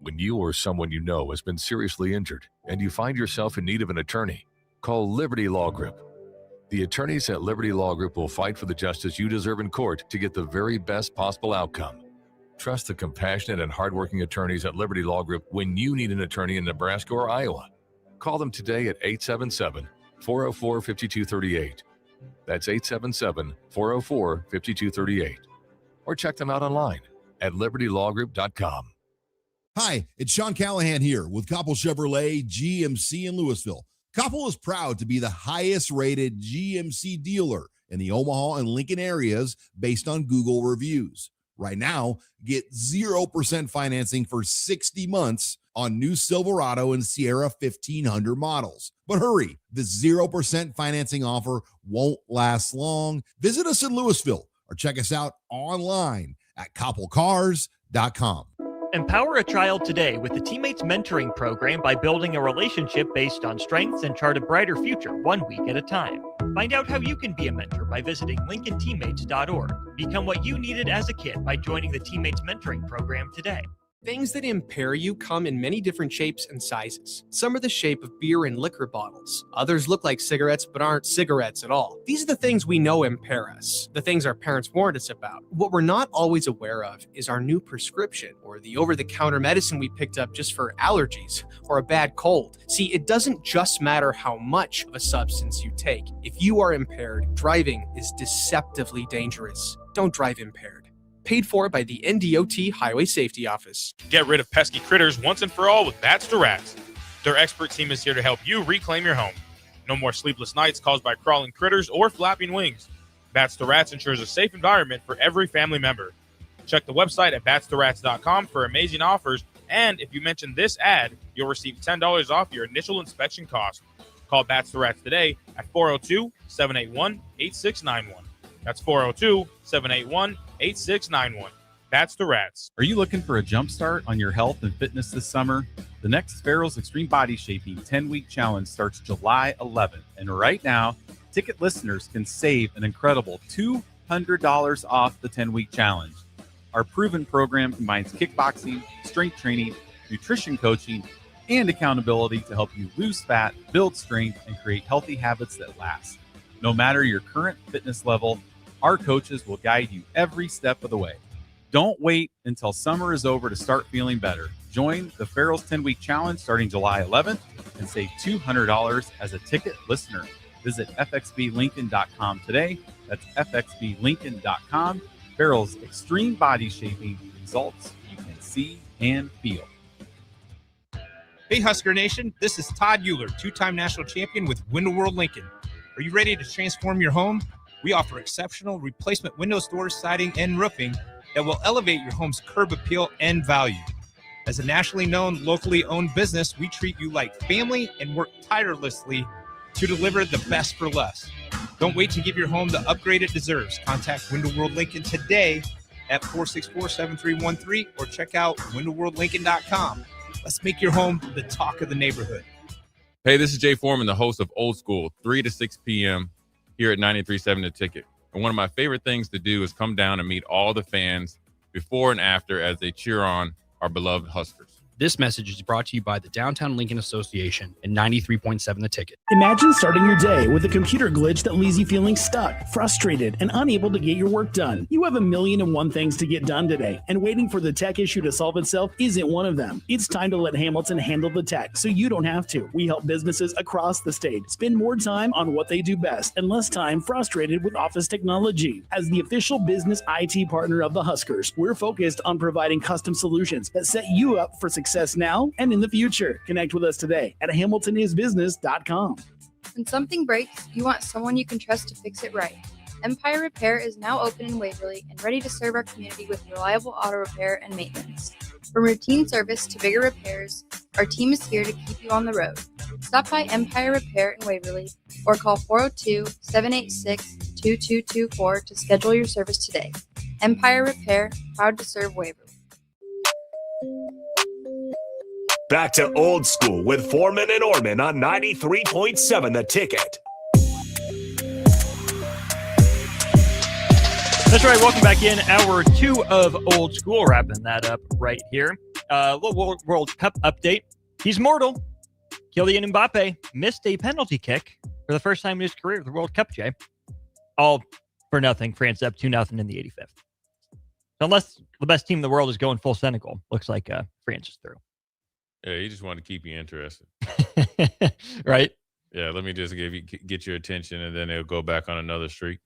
When you or someone you know has been seriously injured and you find yourself in need of an attorney, call Liberty Law Group. The attorneys at Liberty Law Group will fight for the justice you deserve in court to get the very best possible outcome. Trust the compassionate and hardworking attorneys at Liberty Law Group when you need an attorney in Nebraska or Iowa. Call them today at 877-404-5238. That's 877-404-5238. Or check them out online at libertylawgroup.com. Hi, it's Sean Callahan here with Koppel Chevrolet GMC in Louisville. Koppel is proud to be the highest rated GMC dealer in the Omaha and Lincoln areas based on Google reviews. Right now, get 0% financing for 60 months on new Silverado and Sierra 1500 models. But hurry, the 0% financing offer won't last long. Visit us in Louisville or check us out online at koppelcars.com. Empower a child today with the Teammates Mentoring Program by building a relationship based on strengths and chart a brighter future 1 week at a time. Find out how you can be a mentor by visiting LincolnTeammates.org. Become what you needed as a kid by joining the Teammates Mentoring Program today. Things that impair you come in many different shapes and sizes. Some are the shape of beer and liquor bottles. Others look like cigarettes but aren't cigarettes at all. These are the things we know impair us, the things our parents warned us about. What we're not always aware of is our new prescription or the over-the-counter medicine we picked up just for allergies or a bad cold. See, it doesn't just matter how much of a substance you take. If you are impaired, driving is deceptively dangerous. Don't drive impaired. Paid for by the NDOT Highway Safety Office. Get rid of pesky critters once and for all with Bats to Rats. Their expert team is here to help you reclaim your home. No more sleepless nights caused by crawling critters or flapping wings. Bats to Rats ensures a safe environment for every family member. Check the website at batstoRats.com for amazing offers, and if you mention this ad, you'll receive $10 off your initial inspection cost. Call Bats to Rats today at 402-781-8691. That's 402-781-8691. That's the Rats. Are you looking for a jump start on your health and fitness this summer? The next Farrell's Extreme Body Shaping 10-week challenge starts July 11th. And right now, ticket listeners can save an incredible $200 off the 10-week challenge. Our proven program combines kickboxing, strength training, nutrition coaching, and accountability to help you lose fat, build strength, and create healthy habits that last. No matter your current fitness level, our coaches will guide you every step of the way. Don't wait until summer is over to start feeling better. Join the Farrell's 10-week challenge starting July 11th and save $200 as a ticket listener. Visit fxblincoln.com today. That's fxblincoln.com. Farrell's Extreme Body Shaping, results you can see and feel. Hey, Husker Nation, this is Todd Euler, two-time national champion with Window World Lincoln. Are you ready to transform your home? We offer exceptional replacement windows, doors, siding, and roofing that will elevate your home's curb appeal and value. As a nationally known, locally owned business, we treat you like family and work tirelessly to deliver the best for less. Don't wait to give your home the upgrade it deserves. Contact Window World Lincoln today at 464-7313 or check out windowworldlincoln.com. Let's make your home the talk of the neighborhood. Hey, this is Jay Foreman, the host of Old School, 3 to 6 p.m. here at 93.7 The Ticket. And one of my favorite things to do is come down and meet all the fans before and after as they cheer on our beloved Huskers. This message is brought to you by the Downtown Lincoln Association and 93.7 The Ticket. Imagine starting your day with a computer glitch that leaves you feeling stuck, frustrated, and unable to get your work done. You have 1,000,001 things to get done today, and waiting for the tech issue to solve itself isn't one of them. It's time to let Hamilton handle the tech so you don't have to. We help businesses across the state spend more time on what they do best and less time frustrated with office technology. As the official business IT partner of the Huskers, we're focused on providing custom solutions that set you up for success now and in the future. Connect with us today at hamiltonisbusiness.com. When something breaks, you want someone you can trust to fix it right. Empire Repair is now open in Waverly and ready to serve our community with reliable auto repair and maintenance. From routine service to bigger repairs, our team is here to keep you on the road. Stop by Empire Repair in Waverly or call 402-786-2224 to schedule your service today. Empire Repair, proud to serve Waverly. Back to Old School with Foreman and Orman on 93.7 The Ticket. That's right. Welcome back in. Hour 2 of Old School. Wrapping that up right here. Little World Cup update. He's mortal. Kylian Mbappe missed a penalty kick for the first time in his career at the World Cup, Jay. All for nothing. France up 2-0 in the 85th. Unless the best team in the world is going full Senegal, looks like France is through. Yeah, he just wanted to keep you interested. Right? Yeah, let me just get your attention, and then it'll go back on another streak.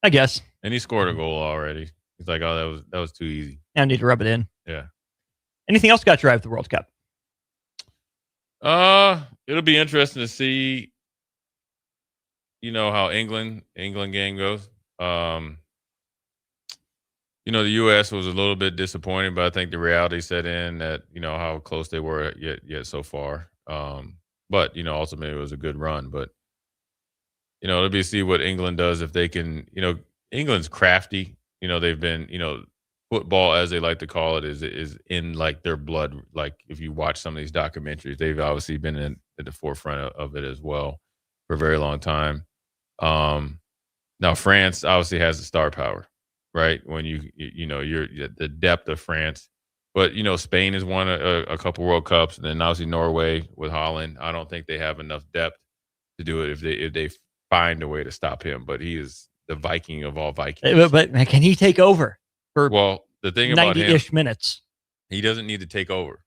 I guess. And he scored a goal already. He's like, oh, that was too easy. I need to rub it in. Yeah. Anything else got you right at the World Cup? It'll be interesting to see, how England game goes. The U.S. was a little bit disappointing, but I think the reality set in that, how close they were yet so far. But, ultimately it was a good run. But, it'll be see what England does if they can, England's crafty. They've been, football, as they like to call it, is in like their blood. Like if you watch some of these documentaries, they've obviously been at the forefront of it as well for a very long time. Now France obviously has the star power, right? When you're the depth of France, but Spain has won a couple World Cups, and then obviously Norway with Holland. I don't think they have enough depth to do it if they find a way to stop him. But he is the Viking of all Vikings. But can he take over for the thing about 90-ish him, minutes? He doesn't need to take over.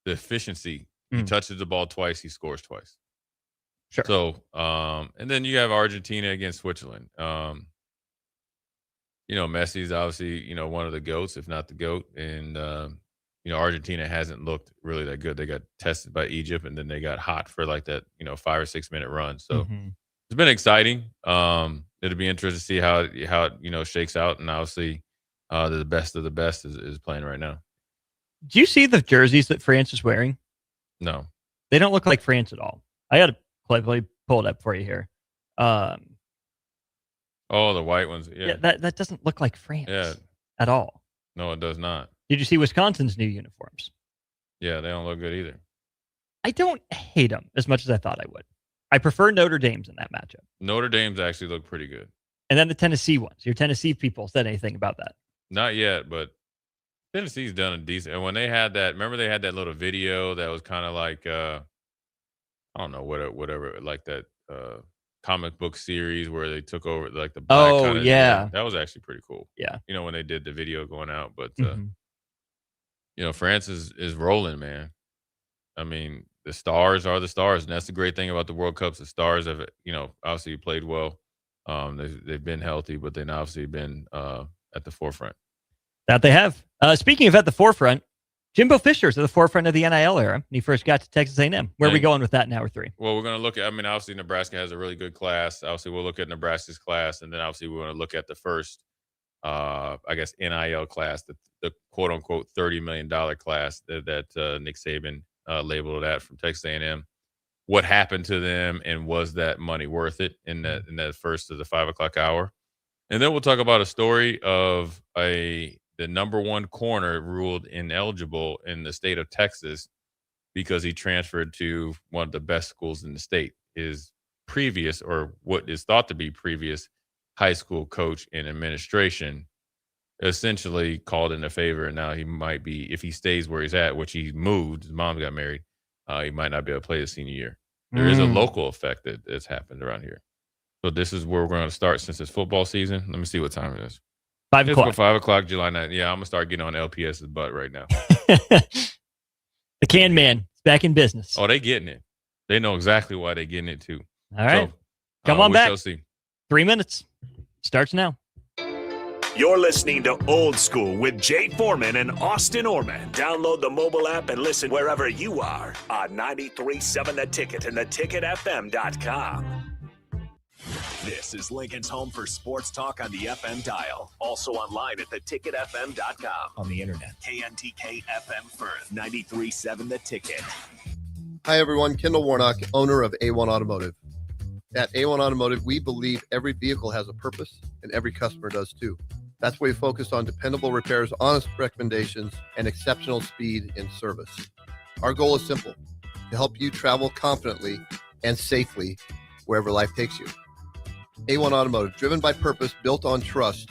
The efficiency. He touches the ball twice, he scores twice. Sure. So, and then you have Argentina against Switzerland. Messi's obviously, one of the GOATs, if not the GOAT. And, Argentina hasn't looked really that good. They got tested by Egypt, and then they got hot for like that, 5 or 6 minute run. So it's been exciting. It'll be interesting to see how it, shakes out. And obviously, the best of the best is playing right now. Do you see the jerseys that France is wearing? No. They don't look like France at all. I got to pull it up for you here. Oh, the white ones. Yeah. That doesn't look like France at all. No, it does not. Did you see Wisconsin's new uniforms? Yeah, they don't look good either. I don't hate them as much as I thought I would. I prefer Notre Dame's in that matchup. Notre Dame's actually look pretty good. And then the Tennessee ones. Your Tennessee people said anything about that? Not yet, but Tennessee's done a decent. And when they had that, remember they had that little video that was kind of like, I don't know, whatever, like that comic book series where they took over like the black kind of, that was actually pretty cool. Yeah. You know, when they did the video going out, but France is rolling, man. I mean, the stars are the stars, and that's the great thing about the World Cups. The stars have, obviously played well. They've been healthy, but they've obviously been at the forefront. That they have. Speaking of at the forefront, Jimbo Fisher's at the forefront of the NIL era when he first got to Texas A&M. Where are we going with that in hour 3? Well, we're going to look at, obviously Nebraska has a really good class. Obviously, we'll look at Nebraska's class, and then obviously we're going to look at the first, NIL class, the quote-unquote $30 million class that Nick Saban labeled that from Texas A&M. What happened to them, and was that money worth it in that first of the 5 o'clock hour? And then we'll talk about a story of the number one corner ruled ineligible in the state of Texas because he transferred to one of the best schools in the state. His previous, or what is thought to be previous, high school coach in administration essentially called in a favor, and now he might be, if he stays where he's at, which he moved, his mom got married, he might not be able to play the senior year. There is a local effect that's happened around here. So this is where we're going to start since it's football season. Let me see what time it is. 5 o'clock. 5 o'clock, July 9th. Yeah, I'm going to start getting on LPS's butt right now. The can man is back in business. Oh, they getting it. They know exactly why they're getting it, too. All right. So, Come on we back. shall see. 3 minutes. Starts now. You're listening to Old School with Jay Foreman and Austin Orman. Download the mobile app and listen wherever you are on 93.7 The Ticket and theticketfm.com. This is Lincoln's home for sports talk on the FM dial. Also online at theticketfm.com. On the internet. KNTK FM Firth, 93.7 The Ticket. Hi, everyone. Kendall Warnock, owner of A1 Automotive. At A1 Automotive, we believe every vehicle has a purpose, and every customer does too. That's why we focus on dependable repairs, honest recommendations, and exceptional speed in service. Our goal is simple: to help you travel confidently and safely wherever life takes you. A1 Automotive, driven by purpose, built on trust.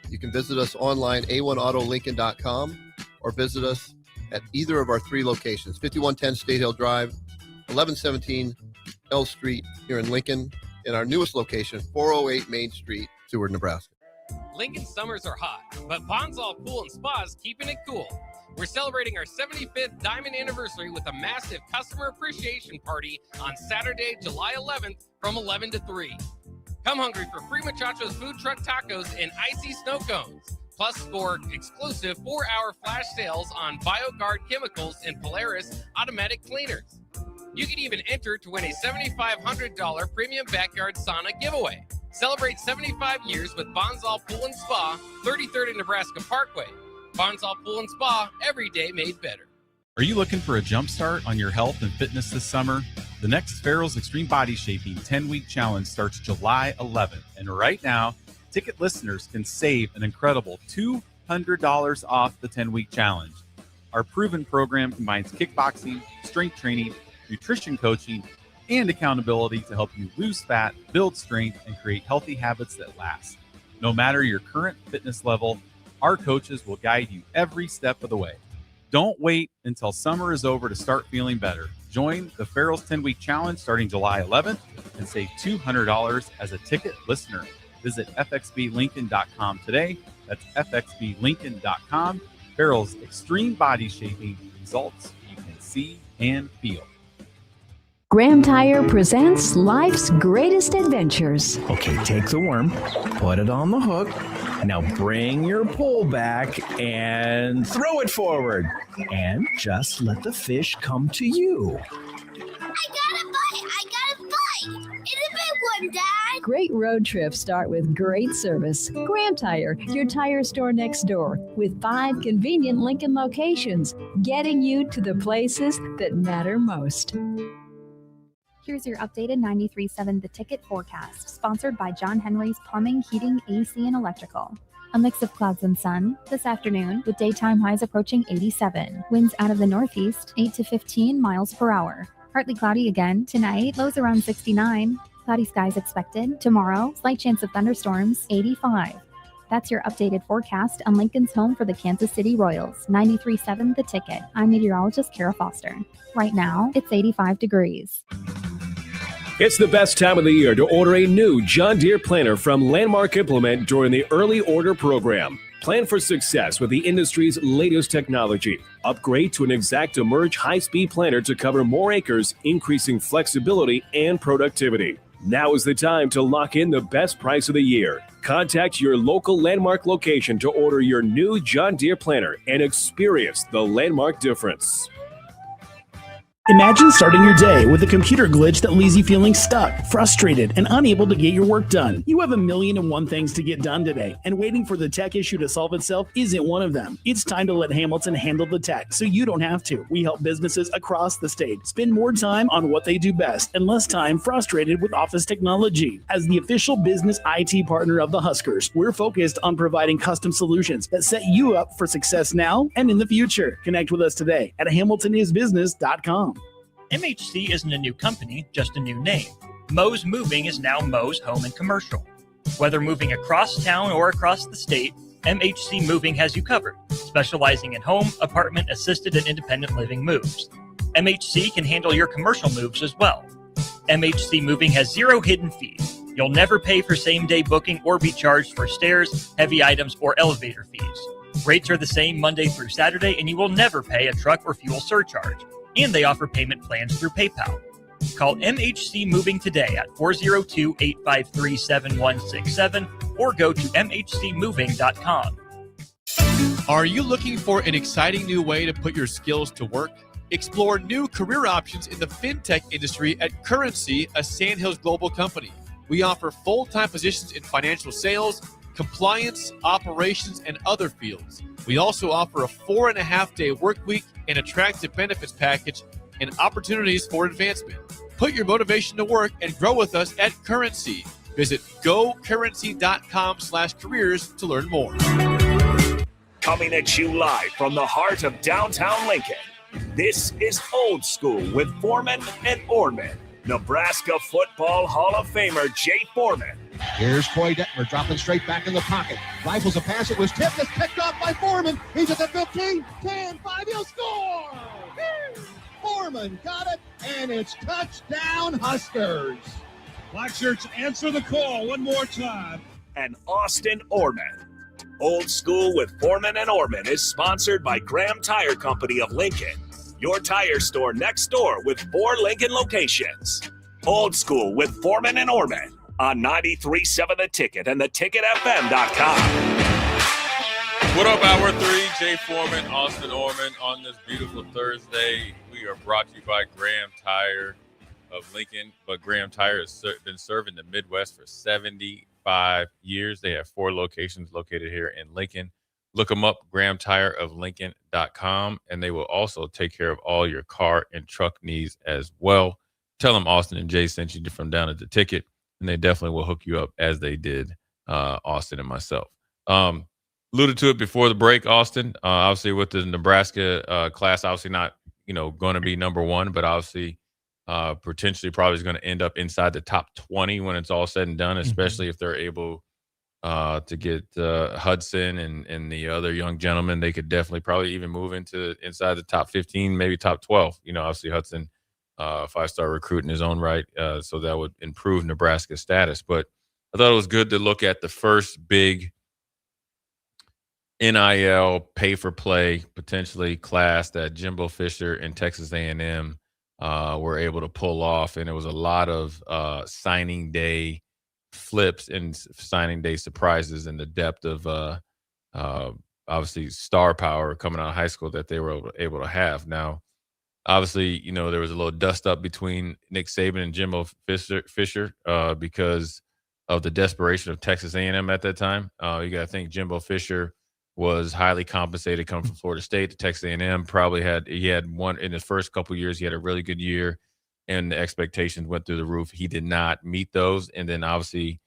You can visit us online, a1autolincoln.com, or visit us at either of our 3 locations, 5110 State Hill Drive, 1117 L Street here in Lincoln, and our newest location, 408 Main Street, Seward, Nebraska. Lincoln summers are hot, but Bonsall Pool and Spa is keeping it cool. We're celebrating our 75th diamond anniversary with a massive customer appreciation party on Saturday, July 11th from 11 to 3. Come hungry for free Muchachos food truck tacos and icy snow cones. Plus, score exclusive 4-hour flash sales on BioGuard chemicals and Polaris automatic cleaners. You can even enter to win a $7,500 premium backyard sauna giveaway. Celebrate 75 years with Bonsall Pool and Spa, 33rd and Nebraska Parkway. Bonsall Pool and Spa, every day made better. Are you looking for a jump start on your health and fitness this summer? The next Farrell's Extreme Body Shaping 10-week challenge starts July 11th. And right now, ticket listeners can save an incredible $200 off the 10-week challenge. Our proven program combines kickboxing, strength training, nutrition coaching, and accountability to help you lose fat, build strength, and create healthy habits that last. No matter your current fitness level, our coaches will guide you every step of the way. Don't wait until summer is over to start feeling better. Join the Farrell's 10-week challenge starting July 11th and save $200 as a ticket listener. Visit fxblincoln.com today. That's fxblincoln.com. Farrell's Extreme Body Shaping, results you can see and feel. Graham Tire presents life's greatest adventures. Okay, take the worm, put it on the hook. Now bring your pole back and throw it forward. And just let the fish come to you. I got a bite! It's a big one, Dad! Great road trips start with great service. Graham Tire, your tire store next door, with 5 convenient Lincoln locations, getting you to the places that matter most. Here's your updated 93.7 The Ticket forecast, sponsored by John Henry's Plumbing, Heating, AC, and Electrical. A mix of clouds and sun this afternoon with daytime highs approaching 87. Winds out of the northeast, 8 to 15 miles per hour. Partly cloudy again tonight, lows around 69. Cloudy skies expected. Tomorrow, slight chance of thunderstorms, 85. That's your updated forecast on Lincoln's home for the Kansas City Royals. 93.7 The Ticket. I'm meteorologist Kara Foster. Right now, it's 85 degrees. It's the best time of the year to order a new John Deere planter from Landmark Implement during the early order program. Plan for success with the industry's latest technology. Upgrade to an Exact Emerge high-speed planter to cover more acres, increasing flexibility and productivity. Now is the time to lock in the best price of the year. Contact your local Landmark location to order your new John Deere planter and experience the Landmark difference. Imagine starting your day with a computer glitch that leaves you feeling stuck, frustrated, and unable to get your work done. You have 1,000,001 things to get done today, and waiting for the tech issue to solve itself isn't one of them. It's time to let Hamilton handle the tech so you don't have to. We help businesses across the state spend more time on what they do best and less time frustrated with office technology. As the official business IT partner of the Huskers, we're focused on providing custom solutions that set you up for success now and in the future. Connect with us today at hamiltonisbusiness.com. MHC isn't a new company, just a new name. Mo's Moving is now Mo's Home and Commercial. Whether moving across town or across the state, MHC Moving has you covered, specializing in home, apartment, assisted, and independent living moves. MHC can handle your commercial moves as well. MHC Moving has 0 hidden fees. You'll never pay for same-day booking or be charged for stairs, heavy items, or elevator fees. Rates are the same Monday through Saturday, and you will never pay a truck or fuel surcharge. And they offer payment plans through PayPal. Call MHC Moving today at 402-853-7167 or go to mhcmoving.com. Are you looking for an exciting new way to put your skills to work? Explore new career options in the fintech industry at Currency, a Sandhills global company. We offer full-time positions in financial sales, compliance, operations, and other fields. We also offer a 4.5-day work week, an attractive benefits package, and opportunities for advancement. Put your motivation to work and grow with us at Currency. Visit gocurrency.com/careers to learn more. Coming at you live from the heart of downtown Lincoln, this is Old School with Foreman and Orman. Nebraska Football Hall of Famer Jay Foreman. Here's Troy Detmer dropping straight back in the pocket. Rifles a pass. It was tipped. It's picked off by Foreman. He's at the 15, 10, 5. He'll score. Foreman got it, and it's touchdown Huskers. Black shirts answer the call one more time. And Austin Orman. Old School with Foreman and Orman is sponsored by Graham Tire Company of Lincoln. Your tire store next door with 4 Lincoln locations. Old School with Foreman and Orman on 93.7 The Ticket and theticketfm.com. What up, Hour 3? Jay Foreman, Austin Orman on this beautiful Thursday. We are brought to you by Graham Tire of Lincoln, but Graham Tire has been serving the Midwest for 75 years. They have 4 locations located here in Lincoln. Look them up, grahamtireoflincoln.com, and they will also take care of all your car and truck needs as well. Tell them Austin and Jay sent you from down at the Ticket, and they definitely will hook you up as they did Austin and myself. Alluded to it before the break, Austin. Obviously, with the Nebraska class, obviously not going to be number 1, but obviously potentially probably is going to end up inside the top 20 when it's all said and done, especially if they're able to get Hudson and the other young gentlemen. They could definitely probably even move inside the top 15, maybe top 12. Obviously Hudson, 5-star recruit in his own right, so that would improve Nebraska's status. But I thought it was good to look at the first big NIL pay-for-play, potentially, class that Jimbo Fisher and Texas A&M were able to pull off. And it was a lot of signing day flips and signing day surprises in the depth of obviously star power coming out of high school that they were able to have. Now, obviously, there was a little dust up between Nick Saban and Jimbo Fisher because of the desperation of Texas A&M at that time. You got to think Jimbo Fisher was highly compensated coming from Florida State. The Texas A&M probably had one in his first couple of years. He had a really good year. and the expectations went through the roof. He did not meet those, and then obviously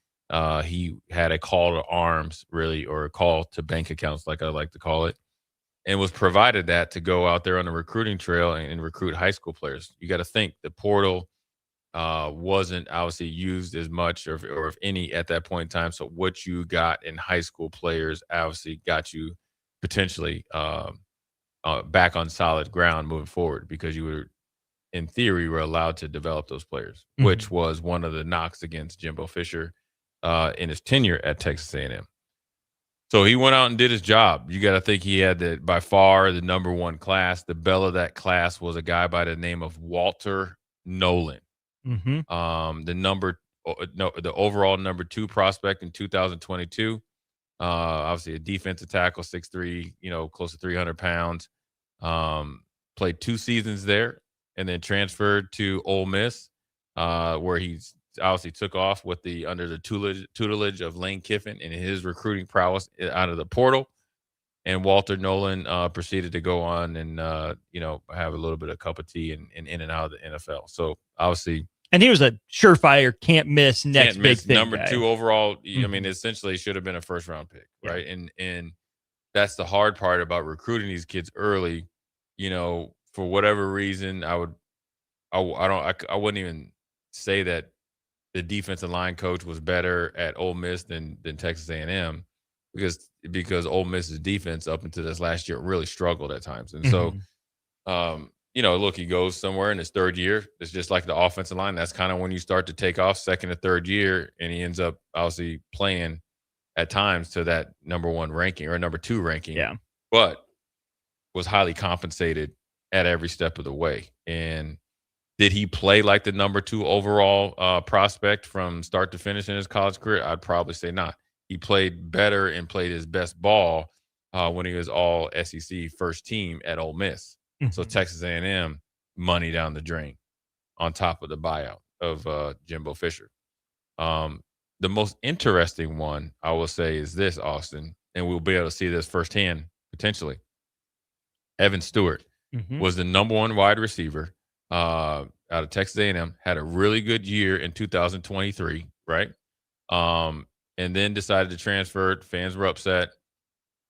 he had a call to arms, really, or a call to bank accounts, like I like to call it, and was provided that to go out there on the recruiting trail and recruit high school players. You got to think the portal wasn't obviously used as much or if any at that point in time. So what you got in high school players obviously got you potentially back on solid ground moving forward, because you were, in theory, were allowed to develop those players, which was one of the knocks against Jimbo Fisher in his tenure at Texas A&M. So he went out and did his job. You got to think he had by far the number one class. The belle of that class was a guy by the name of Walter Nolan. The overall number 2 prospect in 2022. Obviously a defensive tackle, 6'3", close to 300 pounds. Played 2 seasons there and then transferred to Ole Miss, where he's obviously took off under the tutelage of Lane Kiffin and his recruiting prowess out of the portal. And Walter Nolan proceeded to go on and have a little bit of cup of tea and in and out of the NFL. So obviously, and he was a surefire, can't miss big thing number guy. 2 overall. I mean, essentially should have been a first round pick, right? And that's the hard part about recruiting these kids early. For whatever reason, I wouldn't even say that the defensive line coach was better at Ole Miss than Texas A&M, because Ole Miss's defense up until this last year really struggled at times. And so, look, he goes somewhere in his 3rd year. It's just like the offensive line. That's kind of when you start to take off, 2nd or 3rd year, and he ends up obviously playing at times to that number 1 ranking or number 2 ranking. Yeah. But was highly compensated at every step of the way. And did he play like the number 2 overall prospect from start to finish in his college career? I'd probably say not. He played better and played his best ball when he was all SEC first team at Ole Miss. So Texas A&M, money down the drain on top of the buyout of Jimbo Fisher. The most interesting one, I will say, is this, Austin, and we'll be able to see this firsthand potentially. Evan Stewart was the number 1 wide receiver out of Texas A&M, had a really good year in 2023, right? And then decided to transfer. Fans were upset.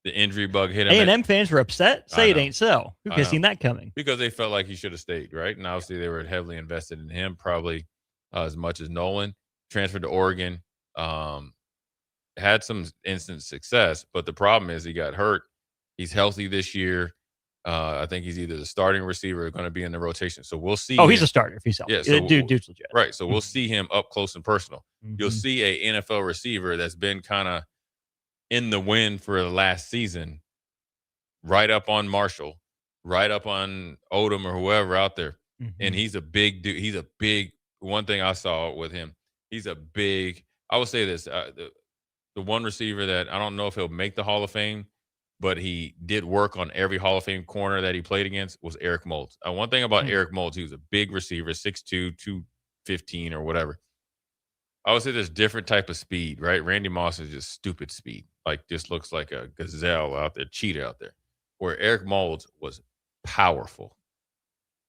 The injury bug hit him. A&M fans were upset? Say it ain't so. Who could have seen that coming? Because they felt like he should have stayed, right? And obviously they were heavily invested in him, probably as much as Nolan. Transferred to Oregon. Had some instant success, but the problem is he got hurt. He's healthy this year. I think he's either the starting receiver or going to be in the rotation. So we'll see. He's a starter if he's healthy. Yeah, so dude's legit. Right. So we'll see him up close and personal. You'll see a NFL receiver that's been kind of in the wind for the last season, right up on Marshall, right up on Odom or whoever out there. And he's a big dude. He's a big, one thing I saw with him, he's a big, I would say this, the one receiver that I don't know if he'll make the Hall of Fame, but he did work on every Hall of Fame corner that he played against, was Eric Moulds. One thing about Eric Moulds, he was a big receiver, 6'2", 215 or whatever. I would say there's different type of speed, right? Randy Moss is just stupid speed. Like, just looks like a gazelle out there, cheetah out there. Where Eric Moulds was powerful.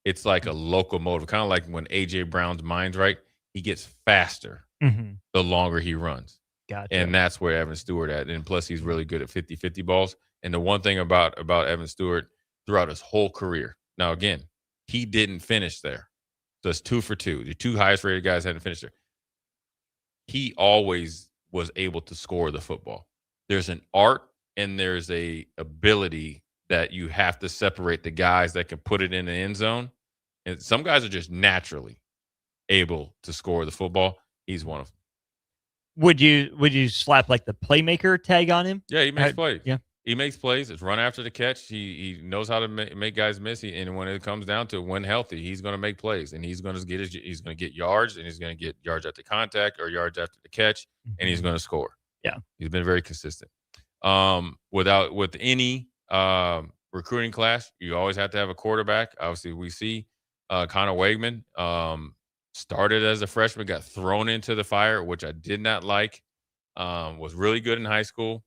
It's like a locomotive, kind of like when A.J. Brown's mind's right. He gets faster the longer he runs. Gotcha. And that's where Evan Stewart at. And plus, he's really good at 50-50 balls. And the one thing about Evan Stewart throughout his whole career, now, again, he didn't finish there. So it's 2 for 2. The 2 highest rated guys hadn't finished there. He always was able to score the football. There's an art and there's a ability that you have to separate the guys that can put it in the end zone. And some guys are just naturally able to score the football. He's one of them. Would you slap like the playmaker tag on him? Yeah, he makes plays. Yeah. He makes plays. It's run after the catch. He knows how to make guys miss. And when it comes down to it, when healthy, he's going to make plays, and he's going to get yards, and he's going to get yards after contact or yards after the catch, and he's going to score. Yeah, he's been very consistent. With any recruiting class, you always have to have a quarterback. Obviously, we see Connor Wegman started as a freshman, got thrown into the fire, which I did not like. Was really good in high school.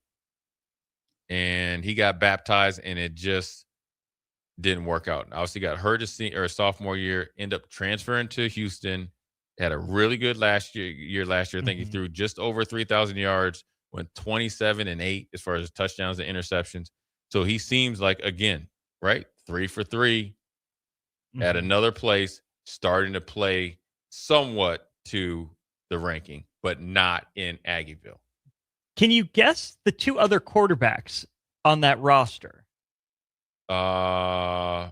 And he got baptized, and it just Didn't work out. Obviously got hurt his sophomore year, end up transferring to Houston. Had a really good last year. I think he threw just over 3,000 yards, went 27-8 as far as touchdowns and interceptions. So he seems like, again, right, 3 for 3 at another place, starting to play somewhat to the ranking, but not in Aggieville. Can you guess the two other quarterbacks on that roster? I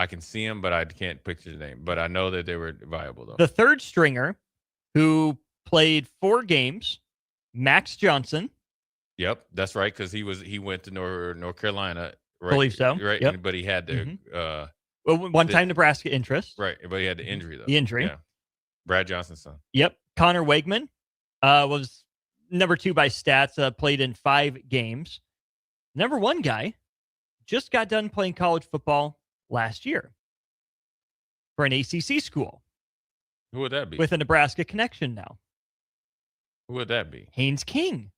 can see him, but I can't picture the name. But I know that they were viable, though. The third stringer, who played 4 games, Max Johnson. Yep, that's right, because he went to North Carolina. Right, Believe so. Right, Yep. but he had the one-time Nebraska interest. Right, but he had the injury, though. The injury. Yeah. Brad Johnson's son. Yep. Connor Wegman was number 2 by stats, played in 5 games. Number 1 guy just got done playing college football last year for an ACC school. Who would that be? With a Nebraska connection now. Who would that be? Haynes King.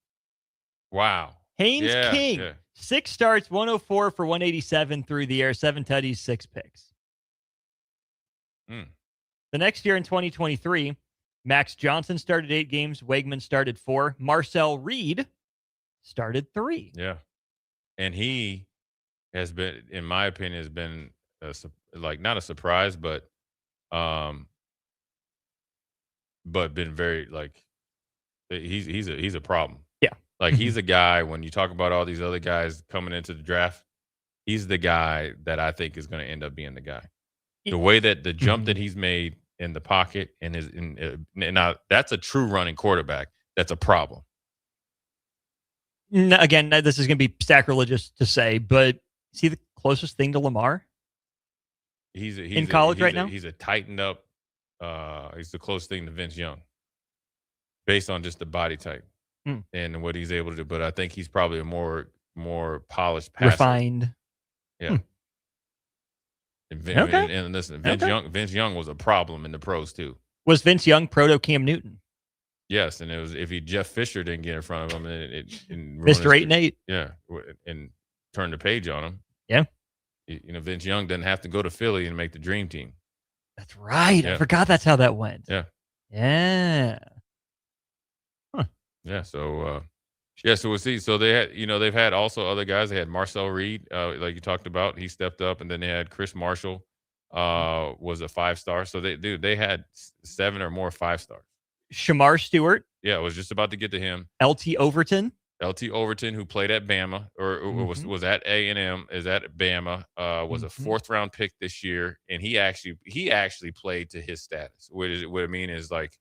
Wow. Haynes King. Yeah. 6 starts, 104 for 187 through the air, 7 tutties, 6 picks. The next year in 2023, Max Johnson started 8 games. Wegman started 4. Marcel Reed started 3. Yeah. And he has been, in my opinion, has been not a surprise, but been very he's a problem. Yeah. Like he's a guy, when you talk about all these other guys coming into the draft, he's the guy that I think is going to end up being the guy. The way that the jump that he's made in the pocket and now that's a true running quarterback. That's a problem. Again, this is going to be sacrilegious to say, but is he the closest thing to Lamar? He's in college right now? He's a tightened up. He's the closest thing to Vince Young, based on just the body type and what he's able to do. But I think he's probably a more polished passer. Refined. Yeah. And listen, Vince Young was a problem in the pros too. Was Vince Young proto Cam Newton? Yes, and it was if Jeff Fisher didn't get in front of him, and Mr. 8-8. Yeah, and turn the page on him. Yeah. Vince Young doesn't have to go to Philly and make the dream team. That's right. Yeah. I forgot that's how that went. Yeah. Yeah. Huh. Yeah. So, so we'll see. So they had, they've had also other guys. They had Marcel Reed, like you talked about. He stepped up, and then they had Chris Marshall, was a 5-star. So they had 7 or more 5-stars. Shamar Stewart. Yeah, I was just about to get to him. LT Overton, who played at Bama or was at A&M, is at Bama, was a 4th round pick this year, and he actually played to his status. What I mean is like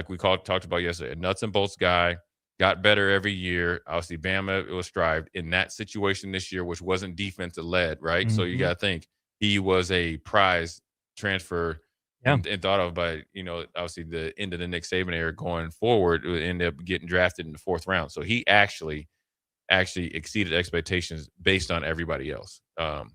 we talked about yesterday, a nuts and bolts guy, got better every year. Obviously, Bama was strived in that situation this year, which wasn't defensive led, right? So you got to think he was a prize transfer. Yeah. And thought of by, obviously the end of the Nick Saban era going forward, would end up getting drafted in the 4th round. So he actually exceeded expectations based on everybody else. And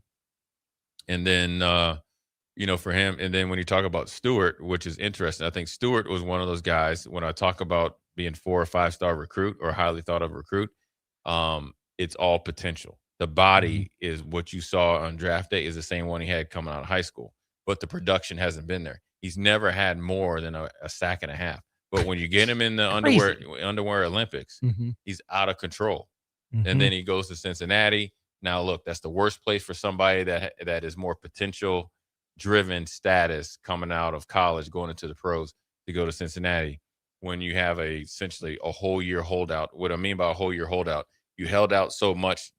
then, for him, and then when you talk about Stewart, which is interesting, I think Stewart was one of those guys, when I talk about being 4 or 5-star recruit or highly thought of recruit, it's all potential. The body is what you saw on draft day is the same one he had coming out of high school. But the production hasn't been there. He's never had more than a sack and a half. But when you get him in the underwear Olympics, he's out of control. And then he goes to Cincinnati. Now, look, that's the worst place for somebody that is more potential-driven status coming out of college, going into the pros, to go to Cincinnati when you have essentially a whole year holdout. What I mean by a whole year holdout, you held out so much,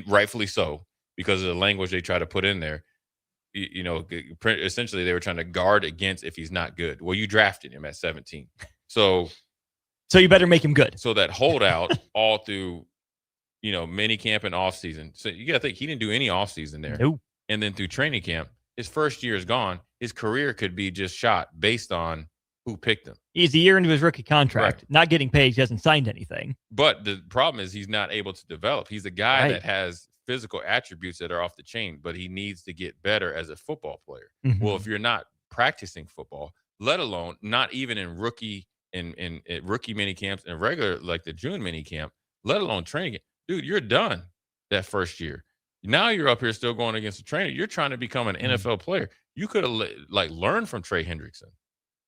rightfully so, because of the language they try to put in there. Essentially they were trying to guard against if he's not good. Well, you drafted him at 17. So you better make him good. So that holdout all through, mini camp and off season. So you got to think he didn't do any off season there. Nope. And then through training camp, his first year is gone. His career could be just shot based on who picked him. He's a year into his rookie contract, not getting paid. He hasn't signed anything. But the problem is he's not able to develop. He's a guy that has physical attributes that are off the chain, but he needs to get better as a football player. Well, if you're not practicing football, let alone not even in rookie mini camps and regular, like the June mini camp, let alone training, dude, you're done that first year. Now you're up here still going against a trainer. You're trying to become an NFL player. You could have learned from Trey Hendrickson.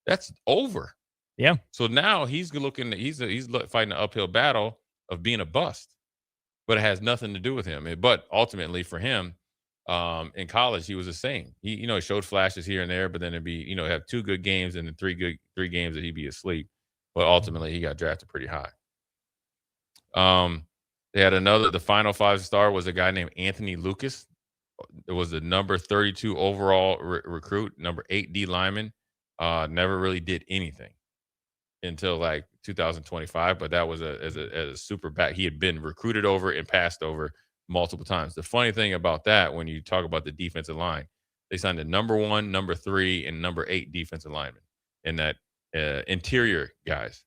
That's over. Yeah. So now he's fighting an uphill battle of being a bust, but it has nothing to do with him. But ultimately for him, in college, he was the same. He showed flashes here and there, but then it'd be, have 2 good games and then 3 games that he'd be asleep. But ultimately he got drafted pretty high. They had the final 5-star was a guy named Anthony Lucas. It was the number 32 overall recruit, number 8 D lineman. Never really did anything until like 2025, but that was as a super back. He had been recruited over and passed over multiple times. The funny thing about that, when you talk about the defensive line, they signed the number 1, number 3, and number 8 defensive linemen in that interior guys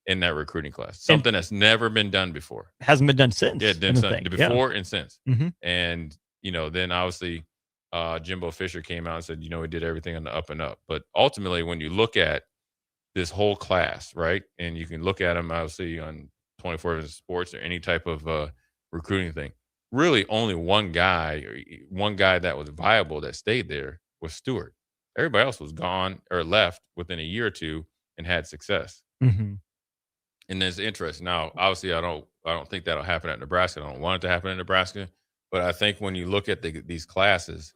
in that recruiting class. Something that's never been done before. Hasn't been done since. Yeah, done before and since. Mm-hmm. And then obviously Jimbo Fisher came out and said, he did everything on the up and up. But ultimately, when you look at this whole class, right, and you can look at them obviously on 24 Sports or any type of recruiting thing, really only one guy that was viable that stayed there was Stewart. Everybody else was gone or left within a year or two and had success. Mm-hmm. And it's interesting. Now, obviously, I don't think that'll happen at Nebraska. I don't want it to happen in Nebraska. But I think when you look at these classes,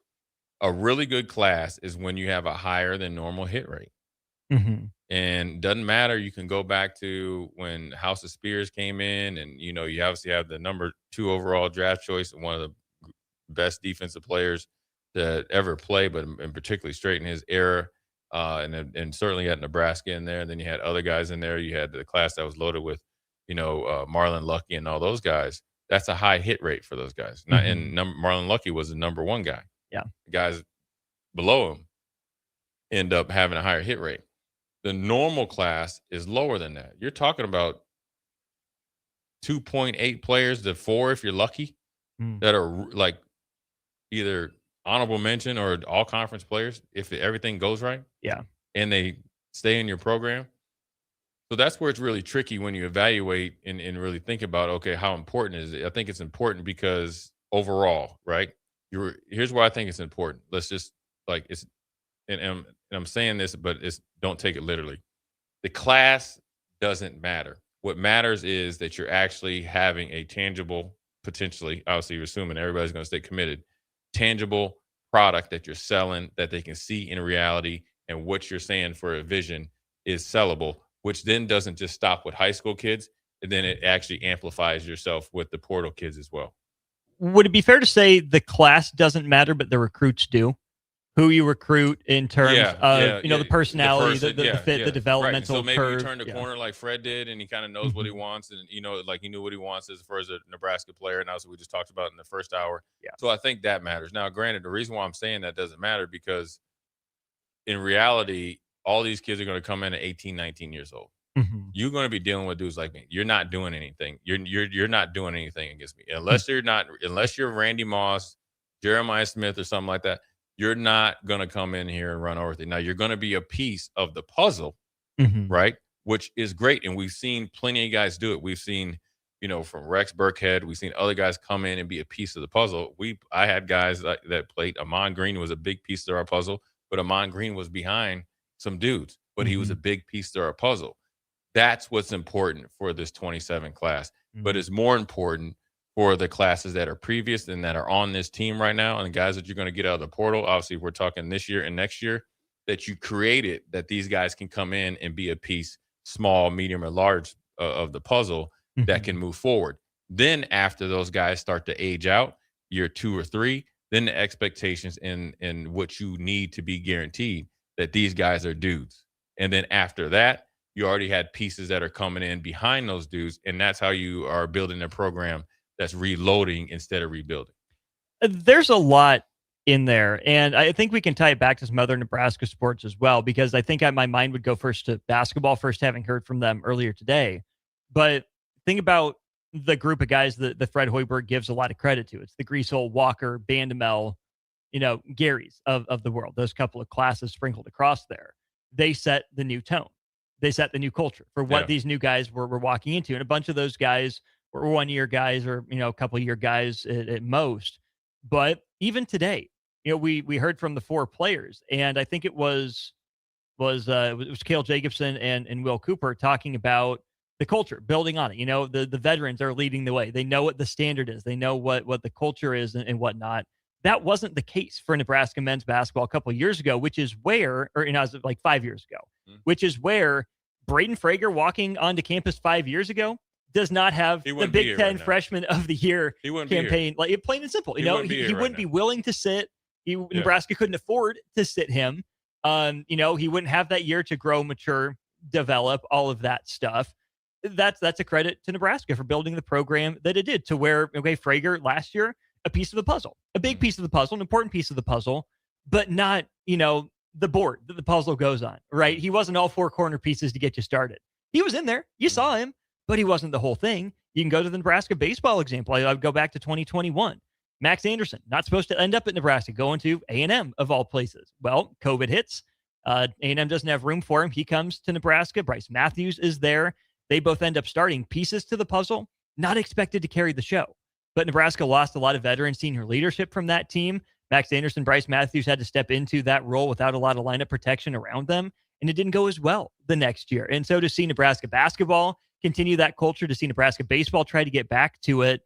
a really good class is when you have a higher than normal hit rate. Mm-hmm. And doesn't matter. You can go back to when House of Spears came in, and you obviously have the number 2 overall draft choice and one of the best defensive players to ever play, but in particularly straight in his era, and certainly at Nebraska in there. And then you had other guys in there. You had the class that was loaded with, Marlon Lucky and all those guys. That's a high hit rate for those guys. Mm-hmm. And Marlon Lucky was the number 1 guy. Yeah, the guys below him end up having a higher hit rate. The normal class is lower than that. You're talking about 2.8 players to 4 if you're lucky that are like either honorable mention or all conference players if everything goes right. Yeah. And they stay in your program. So that's where it's really tricky when you evaluate and really think about, okay, how important is it? I think it's important because overall, right? Here's why I think it's important. Let's just and I'm saying this, but don't take it literally. The class doesn't matter. What matters is that you're actually having a tangible, potentially, obviously you're assuming everybody's going to stay committed, tangible product that you're selling that they can see in reality, and what you're saying for a vision is sellable, which then doesn't just stop with high school kids, and then it actually amplifies yourself with the portal kids as well. Would it be fair to say the class doesn't matter, but the recruits do? Who you recruit in terms of the personality, the fit, the developmental curve. So maybe curve. you turn the corner like Fred did, and he kind of knows what he wants, and he knew what he wants as far as a Nebraska player, and that's what we just talked about in the first hour. Yeah. So I think that matters. Now, granted, the reason why I'm saying that doesn't matter because in reality, all these kids are going to come in at 18, 19 years old. Mm-hmm. You're going to be dealing with dudes like me. You're not doing anything. You're not doing anything against me unless you're Randy Moss, Jeremiah Smith, or something like that. You're not going to come in here and run over everything. Now, you're going to be a piece of the puzzle, right? Which is great. And we've seen plenty of guys do it. We've seen, from Rex Burkhead, we've seen other guys come in and be a piece of the puzzle. I had guys that played. Amon Green was a big piece of our puzzle, but Amon Green was behind some dudes, but he was a big piece of our puzzle. That's what's important for this 27 class. But it's more important for the classes that are previous and that are on this team right now, and the guys that you're going to get out of the portal. Obviously, we're talking this year and next year, that you created, that these guys can come in and be a piece, small, medium, or large, of the puzzle that can move forward. Then after those guys start to age out, year 2 or 3, then the expectations and what you need to be guaranteed that these guys are dudes. And then after that, you already had pieces that are coming in behind those dudes, and that's how you are building a program that's reloading instead of rebuilding. There's a lot in there, and I think we can tie it back to some other Nebraska sports as well, because I think my mind would go first to basketball, first having heard from them earlier today. But think about the group of guys that Fred Hoiberg gives a lot of credit to. It's the Greasel, Walker, Bandamel, Gary's of the world. Those couple of classes sprinkled across there. They set the new tone. They set the new culture for what these new guys were walking into. And a bunch of those guys were 1 year guys or, a couple year guys at most. But even today, we heard from the 4 players, and I think it was Cale Jacobson and Will Cooper talking about the culture, building on it. The veterans are leading the way. They know what the standard is. They know what the culture is and whatnot. That wasn't the case for Nebraska men's basketball a couple of years ago, which is where, or like 5 years ago, which is where Braden Frager walking onto campus 5 years ago does not have the Big Ten Freshman of the Year campaign. Like, plain and simple. He wouldn't be willing to sit. Nebraska couldn't afford to sit him. He wouldn't have that year to grow, mature, develop, all of that stuff. That's a credit to Nebraska for building the program that it did, to where, Frager last year, a piece of the puzzle, a big piece of the puzzle, an important piece of the puzzle, but not, the board that the puzzle goes on, right? He wasn't all 4 corner pieces to get you started. He was in there. You saw him, but he wasn't the whole thing. You can go to the Nebraska baseball example. I would go back to 2021. Max Anderson, not supposed to end up at Nebraska, going to A&M of all places. Well, COVID hits. A&M doesn't have room for him. He comes to Nebraska. Bryce Matthews is there. They both end up starting pieces to the puzzle, not expected to carry the show. But Nebraska lost a lot of veteran senior leadership from that team. Max Anderson, Bryce Matthews had to step into that role without a lot of lineup protection around them, and it didn't go as well the next year. And so to see Nebraska basketball continue that culture, to see Nebraska baseball try to get back to it,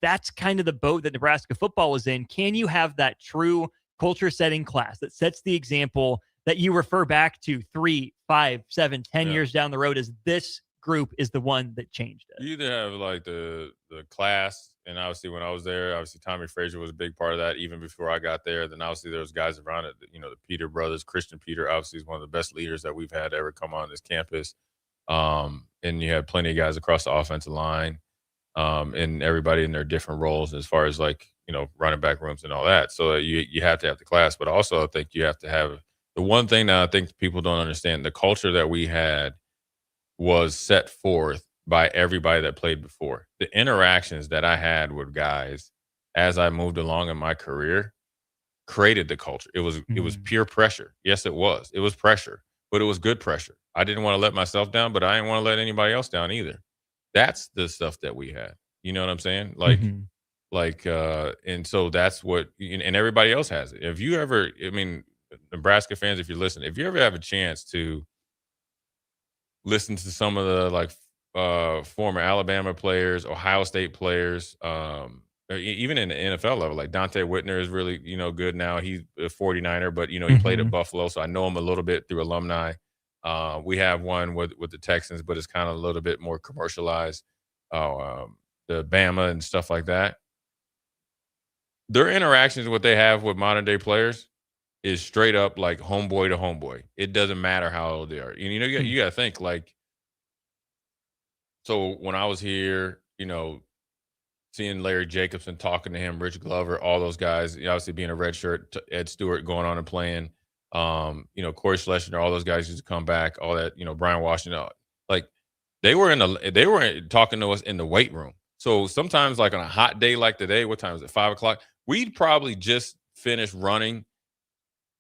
that's kind of the boat that Nebraska football is in. Can you have that true culture-setting class that sets the example that you refer back to 3, 5, 7, 10 years down the road as this group is the one that changed it? You either have like the class, and obviously when I was there, obviously Tommy Frazier was a big part of that even before I got there. Then obviously there was guys around it, the Peter brothers. Christian Peter obviously is one of the best leaders that we've had ever come on this campus. And you had plenty of guys across the offensive line, and everybody in their different roles as far as running back rooms and all that. So you have to have the class, but also I think you have to have the one thing that I think people don't understand: the culture that we had was set forth by everybody that played before. The interactions that I had with guys as I moved along in my career created the culture. It was pure pressure. Yes, it was. It was pressure, but it was good pressure. I didn't want to let myself down, but I didn't want to let anybody else down either. That's the stuff that we had. You know what I'm saying? And so that's what, and everybody else has it. If you ever, Nebraska fans, if you're listening, if you ever have a chance to listen to some of the former Alabama players, Ohio State players, even in the NFL level, like Dante Whitner is really, good now. He's a 49er, but, he played at Buffalo, so I know him a little bit through alumni. We have one with the Texans, but it's kind of a little bit more commercialized. The Bama and stuff like that. Their interactions, what they have with modern day players, is straight up like homeboy to homeboy. It doesn't matter how old they are. You got to think so when I was here, seeing Larry Jacobson, talking to him, Rich Glover, all those guys, obviously being a red shirt, Ed Stewart going on and playing, Corey Schlesinger, all those guys used to come back, all that, Brian Washington, they were talking to us in the weight room. So sometimes on a hot day like today, what time is it? 5:00. We'd probably just finish running.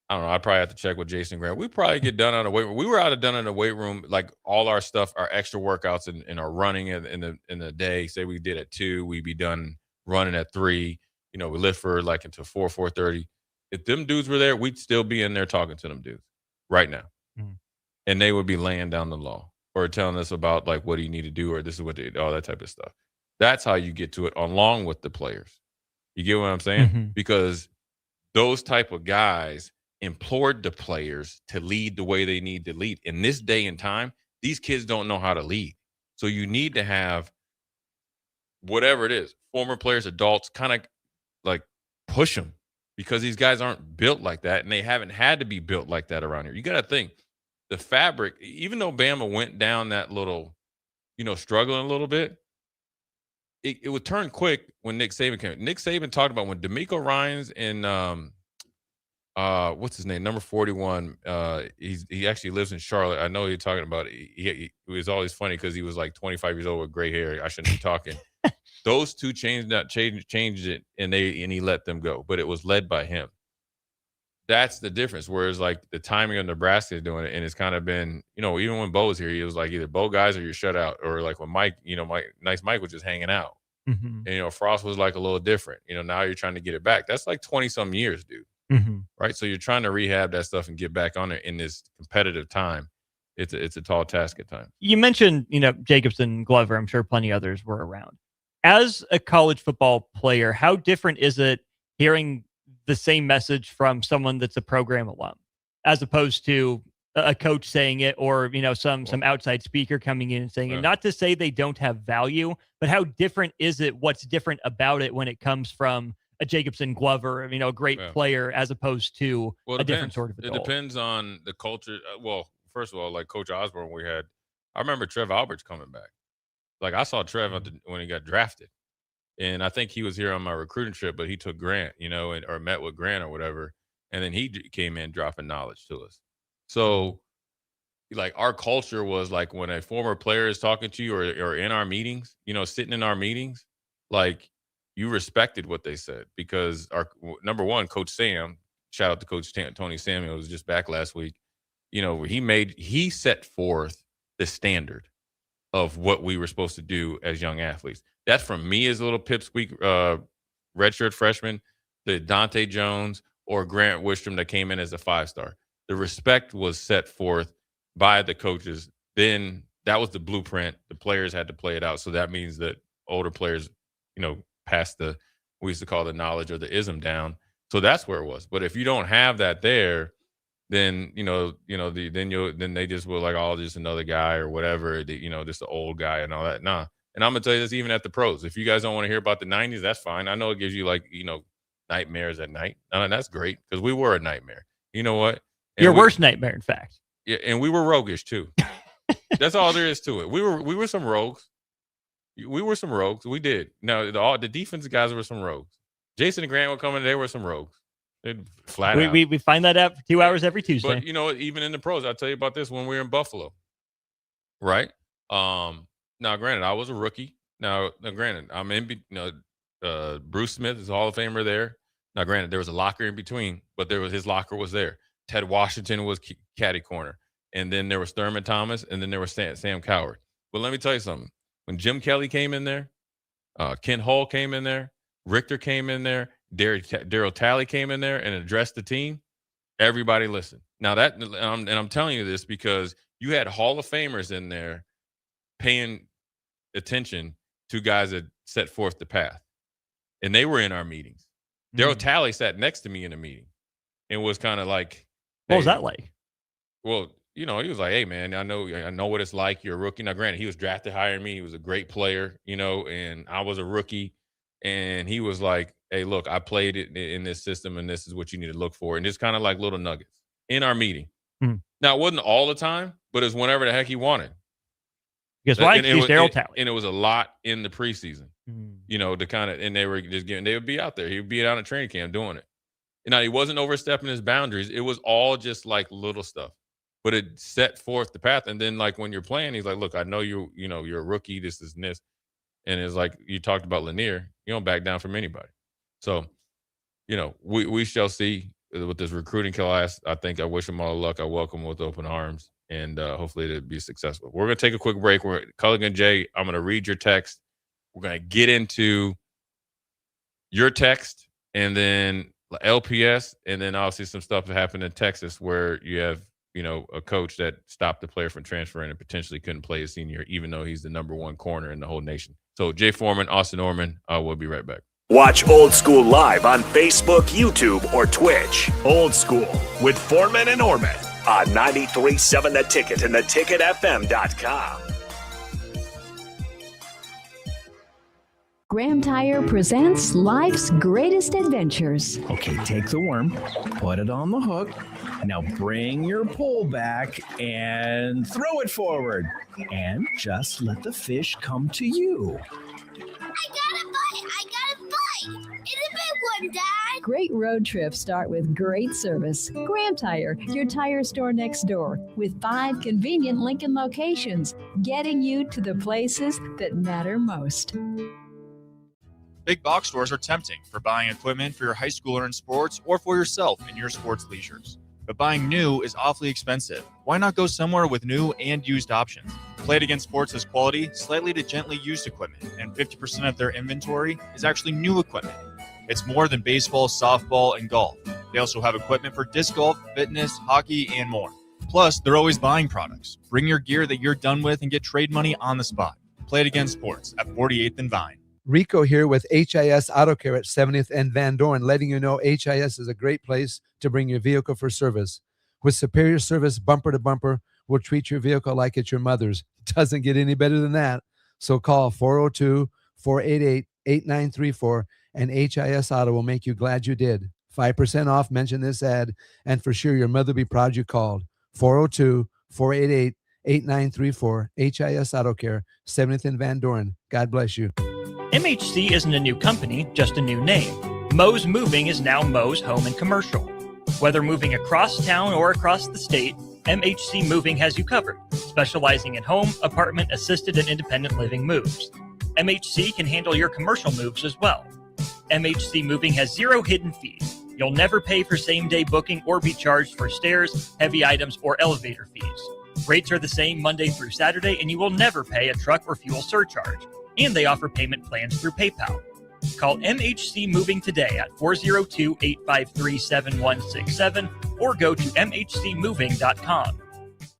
I don't know. I'd probably have to check with Jason Graham. We'd probably get done on the weight room. We were done in the weight room, like all our stuff, our extra workouts and our running in the day. Say we did at 2, we'd be done running at 3. We lift for until 4:30. If them dudes were there, we'd still be in there talking to them dudes right now. And they would be laying down the law or telling us about what do you need to do, or this is what they do, all that type of stuff. That's how you get to it along with the players. You get what I'm saying? Because those type of guys implored the players to lead the way they need to lead. In this day and time, these kids don't know how to lead. So you need to have whatever it is, former players, adults, kind of push them, because these guys aren't built like that, and they haven't had to be built like that around here. You got to think the fabric, even though Bama went down that little, struggling a little bit, it would turn quick when Nick Saban came. Nick Saban talked about when DeMeco Ryans and what's his name, number 41. He actually lives in Charlotte. I know you're talking about. It was always funny because he was 25 years old with gray hair. I shouldn't be talking. Those two changed it, and he let them go. But it was led by him. that's the difference. Whereas like the timing of Nebraska is doing it, and it's kind of been, even when Bo was here, he was like either Bo guys or you're shut out, or like when Mike, Mike was just hanging out. Mm-hmm. And Frost was like a little different. Now you're trying to get it back. That's like 20-some years, dude. Mm-hmm. Right? So you're trying to rehab that stuff and get back on it in this competitive time. It's a tall task at times. You mentioned, Jacobson, Glover. I'm sure plenty others were around. As a college football player, how different is it hearing the same message from someone that's a program alum, as opposed to a coach saying it, or some outside speaker coming in and saying it? Not to say they don't have value, but how different is it? What's different about it when it comes from a Jacobson, Glover, a great player, as opposed to a different sort of adult? It depends on the culture. Well, first of all, like Coach Osborne, I remember Trev Alberts coming back. Like I saw Trev when he got drafted. And I think he was here on my recruiting trip, but he took Grant, or met with Grant or whatever. And then he came in dropping knowledge to us. So, like, our culture was like when a former player is talking to you or in our meetings, sitting in our meetings, like you respected what they said, because our number one, Coach Sam, shout out to Coach Tony Samuel, was just back last week. He set forth the standard of what we were supposed to do as young athletes. That's from me as a little pipsqueak redshirt freshman to Dante Jones or Grant Wistrom that came in as a 5-star. The respect was set forth by the coaches. Then that was the blueprint. The players had to play it out. So that means that older players, passed we used to call the knowledge or the ism down. So that's where it was. But if you don't have that there, then then they just were like, oh, just another guy or whatever, just the old guy and all that. Nah. And I'm gonna tell you this, even at the pros. If you guys don't want to hear about the 90s, that's fine. I know it gives you nightmares at night. And that's great, because we were a nightmare. You know what? Your worst nightmare, in fact. Yeah, and we were roguish too. That's all there is to it. We were some rogues. We were some rogues. We did. Now the defensive guys were some rogues. Jason and Grant were coming. They were some rogues. Flat out. We find that out for 2 hours every Tuesday. But even in the pros, I'll tell you about this when we were in Buffalo. Right? Now, granted, I was a rookie. Now granted, I'm in. Bruce Smith is a Hall of Famer there. Now, granted, there was a locker in between, but his locker was there. Ted Washington was caddy corner, and then there was Thurman Thomas, and then there was Sam Coward. But let me tell you something. When Jim Kelly came in there, Ken Hull came in there, Richter came in there, Daryl Talley came in there and addressed the team, everybody listened. Now I'm telling you this because you had Hall of Famers in there paying attention to guys that set forth the path, and they were in our meetings. Daryl Talley sat next to me in a meeting and was kind of like, what was that like? Well, he was like, hey, man, I know what it's like. You're a rookie. Now, granted, he was drafted higher than me. He was a great player, and I was a rookie. And he was like, hey, look, I played it in this system, and this is what you need to look for. And it's kind of like little nuggets in our meeting. Mm-hmm. Now, it wasn't all the time, but it's whenever the heck he wanted. Guess why? He's Daryl Talley. And it was a lot in the preseason, to kind of – and they were just they would be out there. He would be out in training camp doing it. Now, he wasn't overstepping his boundaries. It was all just like little stuff. But it set forth the path. And then, like, when you're playing, he's like, look, I know you're a rookie. This is this. And it's like you talked about Lanier. You don't back down from anybody. So, we shall see with this recruiting class. I think I wish them all luck. I welcome them with open arms. And hopefully it'll be successful. We're going to take a quick break. We're Culligan Jay. I'm going to read your text. We're going to get into your text and then LPS. And then obviously some stuff that happened in Texas where you have a coach that stopped the player from transferring and potentially couldn't play his senior, even though he's the number one corner in the whole nation. So Jay Foreman, Austin Orman, we'll be right back. Watch Old School live on Facebook, YouTube, or Twitch. Old School with Foreman and Orman on 93.7 The Ticket and theticketfm.com. Graham Tire presents life's greatest adventures. Okay, take the worm, put it on the hook. Now bring your pole back and throw it forward. And just let the fish come to you. I got a bite! It's a big one, Dad! Great road trips start with great service. Graham Tire, your tire store next door, with 5 convenient Lincoln locations, getting you to the places that matter most. Big box stores are tempting for buying equipment for your high schooler in sports or for yourself in your sports leisures. But buying new is awfully expensive. Why not go somewhere with new and used options? Play It Again Sports has quality, slightly to gently used equipment, and 50% of their inventory is actually new equipment. It's more than baseball, softball, and golf. They also have equipment for disc golf, fitness, hockey, and more. Plus, they're always buying products. Bring your gear that you're done with and get trade money on the spot. Play It Again Sports at 48th and Vine. Rico here with HIS Auto Care at 70th and Van Dorn, letting you know HIS is a great place to bring your vehicle for service. With superior service bumper to bumper, we'll treat your vehicle like it's your mother's. Doesn't get any better than that. So call 402-488-8934 and HIS Auto will make you glad you did. 5% off, mention this ad, and for sure your mother will be proud you called. 402-488-8934, HIS Auto Care, 70th and Van Dorn. God bless you. MHC isn't a new company, just a new name. Moe's Moving is now Moe's Home and Commercial. Whether moving across town or across the state, MHC Moving has you covered, specializing in home, apartment, assisted, and independent living moves. MHC can handle your commercial moves as well. MHC Moving has 0 hidden fees. You'll never pay for same-day booking or be charged for stairs, heavy items, or elevator fees. Rates are the same Monday through Saturday, and you will never pay a truck or fuel surcharge. And they offer payment plans through PayPal. Call MHC Moving today at 402-853-7167 or go to mhcmoving.com.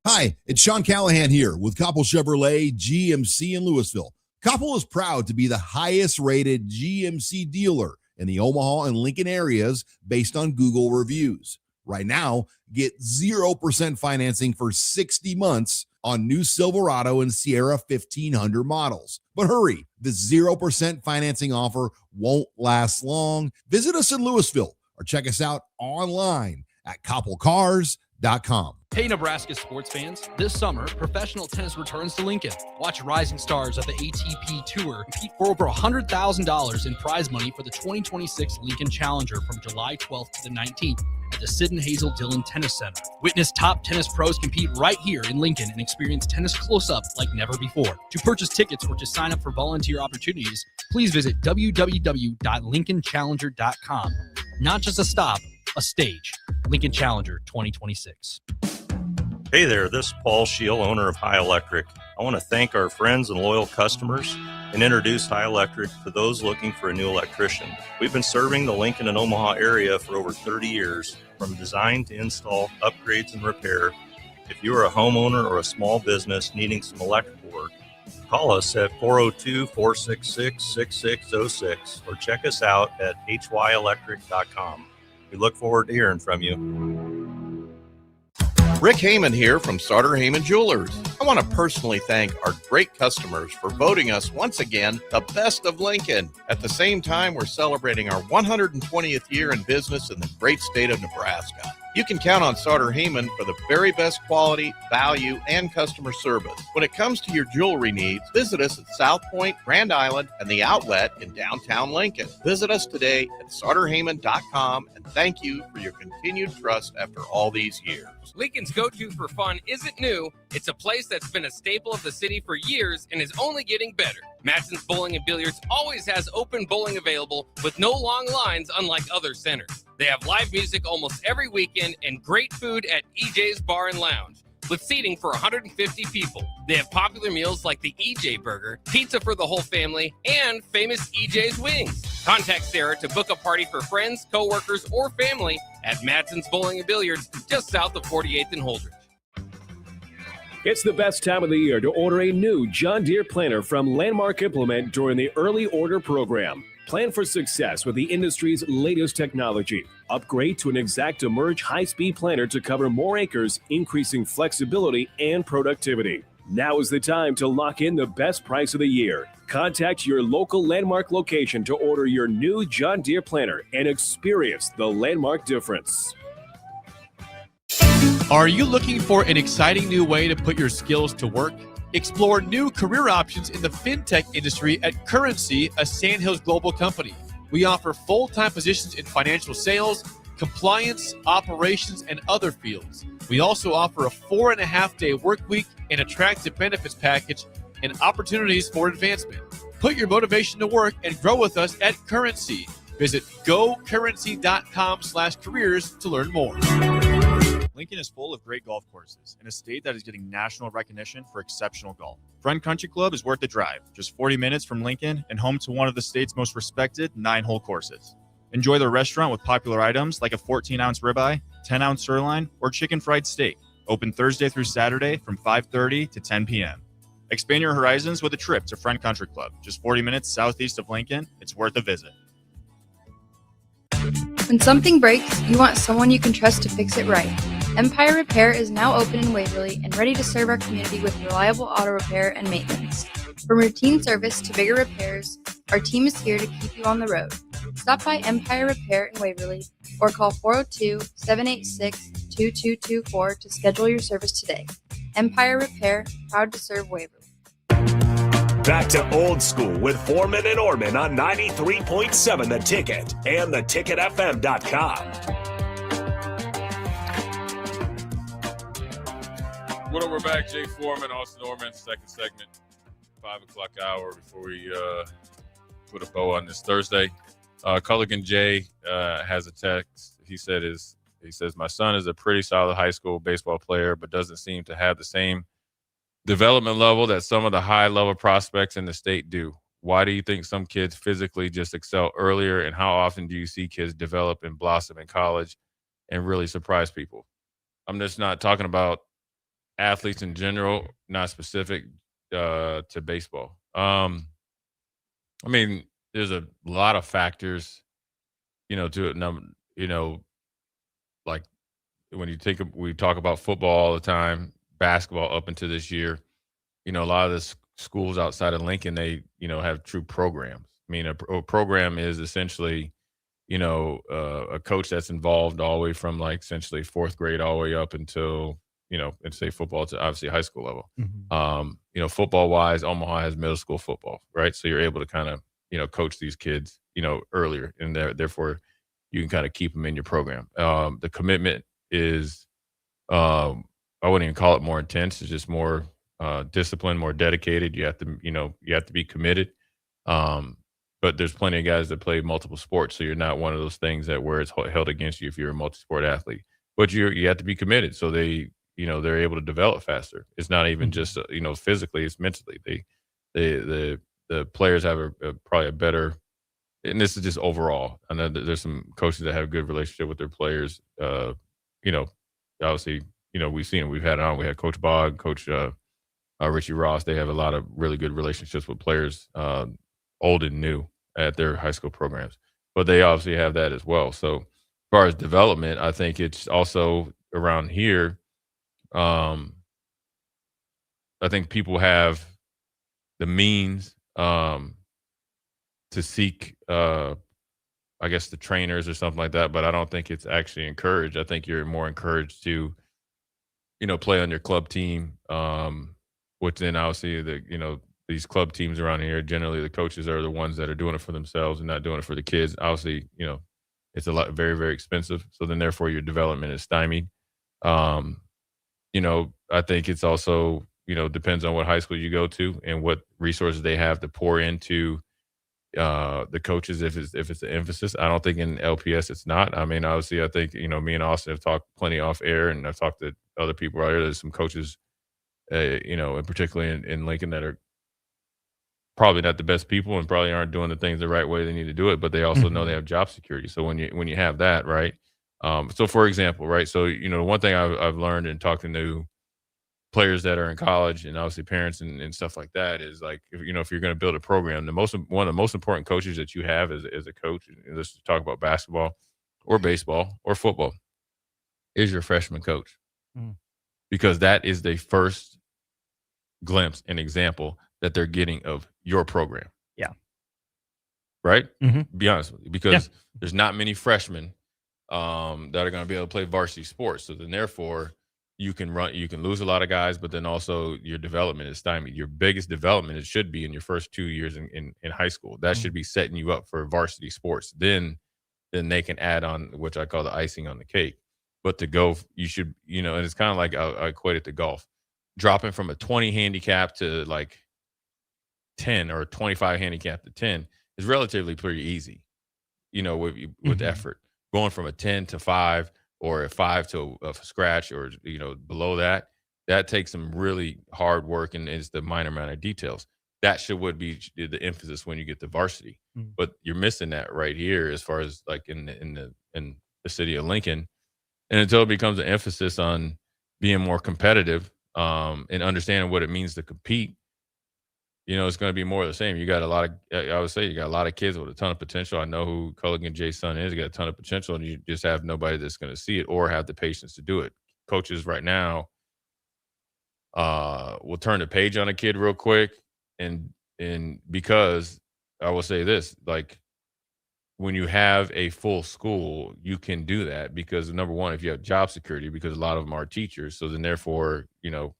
Hi, it's Sean Callahan here with Koppel Chevrolet GMC in Louisville. Koppel is proud to be the highest rated GMC dealer in the Omaha and Lincoln areas based on Google reviews. Right now, get 0% financing for 60 months on new Silverado and Sierra 1500 models. But hurry, this 0% financing offer won't last long. Visit us in Louisville or check us out online at koppelcars.com. Hey, Nebraska sports fans. This summer, professional tennis returns to Lincoln. Watch rising stars of the ATP Tour compete for over $100,000 in prize money for the 2026 Lincoln Challenger from July 12th to the 19th at the Sid and Hazel Dillon Tennis Center. Witness top tennis pros compete right here in Lincoln and experience tennis close-up like never before. To purchase tickets or to sign up for volunteer opportunities, please visit www.lincolnchallenger.com. Not just a stop, a stage. Lincoln Challenger 2026. Hey there, this is Paul Scheel, owner of High Electric. I want to thank our friends and loyal customers and introduce High Electric to those looking for a new electrician. We've been serving the Lincoln and Omaha area for over 30 years, from design to install, upgrades, and repair. If you are a homeowner or a small business needing some electrical work, call us at 402-466-6606 or check us out at hyelectric.com. We look forward to hearing from you. Rick Heyman here from Sartor Heyman Jewelers. I want to personally thank our great customers for voting us once again the best of Lincoln. At the same time, we're celebrating our 120th year in business in the great state of Nebraska. You can count on Sartor Heyman for the very best quality, value, and customer service. When it comes to your jewelry needs, visit us at South Point, Grand Island, and the Outlet in downtown Lincoln. Visit us today at sartorheyman.com, and thank you for your continued trust after all these years. Lincoln's go-to for fun isn't new. It's a place that's been a staple of the city for years and is only getting better. Matson's Bowling and Billiards always has open bowling available with no long lines, unlike other centers. They have live music almost every weekend and great food at EJ's Bar and Lounge, with seating for 150 people. They have popular meals like the EJ Burger, pizza for the whole family, and famous EJ's Wings. Contact Sarah to book a party for friends, coworkers, or family at Matson's Bowling and Billiards, just south of 48th and Holdridge. It's the best time of the year to order a new John Deere planter from Landmark Implement during the early order program. Plan for success with the industry's latest technology. Upgrade to an Exact Emerge high-speed planter to cover more acres, increasing flexibility and productivity. Now is the time to lock in the best price of the year. Contact your local Landmark location to order your new John Deere planter and experience the Landmark difference. Are you looking for an exciting new way to put your skills to work? Explore new career options in the fintech industry at Currency, a Sandhills global company. We offer full-time positions in financial sales, compliance, operations, and other fields. We also offer a 4.5-day work week, an attractive benefits package, and opportunities for advancement. Put your motivation to work and grow with us at Currency. Visit gocurrency.com/careers to learn more. Lincoln is full of great golf courses in a state that is getting national recognition for exceptional golf. Friend Country Club is worth the drive, just 40 minutes from Lincoln and home to one of the state's most respected 9-hole courses. Enjoy their restaurant with popular items like a 14-ounce ribeye, 10-ounce sirloin, or chicken fried steak. Open Thursday through Saturday from 5:30 to 10 p.m. Expand your horizons with a trip to Friend Country Club, just 40 minutes southeast of Lincoln. It's worth a visit. When something breaks, you want someone you can trust to fix it right. Empire Repair is now open in Waverly and ready to serve our community with reliable auto repair and maintenance. From routine service to bigger repairs, our team is here to keep you on the road. Stop by Empire Repair in Waverly or call 402-786-2224 to schedule your service today. Empire Repair, proud to serve Waverly. Back to Old School with Foreman and Orman on 93.7 The Ticket and theticketfm.com. Well, we're back. Jay Foreman, Austin Orman, second segment, 5 o'clock hour before we put a bow on this Thursday. Culligan Jay has a text. He says, my son is a pretty solid high school baseball player, but doesn't seem to have the same development level that some of the high-level prospects in the state do. Why do you think some kids physically just excel earlier, and how often do you see kids develop and blossom in college and really surprise people? I'm just not talking about athletes in general, not specific to baseball. I mean, there's a lot of factors, to it. Like when we talk about football all the time, basketball up until this year, a lot of the schools outside of Lincoln, they, have true programs. I mean, a program is essentially, a coach that's involved all the way from like essentially fourth grade all the way up until, and say football to obviously high school level. Mm-hmm. Football wise, Omaha has middle school football, right? So you're able to kind of, coach these kids, earlier, and therefore you can kind of keep them in your program. The commitment is, I wouldn't even call it more intense. It's just more disciplined, more dedicated. You have to be committed. But there's plenty of guys that play multiple sports, so you're not one of those things where it's held against you if you're a multi-sport athlete. But you have to be committed, so they're able to develop faster. It's not even just physically; it's mentally. The players have probably a better, and this is just overall. I know that there's some coaches that have a good relationship with their players. Obviously, we've seen it. We've had it on. We had Coach Bogg, Coach Richie Ross. They have a lot of really good relationships with players, old and new, at their high school programs. But they obviously have that as well. So as far as development, I think it's also around here. I think people have the means to seek, I guess, the trainers or something like that, but I don't think it's actually encouraged. I think you're more encouraged to, play on your club team, which then obviously these club teams around here, generally the coaches are the ones that are doing it for themselves and not doing it for the kids. Obviously, it's very, very expensive. So then therefore your development is stymied. I think it's also, depends on what high school you go to and what resources they have to pour into the coaches if it's an emphasis. I don't think in LPS it's not. I mean, obviously, I think, me and Austin have talked plenty off air, and I've talked to other people out here. There's some coaches, and particularly in Lincoln, that are probably not the best people and probably aren't doing the things the right way they need to do it, but they also know they have job security. So when you have that, right? So for example, right? So, one thing I've learned in talking to players that are in college and obviously parents and stuff like that is like, if you're going to build a program, one of the most important coaches that you have as a coach, and let's talk about basketball or baseball or football, is your freshman coach. Because that is the first glimpse and example that they're getting of your program. Yeah. Right? Mm-hmm. Be honest with you, because there's not many freshmen that are going to be able to play varsity sports. So then therefore you can lose a lot of guys, but then also your development is stymied. Your biggest development, it should be in your first 2 years in high school. That should be setting you up for varsity sports. Then they can add on, which I call the icing on the cake. But to go, you should, and it's kind of like I equate it to golf. Dropping from a 20 handicap to like 10 or 25 handicap to 10 is relatively pretty easy, with effort. Going from a 10 to 5 or a 5 to a scratch or, below that takes some really hard work and is the minor amount of details. That would be the emphasis when you get to varsity. But you're missing that right here as far as like in the city of Lincoln. And until it becomes an emphasis on being more competitive and understanding what it means to compete, it's going to be more of the same. You got I would say you got a lot of kids with a ton of potential. I know who Culligan Jay's son is. You got a ton of potential, and you just have nobody that's going to see it or have the patience to do it. Coaches right now will turn the page on a kid real quick. And because I will say this, like when you have a full school, you can do that because number one, if you have job security, because a lot of them are teachers. So then therefore, your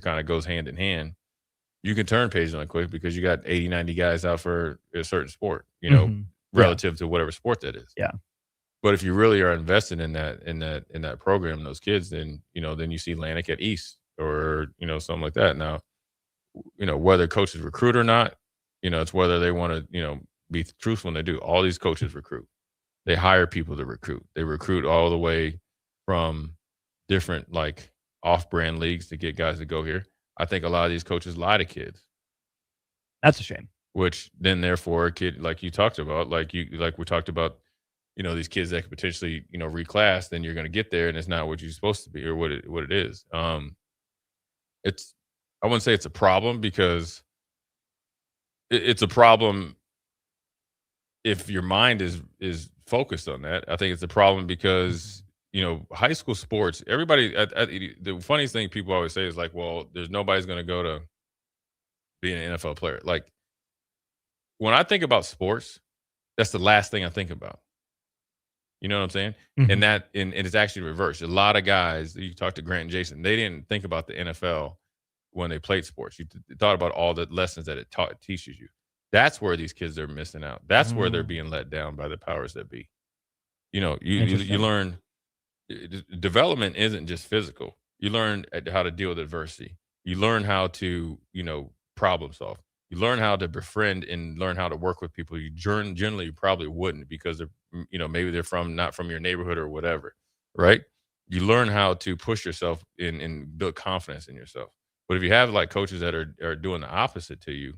kind of goes hand in hand. You can turn pages on it quick because you got 80, 90 guys out for a certain sport, relative to whatever sport that is. Yeah. But if you really are invested in that program, those kids, then you see Atlantic at East or, something like that. Now, whether coaches recruit or not, it's whether they want to, be truthful when they do. All these coaches recruit. They hire people to recruit. They recruit all the way from different like off-brand leagues to get guys to go here. I think a lot of these coaches lie to kids. That's a shame. Which then, therefore, a kid like you talked about, like we talked about, these kids that could potentially, reclass. Then you're going to get there, and it's not what you're supposed to be or what it is. I wouldn't say it's a problem because it's a problem if your mind is focused on that. I think it's a problem because high school sports, everybody, the funniest thing people always say is like, well, there's nobody's going to go to be an NFL player. Like when I think about sports, that's the last thing I think about. You know what I'm saying? And and it's actually reversed. A lot of guys, you talk to Grant and Jason, they didn't think about the NFL when they played sports. You thought about all the lessons that it teaches you. That's where these kids are missing out. That's where they're being let down by the powers that be. You learn. Development isn't just physical. You learn how to deal with adversity. You learn how to, problem solve. You learn how to befriend and learn how to work with people you generally probably wouldn't because they're, maybe they're not from your neighborhood or whatever, right? You learn how to push yourself and build confidence in yourself. But if you have like coaches that are doing the opposite to you,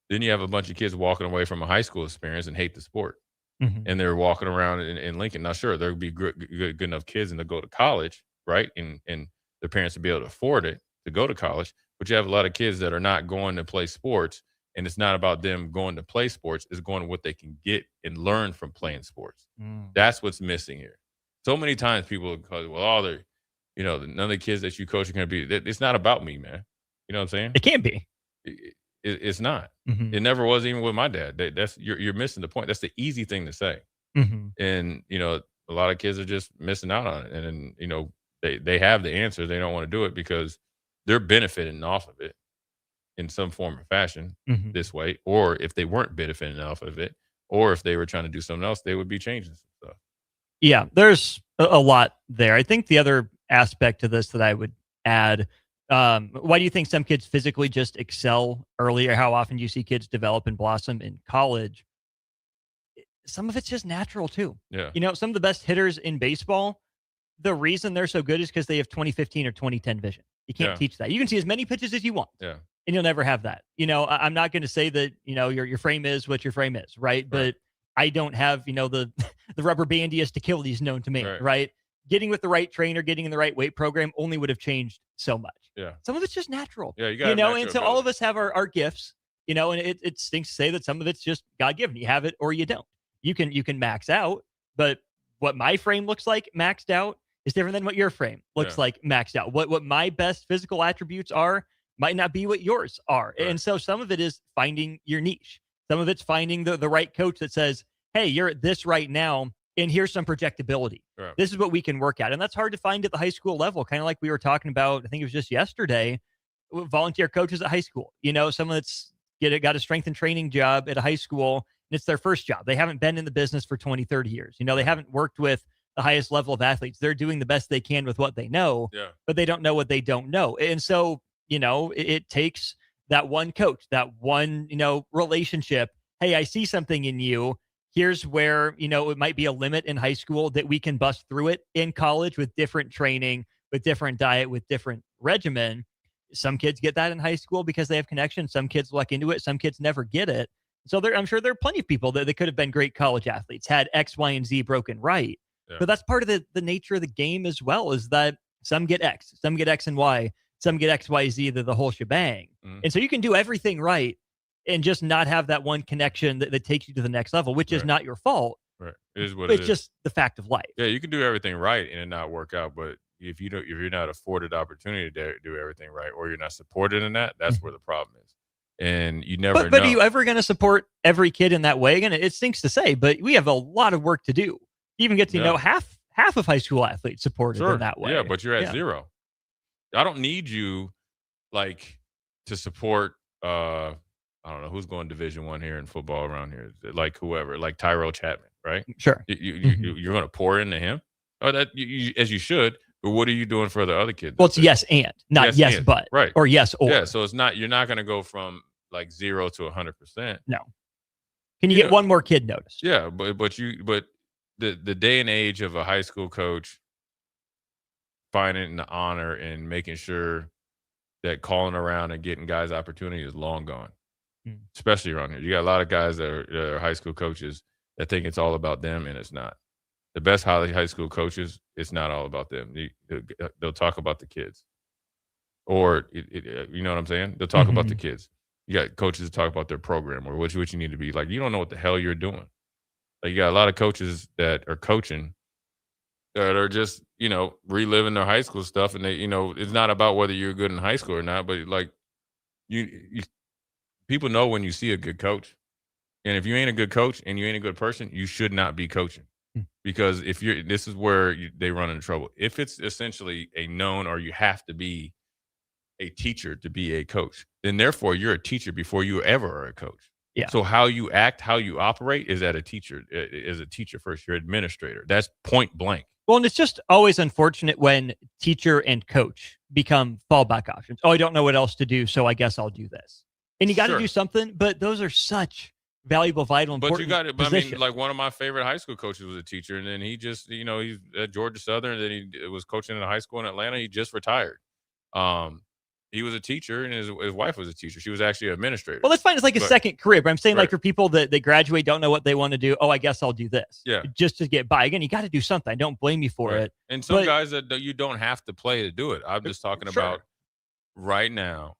then you have a bunch of kids walking away from a high school experience and hate the sport. And they're walking around in Lincoln. Now, sure, there'll be good enough kids and to go to college, right? And their parents will be able to afford it to go to college. But you have a lot of kids that are not going to play sports, and it's not about them going to play sports. It's going to what they can get and learn from playing sports. That's what's missing here. So many times people go, well, none of the kids that you coach are going to be. It's not about me, man. You know what I'm saying? It can't be. It's not. It never was, even with my dad. You're missing the point. That's the easy thing to say. And a lot of kids are just missing out on it. And they have the answer. They don't want to do it because they're benefiting off of it in some form or fashion this way. Or if they weren't benefiting off of it, or if they were trying to do something else, they would be changing some stuff. Yeah, there's a lot there. I think the other aspect to this that I would add, why do you think some kids physically just excel earlier? How often do you see kids develop and blossom in college? Some of it's just natural too. Yeah. Some of the best hitters in baseball, the reason they're so good is because they have 2015 or 2010 vision. You can't teach that. You can see as many pitches as you want. Yeah. And you'll never have that. I'm not going to say that, your frame is what your frame is, right? But I don't have, the rubber bandiest Achilles known to me, right? Getting with the right trainer, getting in the right weight program only would have changed so much. Yeah. Some of it's just natural. Yeah, you got and so all of us have our gifts, and it stinks to say that some of it's just God-given. You have it or you don't. You can max out, but what my frame looks like maxed out is different than what your frame looks like maxed out. What my best physical attributes are might not be what yours are. And so some of it is finding your niche. Some of it's finding the right coach that says, hey, you're at this right now, and here's some projectability. This is what we can work at. And that's hard to find at the high school level, kind of like we were talking about, I think it was just yesterday, volunteer coaches at high school. Someone that's got a strength and training job at a high school, and it's their first job. They haven't been in the business for 20, 30 years. They haven't worked with the highest level of athletes. They're doing the best they can with what they know, but they don't know what they don't know. And so, it takes that one coach, that one, relationship. Hey, I see something in you. Here's where, it might be a limit in high school that we can bust through it in college with different training, with different diet, with different regimen. Some kids get that in high school because they have connections. Some kids luck into it. Some kids never get it. So I'm sure there are plenty of people that could have been great college athletes, had X, Y, and Z broken right. Yeah. But that's part of the nature of the game as well, is that some get X, some get X and Y, some get X, Y, Z, the whole shebang. And so you can do everything right and just not have that one connection that takes you to the next level, which is not your fault. Right. It is what it's just the fact of life. Yeah, you can do everything right and it not work out, but if you're not afforded opportunity to do everything right, or you're not supported in that, that's where the problem is. And you never know. But are you ever going to support every kid in that way? And it stinks to say, but we have a lot of work to do. You even get to half of high school athletes supported in that way. Yeah, but you're at zero. I don't need you to support I don't know who's going Division I here in football around here, like whoever, like Tyrell Chapman, right? Sure. You're going to pour into him, as you should. But what are you doing for the other kids? Well, it's yes and, not yes and. but, right? Or yes or. Yeah, so you're not going to go from 0 to 100%. No. Can you get one more kid noticed? Yeah, but the day and age of a high school coach finding the honor and making sure that calling around and getting guys opportunity is long gone. Especially around here, you got a lot of guys that are high school coaches that think it's all about them, and it's not. The best high school coaches, it's not all about them. They'll talk about the kids, or you know what I'm saying? They'll talk about the kids. You got coaches that talk about their program or what you need to be like. You don't know what the hell you're doing. You got a lot of coaches that are coaching that are just reliving their high school stuff, and they it's not about whether you're good in high school or not, but you people know when you see a good coach, and if you ain't a good coach and you ain't a good person, you should not be coaching. Because this is where they run into trouble. If it's essentially a known, or you have to be a teacher to be a coach, then therefore you're a teacher before you ever are a coach. Yeah. So how you act, how you operate is a teacher first. You're administrator. That's point blank. Well, and it's just always unfortunate when teacher and coach become fallback options. Oh, I don't know what else to do, so I guess I'll do this. And you got to do something, but those are such valuable, vital, important. But you got it. But positions. I mean, one of my favorite high school coaches was a teacher, and then he just, he's at Georgia Southern, and then he was coaching in a high school in Atlanta. He just retired. He was a teacher, and his wife was a teacher. She was actually an administrator. Well, that's fine. It's like a second career. But I'm saying, for people that graduate, don't know what they want to do. Oh, I guess I'll do this. Yeah. Just to get by. Again, you got to do something. I don't blame you for it. And some guys that you don't have to play to do it. I'm just talking about right now.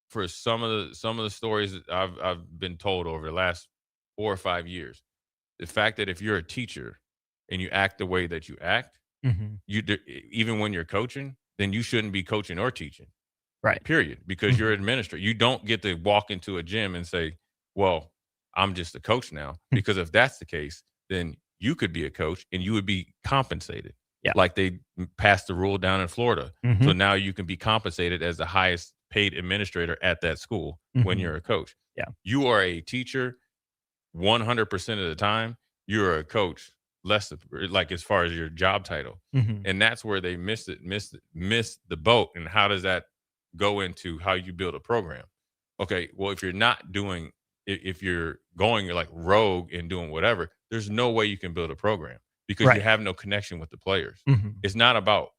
For some of the stories that I've been told over the last 4 or 5 years, the fact that if you're a teacher and you act the way that you act, even when you're coaching, then you shouldn't be coaching or teaching. Right. Period. Because you're an administrator. You don't get to walk into a gym and say, well, I'm just a coach now. Because if that's the case, then you could be a coach and you would be compensated. Yeah. Like they passed the rule down in Florida. So now you can be compensated as the highest paid administrator at that school when you're a coach. Yeah. You are a teacher 100% of the time. You're a coach less as far as your job title. And that's where they miss the boat. And how does that go into how you build a program? Okay, well, if you're going rogue and doing whatever, there's no way you can build a program because you have no connection with the players. It's not about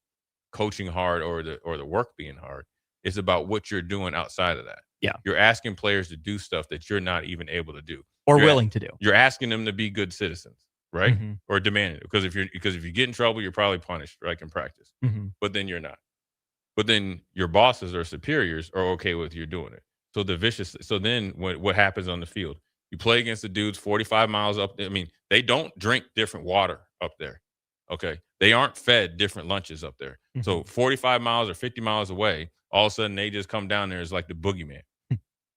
coaching hard or the work being hard. It's about what you're doing outside of that. Yeah. You're asking players to do stuff that you're not even able to do. Or willing to do. You're asking them to be good citizens, right? Or demanding it. Because if you get in trouble, you're probably punished, in practice. But then you're not. But then your bosses or superiors are okay with you doing it. So then what happens on the field? You play against the dudes 45 miles up. I mean, they don't drink different water up there. Okay. They aren't fed different lunches up there. So 45 miles or 50 miles away, all of a sudden they just come down there as like the boogeyman.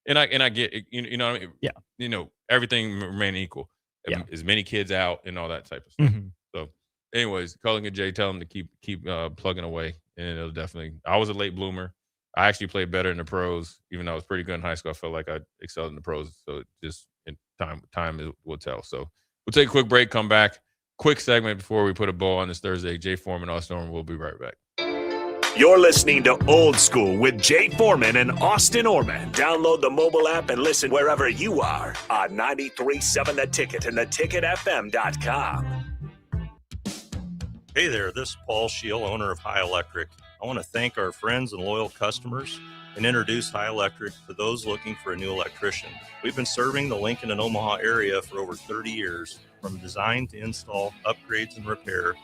And I get it, you know what I mean? Yeah. Everything remain equal. Yeah. As many kids out and all that type of stuff. So anyways, Culling and Jay, tell them to keep plugging away. And it'll definitely, I was a late bloomer. I actually played better in the pros, even though I was pretty good in high school. I felt like I excelled in the pros. So just in time will tell. So we'll take a quick break, come back. Quick segment before we put a bow on this Thursday. Jay Foreman, Austin Norman, we'll be right back. You're listening to Old School with Jay Foreman and Austin Orman. Download the mobile app and listen wherever you are on 93.7 The Ticket and theticketfm.com. Hey there, this is Paul Scheel, owner of High Electric. I want to thank our friends and loyal customers and introduce High Electric to those looking for a new electrician. We've been serving the Lincoln and Omaha area for over 30 years, from design to install, upgrades, and repair.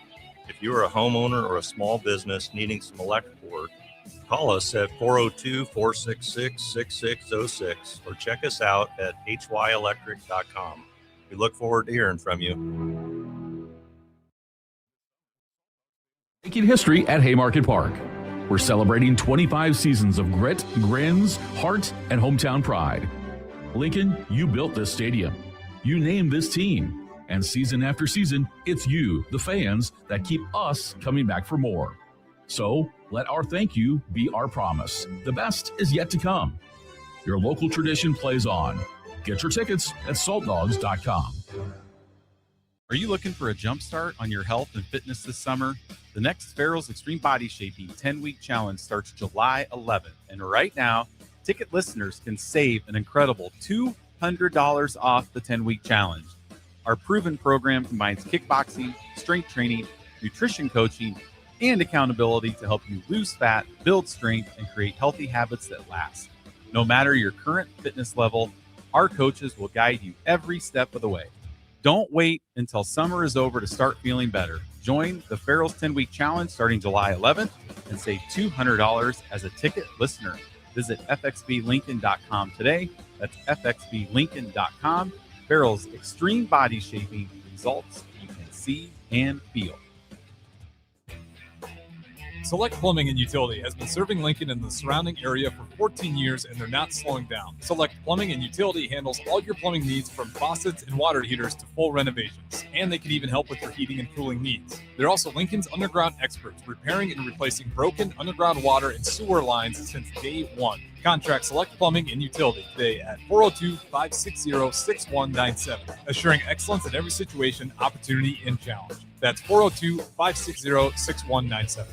If you are a homeowner or a small business needing some electrical work, call us at 402-466-6606 or check us out at hyelectric.com. We look forward to hearing from you. Making history at Haymarket Park. We're celebrating 25 seasons of grit, grins, heart, and hometown pride. Lincoln, you built this stadium. You named this team. And season after season, it's you, the fans, that keep us coming back for more. So let our thank you be our promise. The best is yet to come. Your local tradition plays on. Get your tickets at saltdogs.com. Are you looking for a jump start on your health and fitness this summer? The next Farrell's Extreme Body Shaping 10-week challenge starts July 11th. And right now, ticket listeners can save an incredible $200 off the 10-week challenge. Our proven program combines kickboxing, strength training, nutrition coaching, and accountability to help you lose fat, build strength, and create healthy habits that last. No matter your current fitness level, our coaches will guide you every step of the way. Don't wait until summer is over to start feeling better. Join the Farrell's 10-week challenge starting July 11th and save $200 as a ticket listener. Visit fxblincoln.com today. That's fxblincoln.com. Farrell's Extreme Body Shaping, results you can see and feel. Select Plumbing and Utility has been serving Lincoln and the surrounding area for 14 years, and they're not slowing down. Select Plumbing and Utility handles all your plumbing needs, from faucets and water heaters to full renovations, and they can even help with your heating and cooling needs. They're also Lincoln's underground experts, repairing and replacing broken underground water and sewer lines since day one. Contact Select Plumbing and Utility today at 402-560-6197, assuring excellence in every situation, opportunity, and challenge. That's 402-560-6197.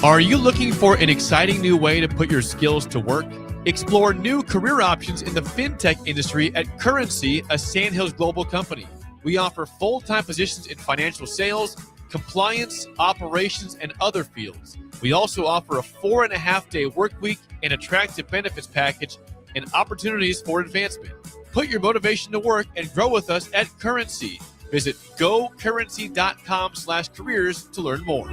Are you looking for an exciting new way to put your skills to work? Explore new career options in the fintech industry at Currency, a Sandhills global company. We offer full-time positions in financial sales, compliance, operations, and other fields. We also offer a 4.5-day work week, an attractive benefits package, and opportunities for advancement. Put your motivation to work and grow with us at Currency. Visit gocurrency.com/careers to learn more.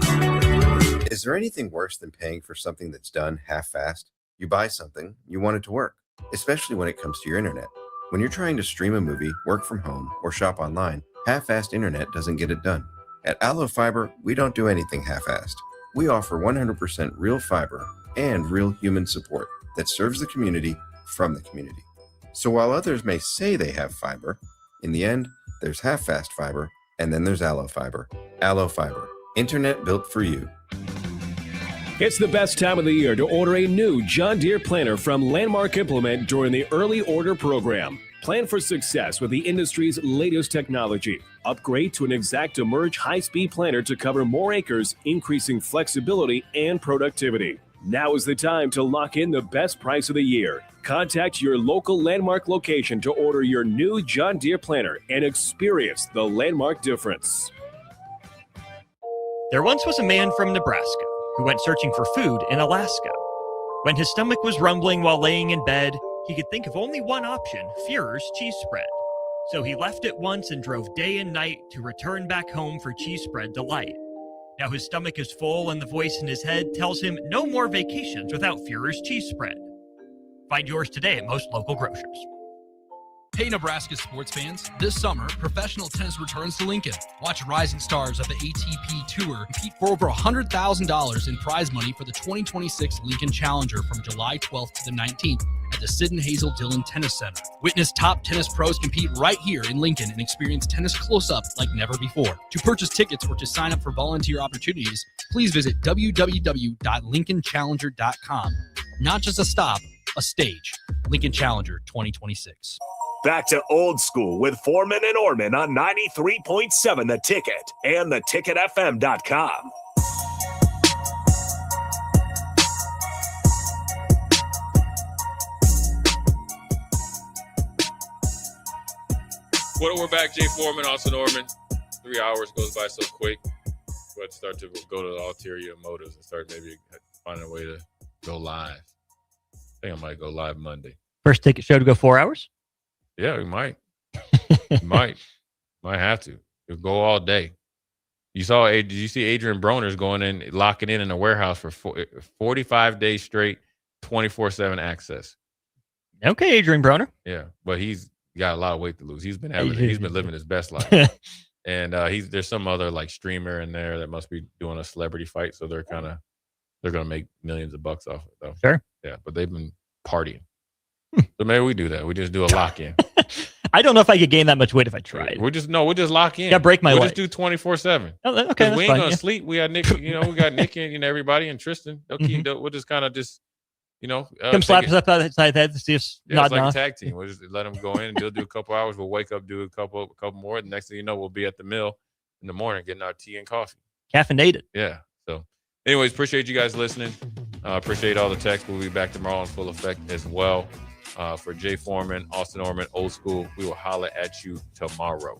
Is there anything worse than paying for something that's done half-assed? You buy something, you want it to work, especially when it comes to your internet. When you're trying to stream a movie, work from home, or shop online, half-assed internet doesn't get it done. At Allo Fiber, we don't do anything half-assed. We offer 100% real fiber and real human support that serves the community from the community. So while others may say they have fiber, in the end, there's half-fast fiber, and then there's Allo Fiber. Allo Fiber, internet built for you. It's the best time of the year to order a new John Deere planter from Landmark Implement during the early order program. Plan for success with the industry's latest technology. Upgrade to an ExactEmerge high-speed planter to cover more acres, increasing flexibility and productivity. Now is the time to lock in the best price of the year. Contact your local Landmark location to order your new John Deere planter and experience the Landmark difference. There once was a man from Nebraska who went searching for food in Alaska. When his stomach was rumbling while laying in bed, he could think of only one option: Führer's cheese spread. So he left it once and drove day and night to return back home for cheese spread delight. Now his stomach is full and the voice in his head tells him no more vacations without Führer's cheese spread. Find yours today at most local grocers. Hey, Nebraska sports fans. This summer, professional tennis returns to Lincoln. Watch rising stars of the ATP Tour compete for over $100,000 in prize money for the 2026 Lincoln Challenger from July 12th to the 19th at the Sid and Hazel Dillon Tennis Center. Witness top tennis pros compete right here in Lincoln and experience tennis close-up like never before. To purchase tickets or to sign up for volunteer opportunities, please visit www.lincolnchallenger.com. Not just a stop, a stage. Lincoln Challenger 2026. Back to Old School with Foreman and Orman on 93.7 The Ticket and theticketfm.com. Well, we're back. Jay Foreman, Austin Orman. 3 hours goes by so quick. But start to go to the ulterior motives and start maybe finding a way to go live. I think I might go live Monday. First ticket show to go 4 hours? Yeah, we might. Might have to. We'll go all day. Did you see Adrian Broner's going in, locking in a warehouse for 45 days straight, 24/7 access. Okay, Adrian Broner. Yeah, but he's got a lot of weight to lose. He's been living his best life. And there's some other like streamer in there that must be doing a celebrity fight, so they're gonna make millions of bucks off it though. Sure. Yeah, but they've been partying. So maybe we do that. We just do a lock in. I don't know if I could gain that much weight if I tried. We'll just lock in. Yeah, break my We'll leg. just do 24/7. Oh, okay, that's we ain't fine, gonna yeah. sleep. We got Nick. We got Nick and everybody and Tristan. We'll just kind of come slap us up outside the head to see us Yeah, nod it's like off. a tag team. We'll just let them go in and they'll do a couple hours. We'll wake up, do a couple more. The next thing you know, we'll be at the mill in the morning getting our tea and coffee. Caffeinated. Yeah. So, anyways, appreciate you guys listening. Appreciate all the texts. We'll be back tomorrow in full effect as well. For Jay Foreman, Austin Orman, Old School, we will holler at you tomorrow.